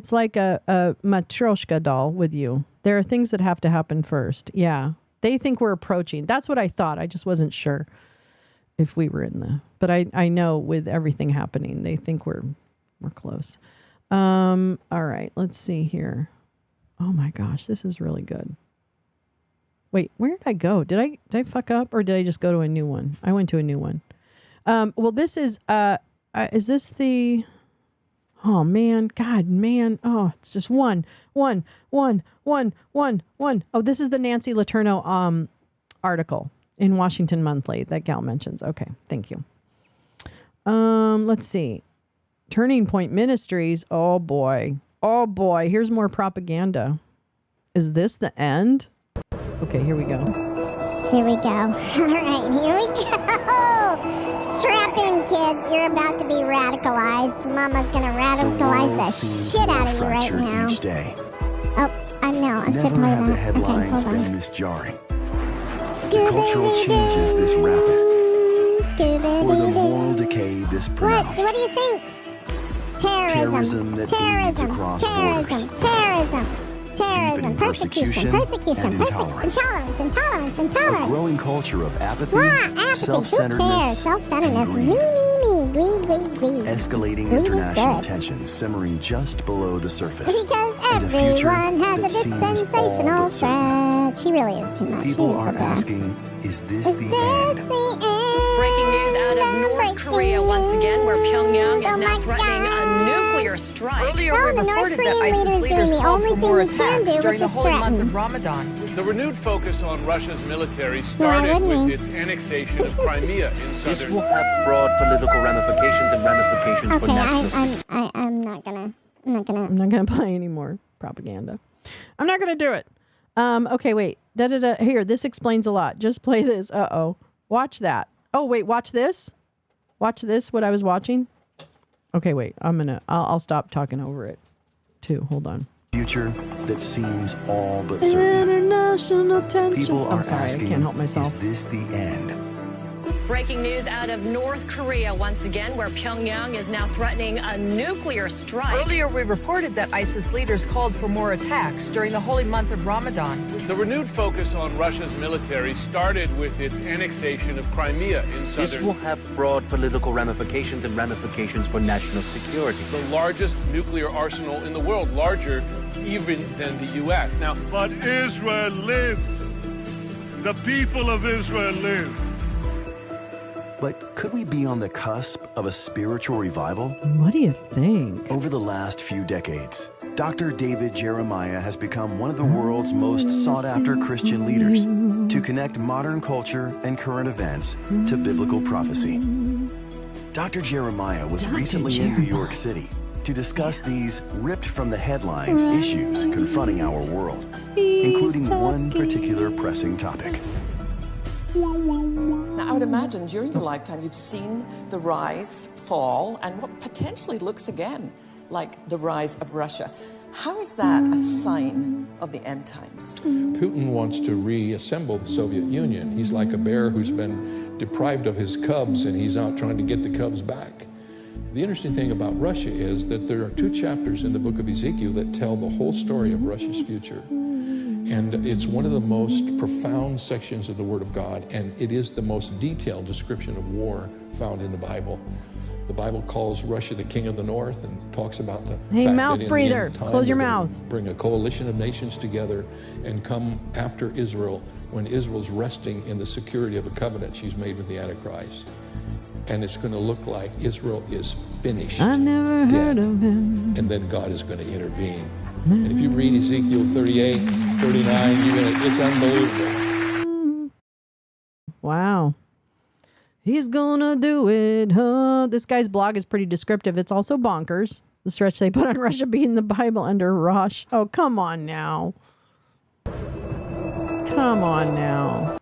Matryoshka doll with you. There are things that have to happen first. Yeah, they think we're approaching. That's what I thought. I just wasn't sure if we were in but I know with everything happening, they think we're close. All right, let's see here. Oh my gosh, this is really good. Wait, where did I go? Did I fuck up or did I just go to a new one? I went to a new one. Well, this is this the, oh man, God, man. Oh, it's just one. Oh, this is the Nancy Letourneau, article in Washington Monthly that Gal mentions. Okay. Thank you. Let's see. Turning Point Ministries. Oh boy. Here's more propaganda. Is this the end? Okay, here we go.
Here we go. All right, here we go. Strap in, kids. You're about to be radicalized. Mama's going to radicalize the shit out of you right now.
Each day.
Oh, I know. I'm so
Never have the headlines been this jarring. The cultural changes this rapid. Or the moral decay this pronounced.
What do you think?
Terrorism that bleeds across borders.
Terrorism, persecution,
and intolerance.
Intolerance.
A growing culture of apathy,
self-centeredness,
and greed.
Greed.
Escalating international tensions simmering just below the surface.
Because
and a future
everyone has a
that seems all
dispensational
but certain.
threat. She really is too much.
People are asking, is this the end?
Breaking news out of North Korea once again, where Pyongyang is now threatening a nuclear strike. Earlier, we reported that ISIS leaders called for more attacks during the holy month of Ramadan.
The renewed focus on Russia's military started with its annexation of Crimea in southern.
This will have broad political ramifications and ramifications for national security.
I'm not gonna
play any more propaganda. I'm not going to do it. Okay, wait. Here, this explains a lot. Just play this. Uh-oh. Watch that. Oh, wait, watch this. Watch this, what I was watching. Okay, wait. I'll stop talking over it, too. Hold on.
Future that seems all but certain.
International tension.
People are
I'm sorry,
asking,
I can't help myself.
is this the end?
Breaking news out of North Korea once again, where Pyongyang is now threatening a nuclear strike.
Earlier, we reported that ISIS leaders called for more attacks during the holy month of Ramadan.
The renewed focus on Russia's military started with its annexation of Crimea in southern...
This will have broad political ramifications and ramifications for national security.
The largest nuclear arsenal in the world, larger even than the U.S. Now,
but Israel lives. The people of Israel live.
But could we be on the cusp of a spiritual revival?
What do you think?
Over the last few decades, Dr. David Jeremiah has become one of the world's most sought-after Christian leaders to connect modern culture and current events to biblical prophecy. Dr. Jeremiah was recently in New York City to discuss these ripped-from-the-headlines issues confronting our world, including one particular pressing topic.
Now, I would imagine during your lifetime you've seen the rise, fall, and what potentially looks again like the rise of Russia. How is that a sign of the end times?
Putin wants to reassemble the Soviet Union. He's like a bear who's been deprived of his cubs, and he's out trying to get the cubs back. The interesting thing about Russia is that there are 2 chapters in the book of Ezekiel that tell the whole story of Russia's future. And it's one of the most profound sections of the Word of God, and it is the most detailed description of war found in the Bible. The Bible calls Russia the king of the north and talks about the fact
mouth
that in
breather,
the end time,
close your
they're gonna
mouth.
bring a coalition of nations together and come after Israel when Israel's resting in the security of a covenant she's made with the Antichrist. And it's going to look like Israel is finished.
I never heard of him.
And then God is going to intervene. And if you read Ezekiel 38, 39, it's unbelievable.
Wow. He's gonna do it, huh? This guy's blog is pretty descriptive. It's also bonkers. The stretch they put on Russia being the Bible under Rosh. Oh, come on now. Come on now.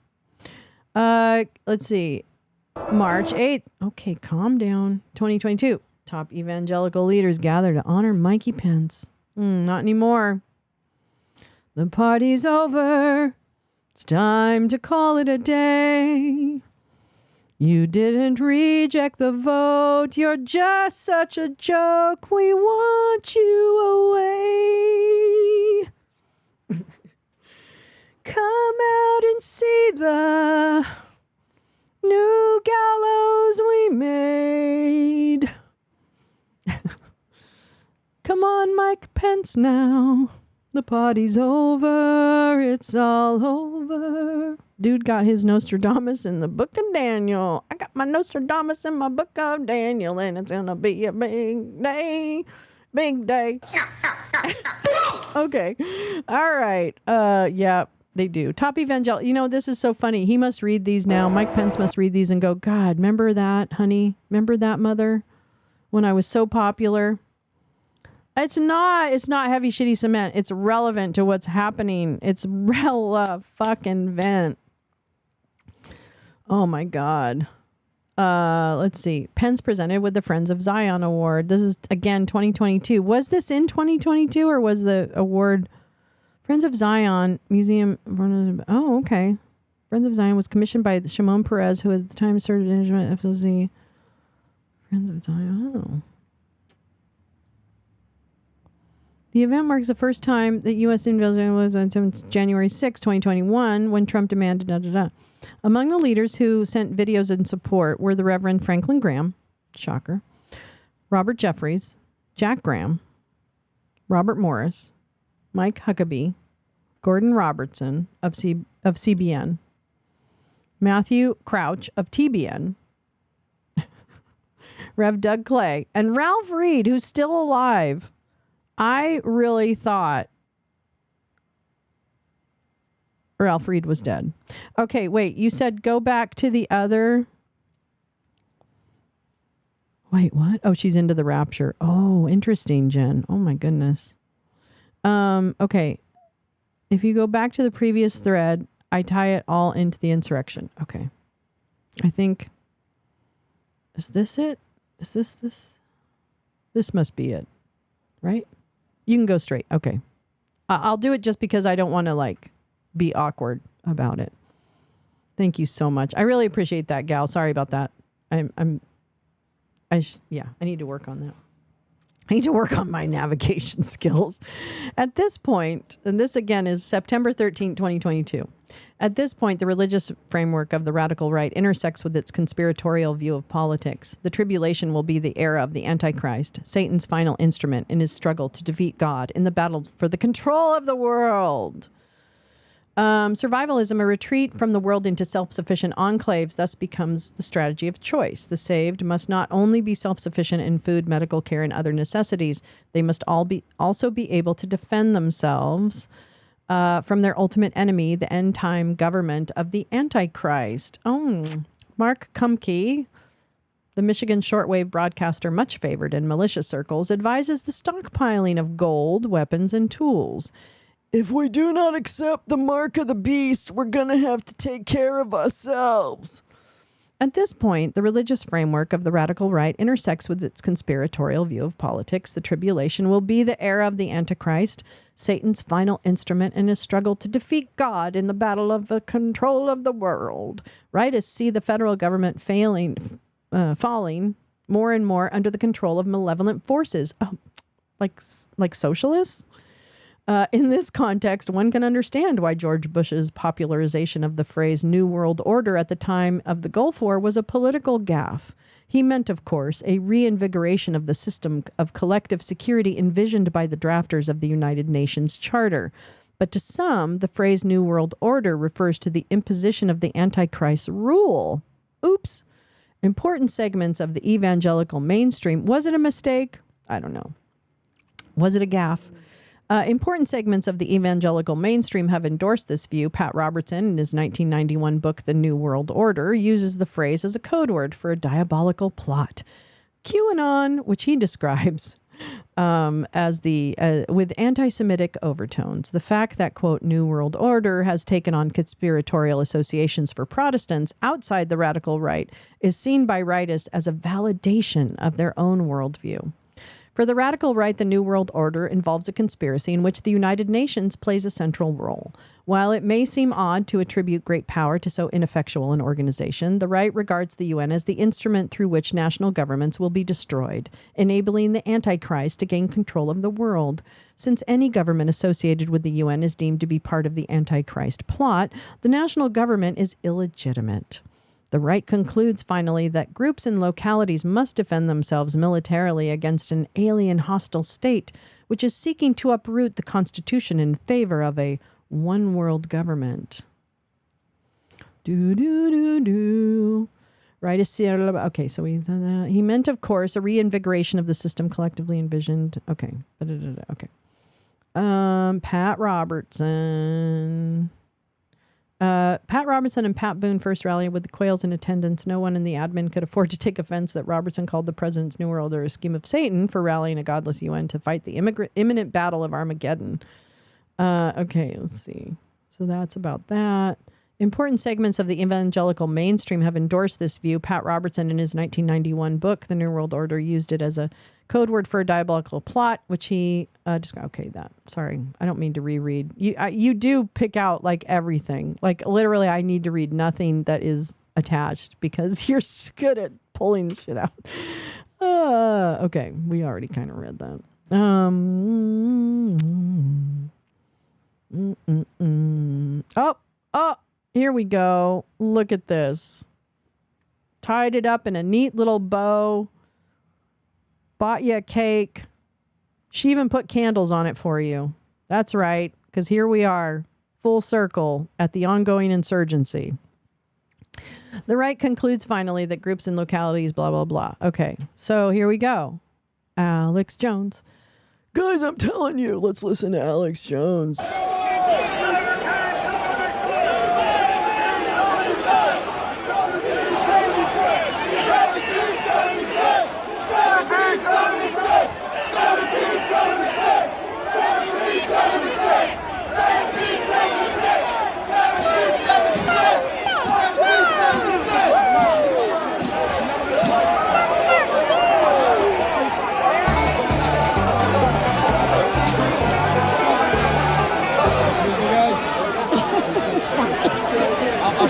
Let's see. March 8th. Okay, calm down. 2022. Top evangelical leaders gather to honor Mikey Pence. Not anymore. The party's over. It's time to call it a day. You didn't reject the vote. You're just such a joke. We want you away. Come out and see the new gallows we made. Come on, Mike Pence now. The party's over. It's all over. Dude got his Nostradamus in the book of Daniel. I got my Nostradamus in my book of Daniel, and it's gonna be a big day. Big day. Okay. All right. Yeah, they do. Top evangelical. You know, this is so funny. He must read these now. Mike Pence must read these and go, God, remember that, honey? Remember that, mother? When I was so popular? It's not heavy, shitty cement. It's relevant to what's happening. It's fucking vent. Oh my God. Let's see. Pence presented with the Friends of Zion Award. This is, again, 2022. Was this in 2022 or was the award Friends of Zion Museum? Oh, okay. Friends of Zion was commissioned by Shimon Peres, who at the time served in FOZ. Friends of Zion. Oh. The event marks the first time that U.S. invasion was on since January 6, 2021, when Trump demanded Among the leaders who sent videos in support were the Reverend Franklin Graham, shocker, Robert Jeffries, Jack Graham, Robert Morris, Mike Huckabee, Gordon Robertson of CBN, Matthew Crouch of TBN, Rev. Doug Clay, and Ralph Reed, who's still alive. I really thought Ralph Reed was dead. Okay, wait. You said go back to the other. Wait, what? Oh, she's into the rapture. Oh, interesting, Jen. Oh my goodness. Okay. If you go back to the previous thread, I tie it all into the insurrection. Okay. I think, is this it? Is this? This must be it, right? You can go straight. Okay. I'll do it just because I don't want to like be awkward about it. Thank you so much. I really appreciate that, Gal. Sorry about that. I need to work on that. I need to work on my navigation skills. At this point, and this again is September 13, 2022. At this point, the religious framework of the radical right intersects with its conspiratorial view of politics. The tribulation will be the era of the Antichrist, Satan's final instrument in his struggle to defeat God in the battle for the control of the world. Survivalism, a retreat from the world into self-sufficient enclaves, thus becomes the strategy of choice. The saved must not only be self-sufficient in food, medical care, and other necessities, they must also be able to defend themselves from their ultimate enemy, the end-time government of the Antichrist. Oh, Mark Kumke, the Michigan shortwave broadcaster much favored in militia circles, advises the stockpiling of gold, weapons, and tools. If we do not accept the mark of the beast, we're going to have to take care of ourselves. At this point, the religious framework of the radical right intersects with its conspiratorial view of politics. The tribulation will be the era of the Antichrist, Satan's final instrument in his struggle to defeat God in the battle of the control of the world. Rightists see the federal government falling more and more under the control of malevolent forces, like socialists. In this context, one can understand why George Bush's popularization of the phrase New World Order at the time of the Gulf War was a political gaffe. He meant, of course, a reinvigoration of the system of collective security envisioned by the drafters of the United Nations Charter. But to some, the phrase New World Order refers to the imposition of the Antichrist rule. Oops. Important segments of the evangelical mainstream. Was it a mistake? I don't know. Was it a gaffe? Important segments of the evangelical mainstream have endorsed this view. Pat Robertson, in his 1991 book, The New World Order, uses the phrase as a code word for a diabolical plot. QAnon, which he describes as with anti-Semitic overtones. The fact that, quote, New World Order has taken on conspiratorial associations for Protestants outside the radical right is seen by rightists as a validation of their own worldview. For the radical right, the New World Order involves a conspiracy in which the United Nations plays a central role. While it may seem odd to attribute great power to so ineffectual an organization, the right regards the UN as the instrument through which national governments will be destroyed, enabling the Antichrist to gain control of the world. Since any government associated with the UN is deemed to be part of the Antichrist plot, the national government is illegitimate. The right concludes, finally, that groups and localities must defend themselves militarily against an alien hostile state, which is seeking to uproot the Constitution in favor of a one-world government. Right? Okay, so he meant, of course, a reinvigoration of the system collectively envisioned. Okay. Okay. Pat Robertson. Pat Robertson and Pat Boone first rallied with the Quails in attendance. No one in the admin could afford to take offense that Robertson called the president's New World Order a scheme of Satan for rallying a godless UN to fight the imminent battle of Armageddon. Okay, let's see. So that's about that. Important segments of the evangelical mainstream have endorsed this view. Pat Robertson, in his 1991 book, The New World Order, used it as a code word for a diabolical plot, which he described. Okay, that. Sorry, I don't mean to reread. You do pick out like everything. Like literally, I need to read nothing that is attached because you're good at pulling the shit out. Okay, we already kind of read that. Oh. Here we go. Look at this. Tied it up in a neat little bow. Bought you a cake. She even put candles on it for you. That's right, because here we are, full circle at the ongoing insurgency. The right concludes finally that groups and localities, blah, blah, blah. Okay, so here we go. Alex Jones. Guys, I'm telling you, let's listen to Alex Jones.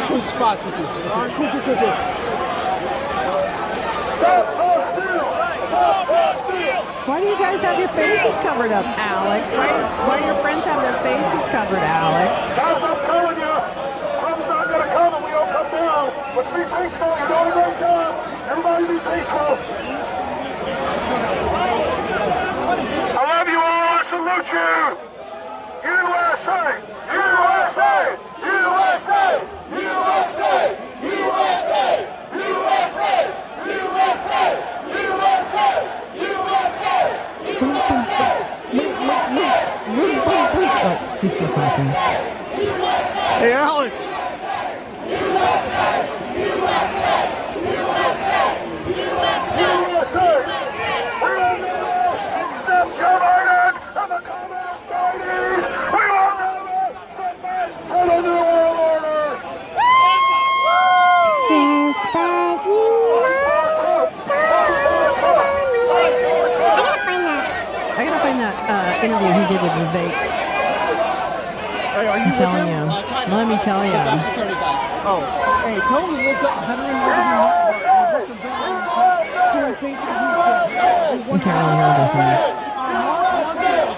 switch spots with you. All right, cool.
Why do you guys have your faces covered up, Alex? Why do your friends have their faces covered, Alex?
Guys, I'm telling you, Trump's not going to come and we don't come down. Let's be peaceful. You're doing a great job. Everybody be peaceful. I love you all. I salute you. USA! USA! USA! USA! USA! USA! USA!
Oh, he's still talking.
Hey, Alex.
Except Joe Biden and the Communist Chinese, we will never submit to the New World Order.
Yes, but you must
I gotta find that interview he did with Vivek.
Hey, are you
I'm telling you. Let me tell you.
Oh, hey, tell him to look up veteran
I can't really hear what they're saying.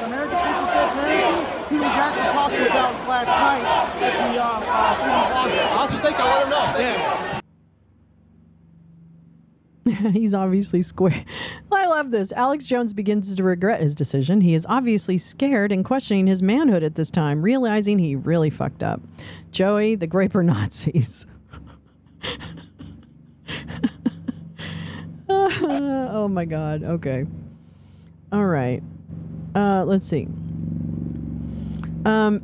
American people said parenting. He was actually talking about us last night at the Freedom Plaza. I also think I'll let him know. Yeah.
He's obviously square. I love this. Alex Jones begins to regret his decision. He is obviously scared and questioning his manhood at this time, realizing he really fucked up. Joey, the Graper Nazis. Oh my God. Okay. All right. Let's see.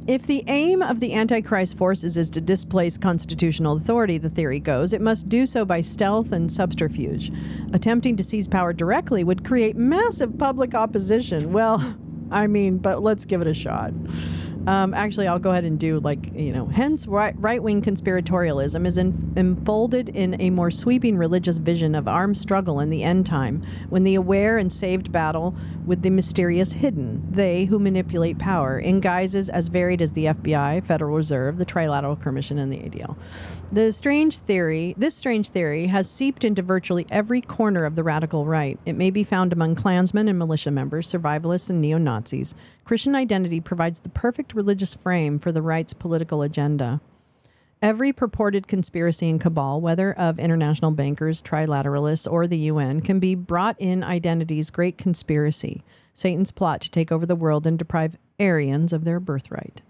If the aim of the Antichrist forces is to displace constitutional authority, the theory goes, it must do so by stealth and subterfuge. Attempting to seize power directly would create massive public opposition. Well, I mean, but let's give it a shot. Actually, I'll go ahead and do hence right-wing conspiratorialism is enfolded in a more sweeping religious vision of armed struggle in the end time, when the aware and saved battle with the mysterious hidden, they who manipulate power, in guises as varied as the FBI, Federal Reserve, the Trilateral Commission, and the ADL. This strange theory has seeped into virtually every corner of the radical right. It may be found among Klansmen and militia members, survivalists, and neo-Nazis. Christian identity provides the perfect religious frame for the right's political agenda. Every purported conspiracy and cabal, whether of international bankers, trilateralists, or the UN, can be brought in identity's great conspiracy, Satan's plot to take over the world and deprive Aryans of their birthright.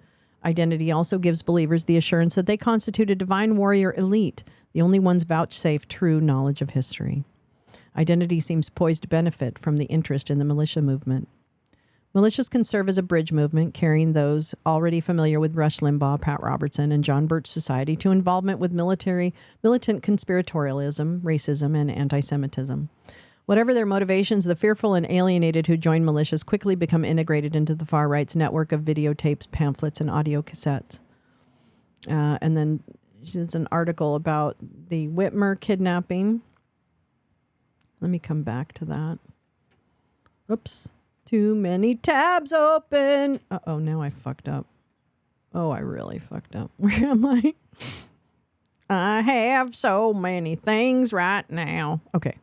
Identity also gives believers the assurance that they constitute a divine warrior elite, the only ones vouchsafe true knowledge of history. Identity seems poised to benefit from the interest in the militia movement. Militias can serve as a bridge movement, carrying those already familiar with Rush Limbaugh, Pat Robertson, and John Birch Society to involvement with militant conspiratorialism, racism, and anti-Semitism. Whatever their motivations, the fearful and alienated who join militias quickly become integrated into the far right's network of videotapes, pamphlets, and audio cassettes. And then there's an article about the Whitmer kidnapping. Let me come back to that. Oops. Too many tabs open. Uh-oh, now I fucked up. Oh, I really fucked up. Where am I? I have so many things right now. Okay.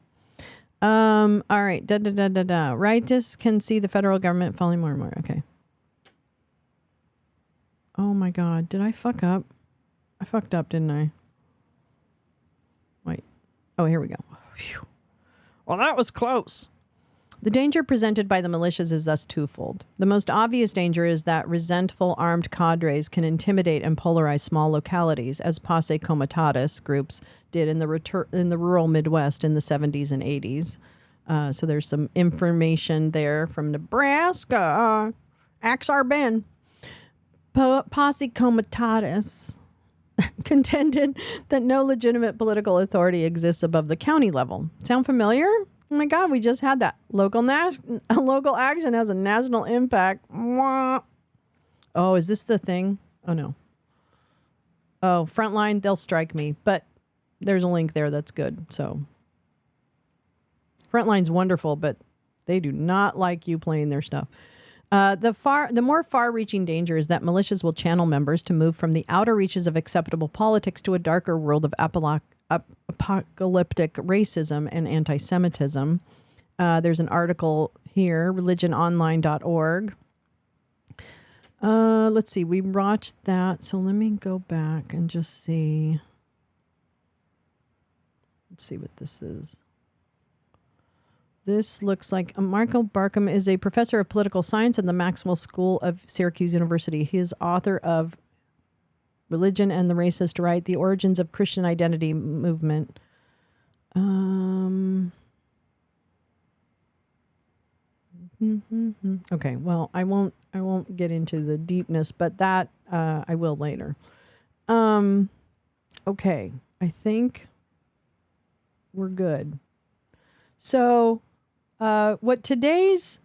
All right. Rightists can see the federal government falling more and more. Okay. Oh my God. Did I fuck up? I fucked up, didn't I? Wait. Oh, here we go. Whew. Well, that was close. The danger presented by the militias is thus twofold. The most obvious danger is that resentful armed cadres can intimidate and polarize small localities, as Posse Comitatus groups did in the rural Midwest in the 70s and 80s. So there's some information there from Nebraska. Axar Ben. Posse Comitatus contended that no legitimate political authority exists above the county level. Sound familiar? Oh my God, we just had that. Local action has a national impact. Mwah. Oh, is this the thing? Oh, no. Oh, Frontline, they'll strike me. But there's a link there that's good. So Frontline's wonderful, but they do not like you playing their stuff. The more far-reaching danger is that militias will channel members to move from the outer reaches of acceptable politics to a darker world of apocalyptic racism and anti-Semitism. There's an article here, religiononline.org. Let's see, we watched that, so let me go back and just see. Let's see what this is. This looks like Michael Barkham is a professor of political science in the Maxwell School of Syracuse University. He is author of Religion and the Racist Right, The Origins of Christian Identity Movement. Okay, well, I won't get into the deepness, but that I will later. Okay, I think we're good. So, what today's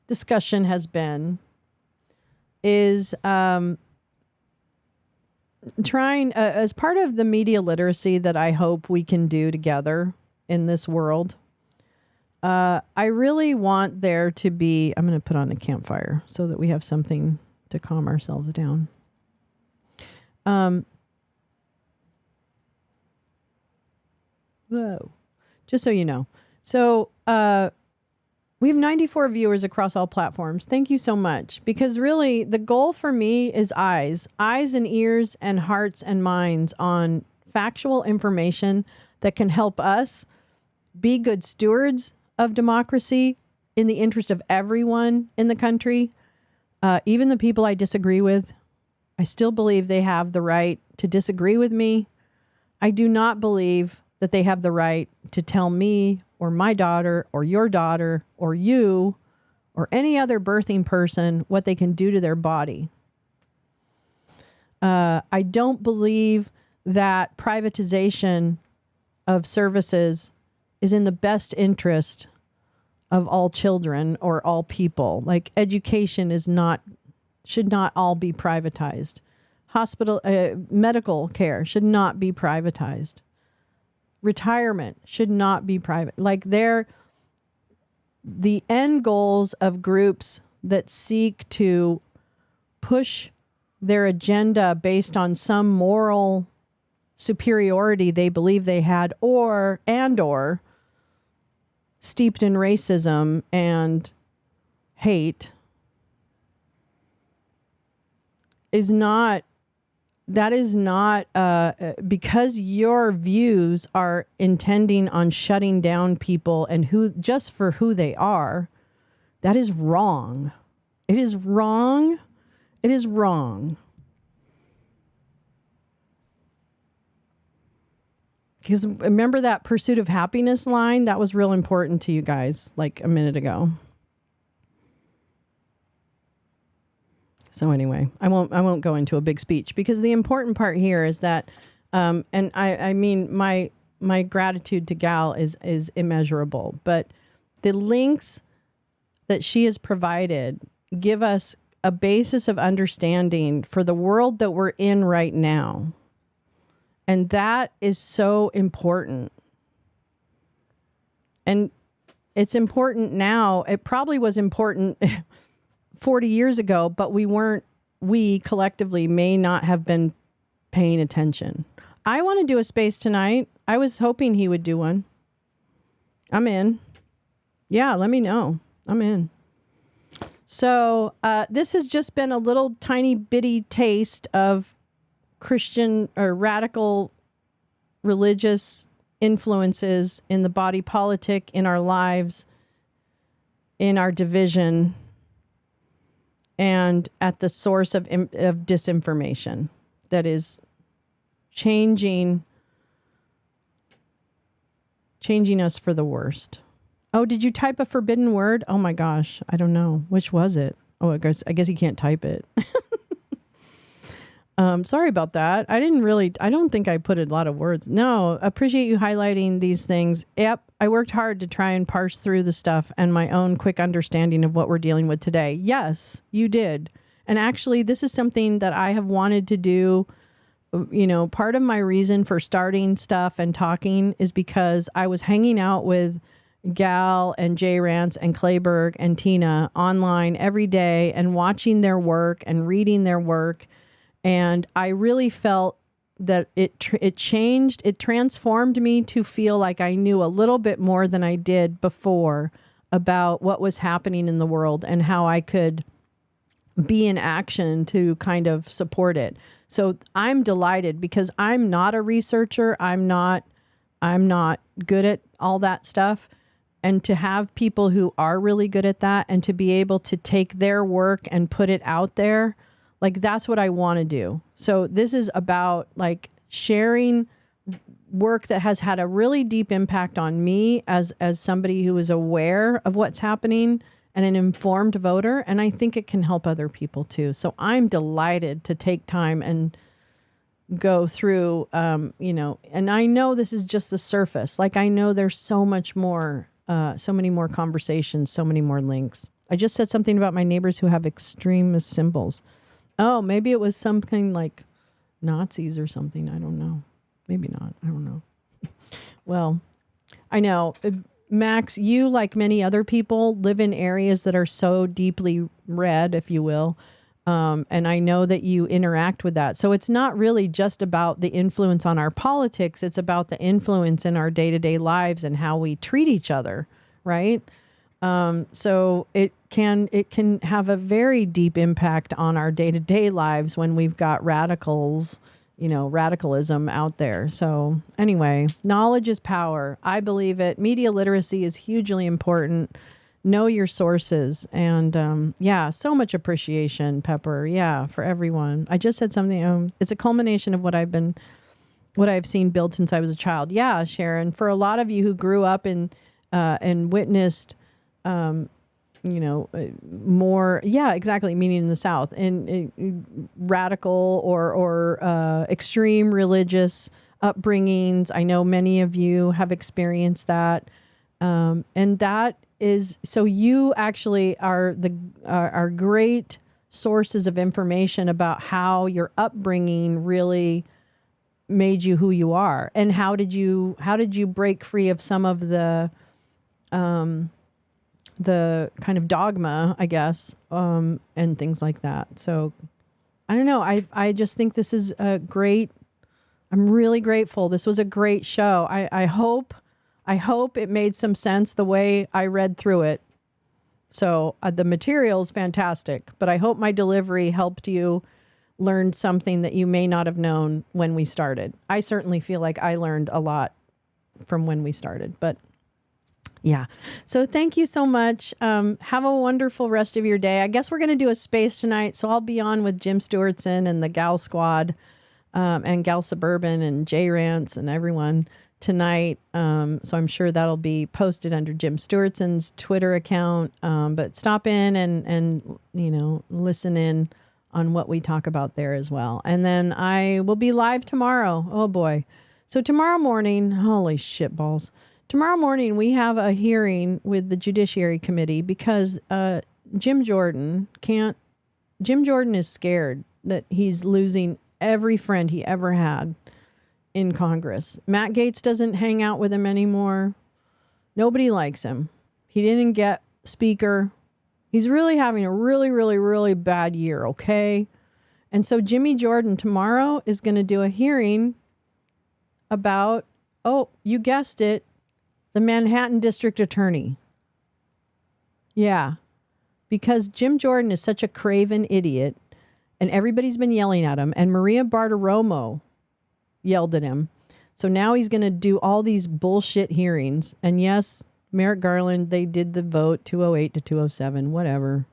discussion has been is trying, as part of the media literacy that I hope we can do together in this world, I really want there to be, I'm going to put on a campfire so that we have something to calm ourselves down. Whoa. Just so you know. So, we have 94 viewers across all platforms. Thank you so much. Because really, the goal for me is eyes and ears and hearts and minds on factual information that can help us be good stewards of democracy in the interest of everyone in the country. Even the people I disagree with, I still believe they have the right to disagree with me. I do not believe that they have the right to tell me or my daughter or your daughter or you or any other birthing person what they can do to their body. I don't believe that privatization of services is in the best interest of all children or all people. Like education should not all be privatized. Medical care should not be privatized. Retirement should not be private. Like the end goals of groups that seek to push their agenda based on some moral superiority they believe they had or steeped in racism and hate is not because your views are intending on shutting down people and just for who they are. That is wrong. It is wrong. It is wrong. Because remember that pursuit of happiness line? That was real important to you guys like a minute ago. So anyway, I won't go into a big speech because the important part here is that, and I mean my gratitude to Gal is immeasurable, but the links that she has provided give us a basis of understanding for the world that we're in right now. And that is so important. And it's important now. It probably was important 40 years ago, but we collectively may not have been paying attention. I want to do a space tonight. I was hoping he would do one. I'm in. Yeah, let me know. I'm in. So this has just been a little tiny bitty taste of Christian or radical religious influences in the body politic, in our lives, in our division, and at the source of disinformation that is changing us for the worst. Oh, did you type a forbidden word? Oh my gosh, I don't know. Which was it? Oh, I guess you can't type it. Sorry about that. I don't think I put a lot of words. No, appreciate you highlighting these things. Yep, I worked hard to try and parse through the stuff and my own quick understanding of what we're dealing with today. Yes, you did. And actually, this is something that I have wanted to do. You know, part of my reason for starting stuff and talking is because I was hanging out with Gal and Jay Rance and Clayberg and Tina online every day and watching their work and reading their work. And I really felt that it changed, it transformed me to feel like I knew a little bit more than I did before about what was happening in the world and how I could be in action to kind of support it. So I'm delighted because I'm not a researcher. I'm not good at all that stuff. And to have people who are really good at that and to be able to take their work and put it out there, like that's what I want to do. So this is about like sharing work that has had a really deep impact on me as somebody who is aware of what's happening and an informed voter. And I think it can help other people too. So I'm delighted to take time and go through, and I know this is just the surface. Like I know there's so much more, so many more conversations, so many more links. I just said something about my neighbors who have extremist symbols. Oh, maybe it was something like Nazis or something. I don't know. Maybe not. I don't know. Well, I know. Max, you, like many other people, live in areas that are so deeply red, if you will. And I know that you interact with that. So it's not really just about the influence on our politics. It's about the influence in our day-to-day lives and how we treat each other, right? So it can have a very deep impact on our day-to-day lives when we've got radicalism out there. So anyway, knowledge is power. I believe it. Media literacy is hugely important. Know your sources. And so much appreciation, Pepper. Yeah, for everyone. I just said something. It's a culmination of what I've seen build since I was a child. Yeah, Sharon. For a lot of you who grew up and witnessed, more. Yeah, exactly. Meaning in the South and radical or extreme religious upbringings. I know many of you have experienced that, and that is so. You actually are are great sources of information about how your upbringing really made you who you are, and how did you break free of some of the kind of dogma, I guess, and things like that. So I don't know. I just think this is a great, I'm really grateful. This was a great show. I hope it made some sense the way I read through it. So the material is fantastic, but I hope my delivery helped you learn something that you may not have known when we started. I certainly feel like I learned a lot from when we started, but yeah. So thank you so much. Have a wonderful rest of your day. I guess we're going to do a space tonight. So I'll be on with Jim Stewartson and the Gal Squad and Gal Suburban and Jay Rance and everyone tonight. So I'm sure that'll be posted under Jim Stewartson's Twitter account. But stop in and listen in on what we talk about there as well. And then I will be live tomorrow. Oh boy. So tomorrow morning, holy shit balls. Tomorrow morning, we have a hearing with the Judiciary Committee because Jim Jordan is scared that he's losing every friend he ever had in Congress. Matt Gaetz doesn't hang out with him anymore. Nobody likes him. He didn't get speaker. He's really having a really, really, really bad year, okay? And so Jimmy Jordan tomorrow is going to do a hearing about, oh, you guessed it, the Manhattan District Attorney. Yeah. Because Jim Jordan is such a craven idiot, and everybody's been yelling at him, and Maria Bartiromo yelled at him. So now he's going to do all these bullshit hearings. And yes, Merrick Garland, they did the vote 208 to 207, whatever.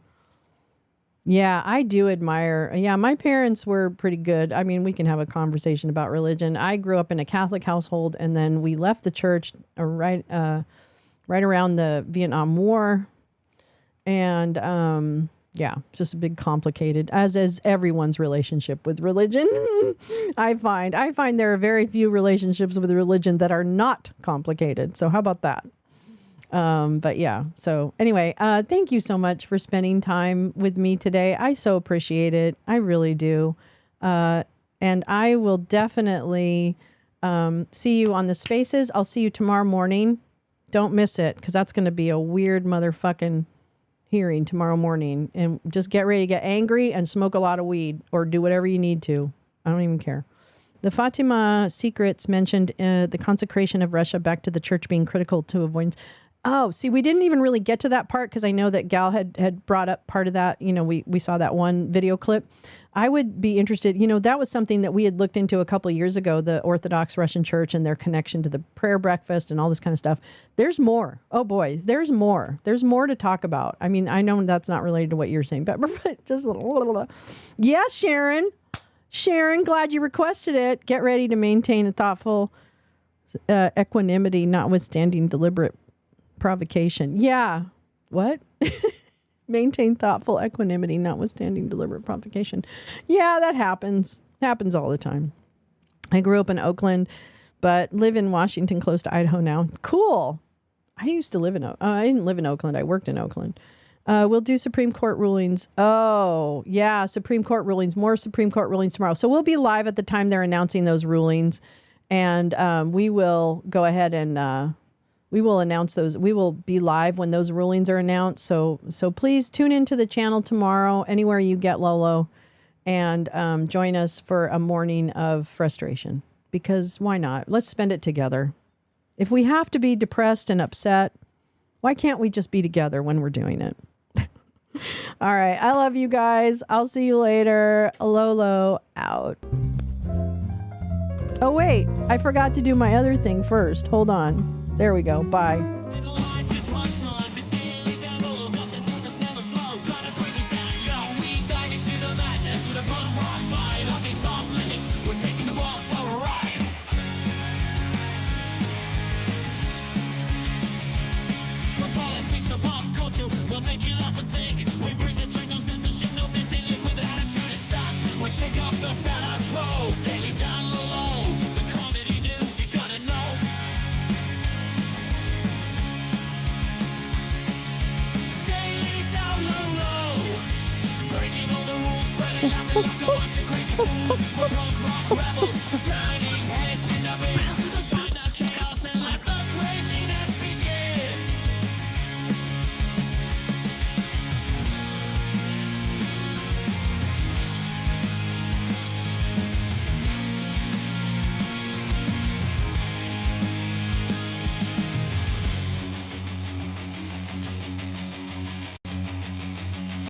Yeah, I do admire. Yeah, my parents were pretty good. I mean, we can have a conversation about religion. I grew up in a Catholic household, and then we left the church right around the Vietnam War. And yeah, just a big complicated, as is everyone's relationship with religion. I find there are very few relationships with religion that are not complicated. So how about that? But yeah, so anyway, thank you so much for spending time with me today. I so appreciate it. I really do. And I will definitely see you on the spaces. I'll see you tomorrow morning Don't miss it, because that's going to be a weird motherfucking hearing tomorrow morning. And just get ready to get angry and smoke a lot of weed or do whatever you need to. I don't even care. The Fatima secrets mentioned the consecration of Russia back to the church being critical to avoidance. Oh, see, we didn't even really get to that part because I know that Gal had brought up part of that. You know, we saw that one video clip. I would be interested, you know, that was something that we had looked into a couple of years ago, the Orthodox Russian Church and their connection to the prayer breakfast and all this kind of stuff. There's more. Oh boy, there's more. There's more to talk about. I mean, I know that's not related to what you're saying, but just a little. Yes, Sharon. Sharon, glad you requested it. Get ready to maintain a thoughtful equanimity, notwithstanding deliberate provocation. Yeah. What? Maintain thoughtful equanimity, notwithstanding deliberate provocation. Yeah, that happens. Happens all the time. I grew up in Oakland, but live in Washington, close to Idaho now. Cool. I used to live in I didn't live in Oakland. I worked in Oakland. We'll do Supreme Court rulings. Oh, yeah, Supreme Court rulings. More Supreme Court rulings tomorrow. So we'll be live at the time they're announcing those rulings. And we will go ahead and we will announce those. We will be live when those rulings are announced. So please tune into the channel tomorrow, anywhere you get Lolo, and join us for a morning of frustration. Because why not? Let's spend it together. If we have to be depressed and upset, why can't we just be together when we're doing it? All right. I love you guys. I'll see you later. Lolo out. Oh, wait. I forgot to do my other thing first. Hold on. There we go. Bye.
We'll make you laugh and think. We bring the truth, no censorship, no missing link with attitude and sass. We shake up the status quo, daily down low. The comedy news you gotta know. Daily down low. Breaking all the rules, spreading out the like a bunch of crazy fools. We're punk rock rebels.